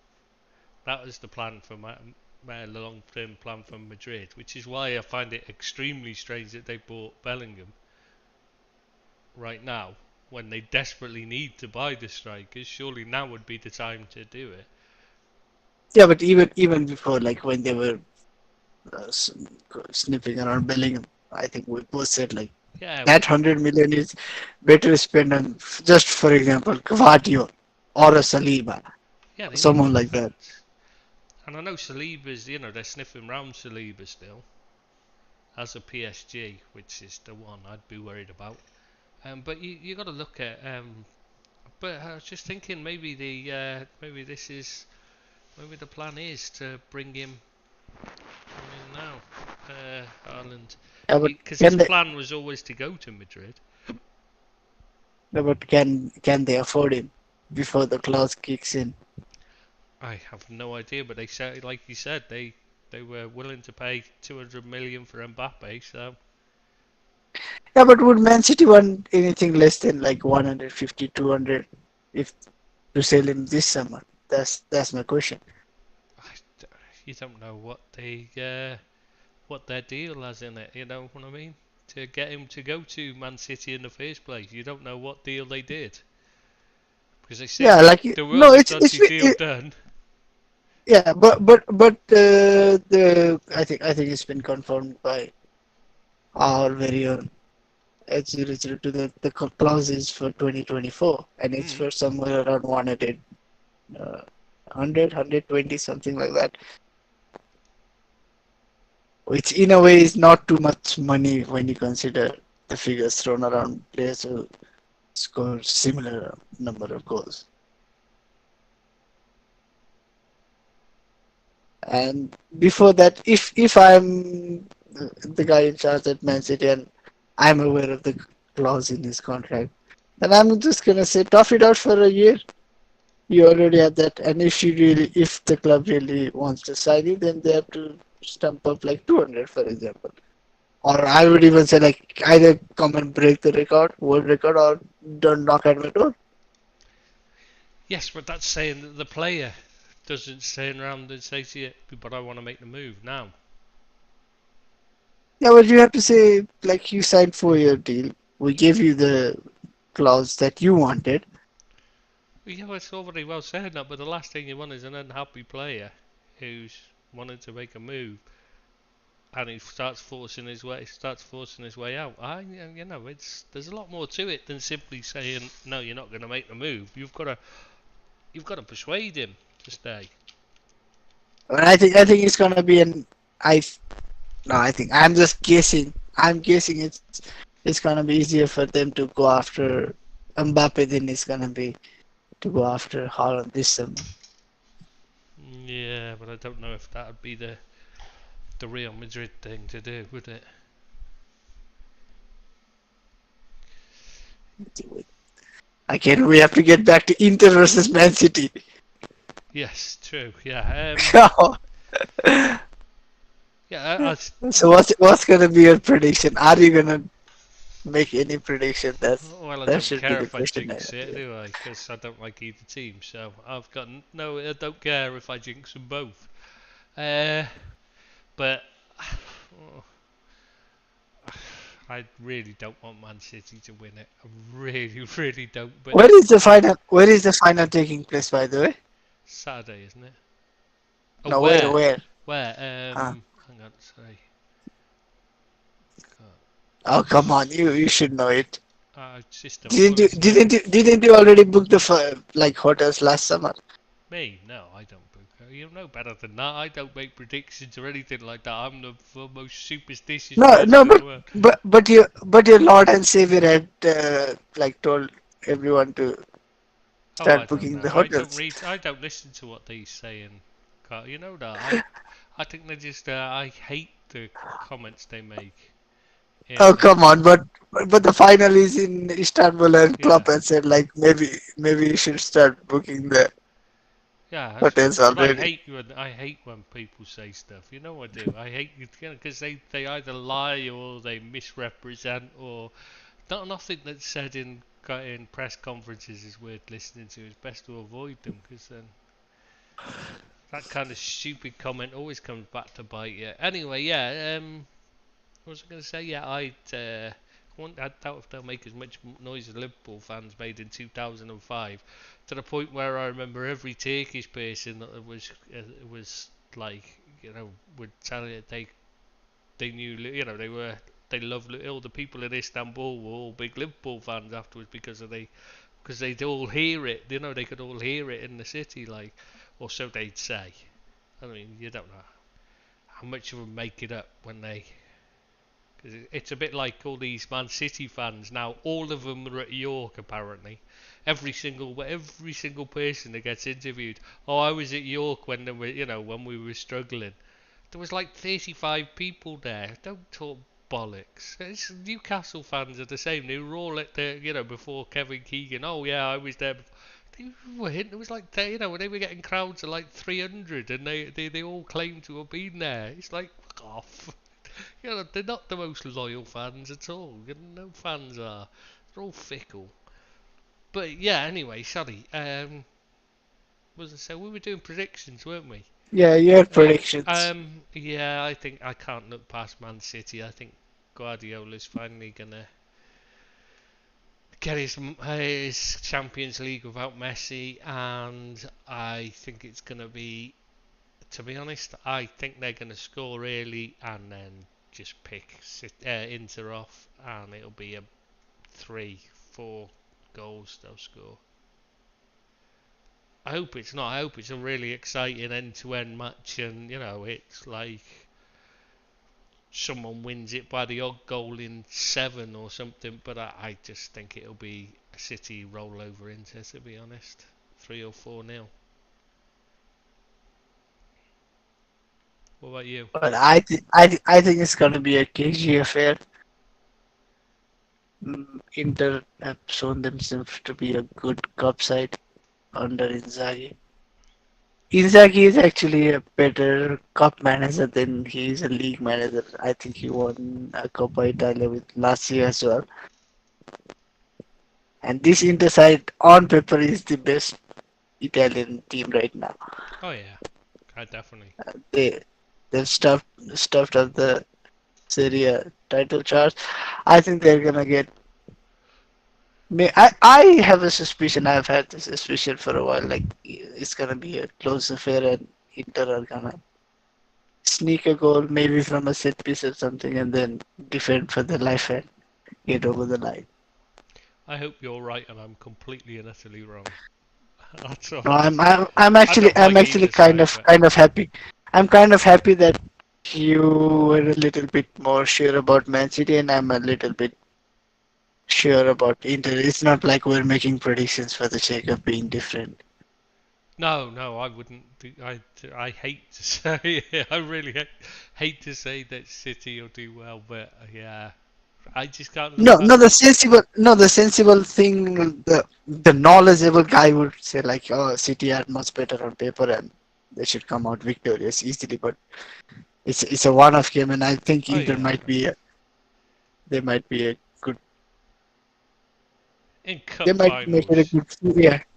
That was the plan for my long-term plan for Madrid, which is why I find it extremely strange that they bought Bellingham right now when they desperately need to buy the strikers. Surely now would be the time to do it. Yeah, but even before, like when they were uh, s- sniffing around Bellingham, I think we both said like Yeah, that 100 million is better spent on, just for example, Gvardiol or a Saliba, yeah, they need someone like that. defence. And I know Saliba's, they're sniffing round Saliba still as a PSG, which is the one I'd be worried about. But you got to look at. But I was just thinking maybe the plan is to bring him in now, Ireland, Yeah, but because his can they? plan was always to go to Madrid. Yeah, but can they afford him before the clause kicks in? I have no idea, but they said, like you said, they were willing to pay 200 million for Mbappe. So Yeah, but would Man City want anything less than like 150, 200 if to sell him this summer? That's my question. I, you don't know what their deal has in it. You know what I mean? To get him to go to Man City in the first place, you don't know what deal they did because they said Yeah, like there no, was a dodgy deal done. yeah, but the I think it's been confirmed by our very own H002 that the clause is for 2024 and it's Mm. for somewhere around 100, 120 something like that, which in a way is not too much money when you consider the figures thrown around players who score similar number of goals. And before that, if I'm the guy in charge at Man City and I'm aware of the clause in his contract, then I'm just gonna say tough it out for a year. You already have that, and if the club really wants to sign you, then they have to stump up like 200, for example. Or I would even say like either come and break the record, world record, or don't knock at my door. Yes, but that's saying that the player doesn't stand around and say to you, "But I want to make the move now." Yeah, but you have to say like you signed 4 year deal. We gave you the clause that you wanted. Yeah, well, it's already well said that, but the last thing you want is an unhappy player who's wanting to make a move and he starts forcing his way out. It's there's a lot more to it than simply saying no, you're not going to make the move. You've got to persuade him to stay. But I think it's gonna be an I no I think I'm just guessing. I'm guessing it's gonna be easier for them to go after Mbappe than it's gonna be to go after Haaland this summer. Yeah, but I don't know if that would be the Real Madrid thing to do, would it? Again, we have to get back to Inter versus Man City. Yes, true. Yeah. Yeah. So what's gonna be your prediction? Are you gonna make any prediction? Well, I That don't should be care the if I question. jinx it, do I? Because I don't like either team. So I've got no. I don't care if I jinx them both. Uh, but I really don't want Man City to win it. I really, really don't. But Where is the final taking place, by the way? Saturday, isn't it? Oh, No, where, where? where? Where? Huh? Hang on, sorry. God. Oh, come on, you should know it. System, Didn't what you is it? already book the like hotels last summer? Me? No, I don't book. You know better than that. I don't make predictions or anything like that. I'm the most superstitious No, person no, in the world. but your Lord and Savior had like told everyone to Oh, I start don't booking know. the I don't hotels. read. I don't listen to what they say, and you know that. I think they just. I hate the comments they make. Oh, In come on, but the final is in Istanbul, and yeah, Klopp had said like maybe you should start booking the yeah, that's fine. hotels But already. I hate when people say stuff. You know I do. I hate it because they either lie or they misrepresent or nothing that's said in press conferences is worth listening to. It's best to avoid them because then that kind of stupid comment always comes back to bite you. Anyway, yeah. What was I going to say? Yeah, I doubt if they'll make as much noise as Liverpool fans made in 2005, to the point where I remember every Turkish person that was like, would tell you they knew, they loved all the people in Istanbul were all big Liverpool fans afterwards because they'd all hear it. They could all hear it in the city, like, or so they'd say. I mean, you don't know how much of them make it up when they. Cause it's a bit like all these Man City fans now. All of them are at York apparently. Every single person that gets interviewed. Oh, I was at York when they were, when we were struggling. There was like 35 people there. Don't talk bollocks. Newcastle fans are the same. They were all at the, before Kevin Keegan. Oh yeah, I was there. They weren't. It was like, when they were getting crowds of like 300, and they all claimed to have been there. It's like, fuck off. They're not the most loyal fans at all. No fans are. They're all fickle. But yeah, anyway, sorry. Wasn't so we were doing predictions, weren't we? Yeah, your Yeah. predictions. Yeah, I think I can't look past Man City. I think Guardiola's finally gonna get his Champions League without Messi, and I think it's gonna be. To be honest, I think they're gonna score early and then just pick Inter off, and it'll be a 3-4 goals they'll score. I hope it's not. I hope it's a really exciting end-to-end match, and it's like someone wins it by the odd goal in 7 or something. But I just think it'll be a City rollover Inter, to be honest, 3 or 4-0. What about you? But I think it's gonna be a KG affair. Inter have shown themselves to be a good cup side under Inzaghi. Inzaghi is actually a better cup manager than he is a league manager. I think he won a Coppa Italia with Lazio as well. And this Inter side on paper is the best Italian team right now. Oh yeah, I definitely. They they've stuffed up the Serie A title charts. I think they're gonna get. I have a suspicion. I've had this suspicion for a while. Like it's gonna be a close affair, and Inter are gonna sneak a goal, maybe from a set piece or something, and then defend for their life and get over the line. I hope you're right and I'm completely and utterly wrong. That's No, all. I'm I actually don't like either side, but kind of happy. I'm kind of happy that you were a little bit more sure about Man City, and I'm a little bit sure about Inter. It's not like we're making predictions for the sake of being different. no, no, I wouldn't. I hate to say, I really hate to say that City will do well, but yeah, I just can't look past. No, the sensible thing, the knowledgeable guy would say like, oh, City are much better on paper and they should come out victorious easily. But it's a one-off game, and I think Oh Inter yeah, might be they might be a good. in They cup might make it a finals, good.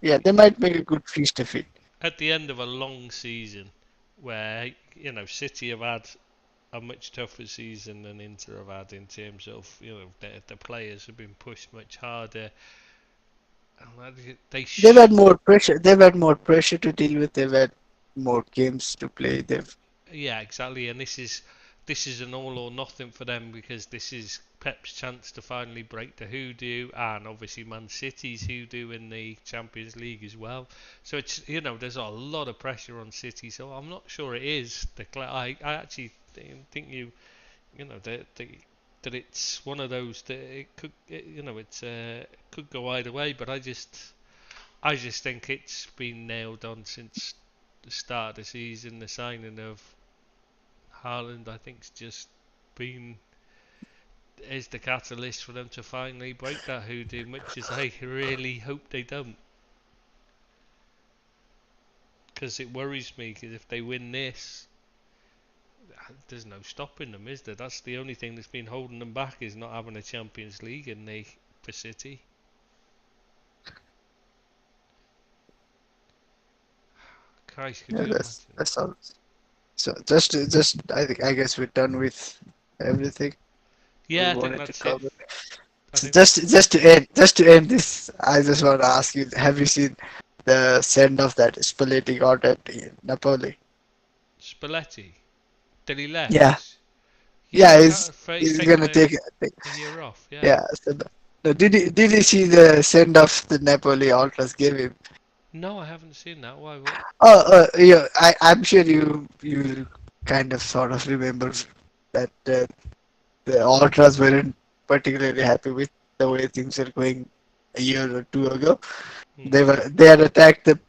Yeah. They might make a good feast of it. at the end of a long season, where City have had a much tougher season than Inter have had in terms of the players have been pushed much harder. And they They've sh- had more pressure. They've had more pressure to deal with. They've had more games to play them. Yeah, exactly. And this is an all or nothing for them because this is Pep's chance to finally break the hoodoo, and obviously Man City's hoodoo in the Champions League as well. So it's there's a lot of pressure on City. So I'm not sure it is I actually think that it's one of those that it could could go either way. But I just think it's been nailed on since the start of the season. The signing of Haaland, I think, been is the catalyst for them to finally break that hoodoo, which is I really hope they don't, because it worries me. Because if they win this, there's no stopping them, is there? That's the only thing that's been holding them back, is not having a Champions League in the for City. Christ, could Yeah, you imagine? that's all. So I guess we're done with everything we Yeah, I think wanted to that's it. cover. I So think that's just to end this, I just want to ask you: have you seen the send off that Spalletti got at Napoli? Spalletti. Did he Yeah, left? Yeah, yeah, he's he's taken gonna take a year off. Yeah. yeah. So no, did you see the send off the Napoli ultras gave him? No, I haven't seen that. Why? What? Yeah, I'm sure you kind of sort of remember that the ultras weren't particularly happy with the way things were going a year or two ago. Hmm. They had attacked the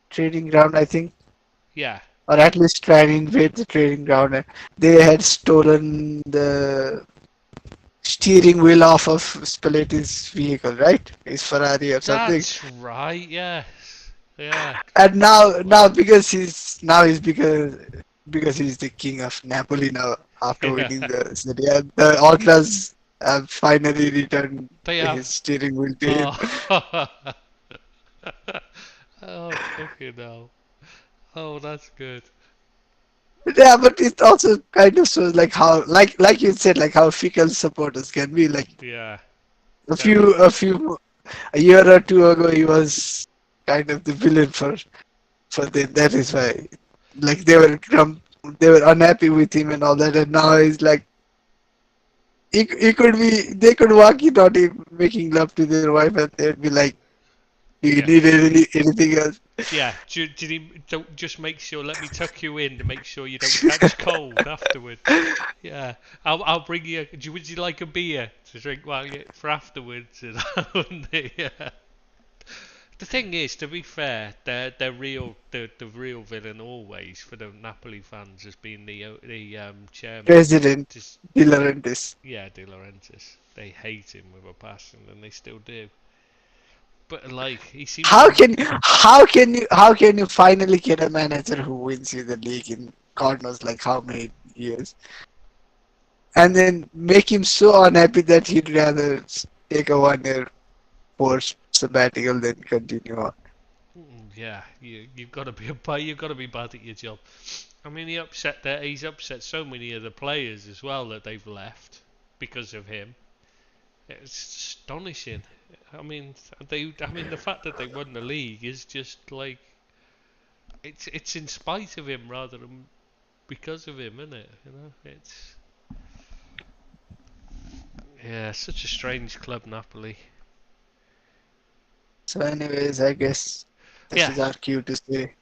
training ground, I think, Yeah. or at least tried to invade the training ground. And they had stolen the steering wheel off of Spalletti's vehicle, right? His Ferrari or something. That's right. Yes. Yeah. And now Wow. because he's the king of Napoli now after Yeah. winning the Serie A, the Ultras have finally returned They his have. steering wheel to him. Oh. Oh, fucking hell. Oh, that's good. Yeah, but it also kind of shows like how like you said like how fickle supporters can be. Like Yeah. a Very. a year or two ago he was kind of the villain for them. That is why like they were unhappy with him and all that, and now he's like he could be they could walk it out him making love to their wife and they'd be like, do you Yeah. need anything else? Yeah. Did he don't just make sure? Let me tuck you in to make sure you don't catch cold afterwards. Yeah. I'll bring you. Would you like a beer to drink while you for afterwards? Yeah. The thing is, to be fair, the real villain always for the Napoli fans has been the chairman. President Just De Laurentiis. yeah, De Laurentiis. They hate him with a passion, and they still do. But like, he seems How to. can how can you finally get a manager who wins you the league in God knows like how many years, and then make him so unhappy that he'd rather take a 1 year forced sabbatical than continue on. Yeah, you've got to be you've got to be bad at your job. I mean, he's upset so many of the players as well that they've left because of him. It's astonishing. I mean, the fact that they won the league is just like it's in spite of him rather than because of him, isn't it? It's yeah, such a strange club, Napoli. So, anyways, I guess this Yeah, is our cue to say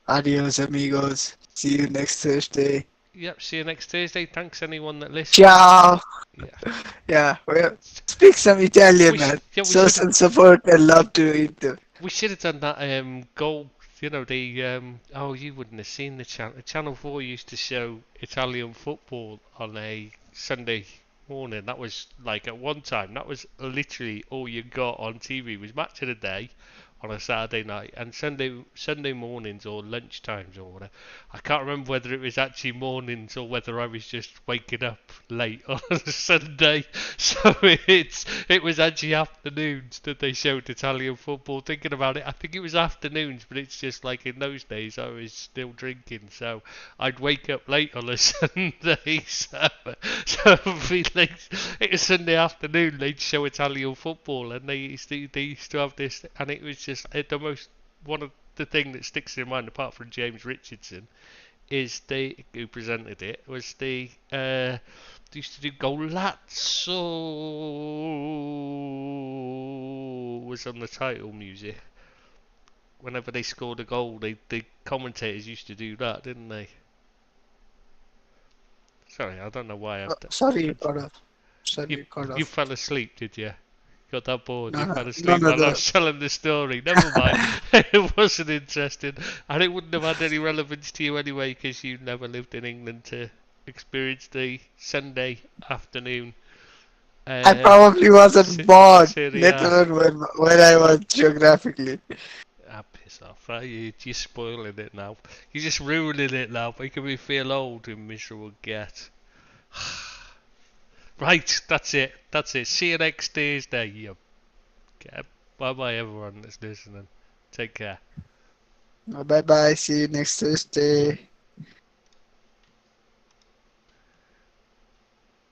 adios, amigos. See you next Thursday. yep. See you next Thursday. Thanks anyone that listened. Ciao. Yeah, Yeah, well, speak some Italian, man. we Show should some support and love to it. have done that goal. The you wouldn't have seen the channel. Channel 4 used to show Italian football on a Sunday morning. That was like at one time. That was literally all you got on TV was match of the day on a Saturday night and Sunday mornings or lunch times or whatever. I can't remember whether it was actually mornings or whether I was just waking up late on a Sunday. So it was actually afternoons that they showed Italian football. Thinking about it, I think it was afternoons, but it's just like in those days I was still drinking, so I'd wake up late on a Sunday. So it'd be like it was Sunday afternoon. They'd show Italian football, and they used to have this, and it was just the most one of the thing that sticks in mind, apart from James Richardson, is who presented it, was they used to do Golazzo was on the title music. Whenever they scored a goal, the commentators used to do that, didn't they? Sorry, I don't know why I've Sorry, you cut off. Sorry, you you cut you off. fell asleep, did you? Got that bored? No, You no, fell no, asleep no. while I was telling the story. Never mind. It wasn't interesting, and it wouldn't have had any relevance to you anyway, because you never lived in England to experience the Sunday afternoon I probably wasn't born, Serie let A. alone when I was geographically. Ah, piss off. You're spoiling it now. You're just ruining it now, making me feel old, you miserable get. Right, that's it. That's it. See you next Thursday. You get. Bye bye, everyone that's listening. Take care. Bye bye. See you next Thursday.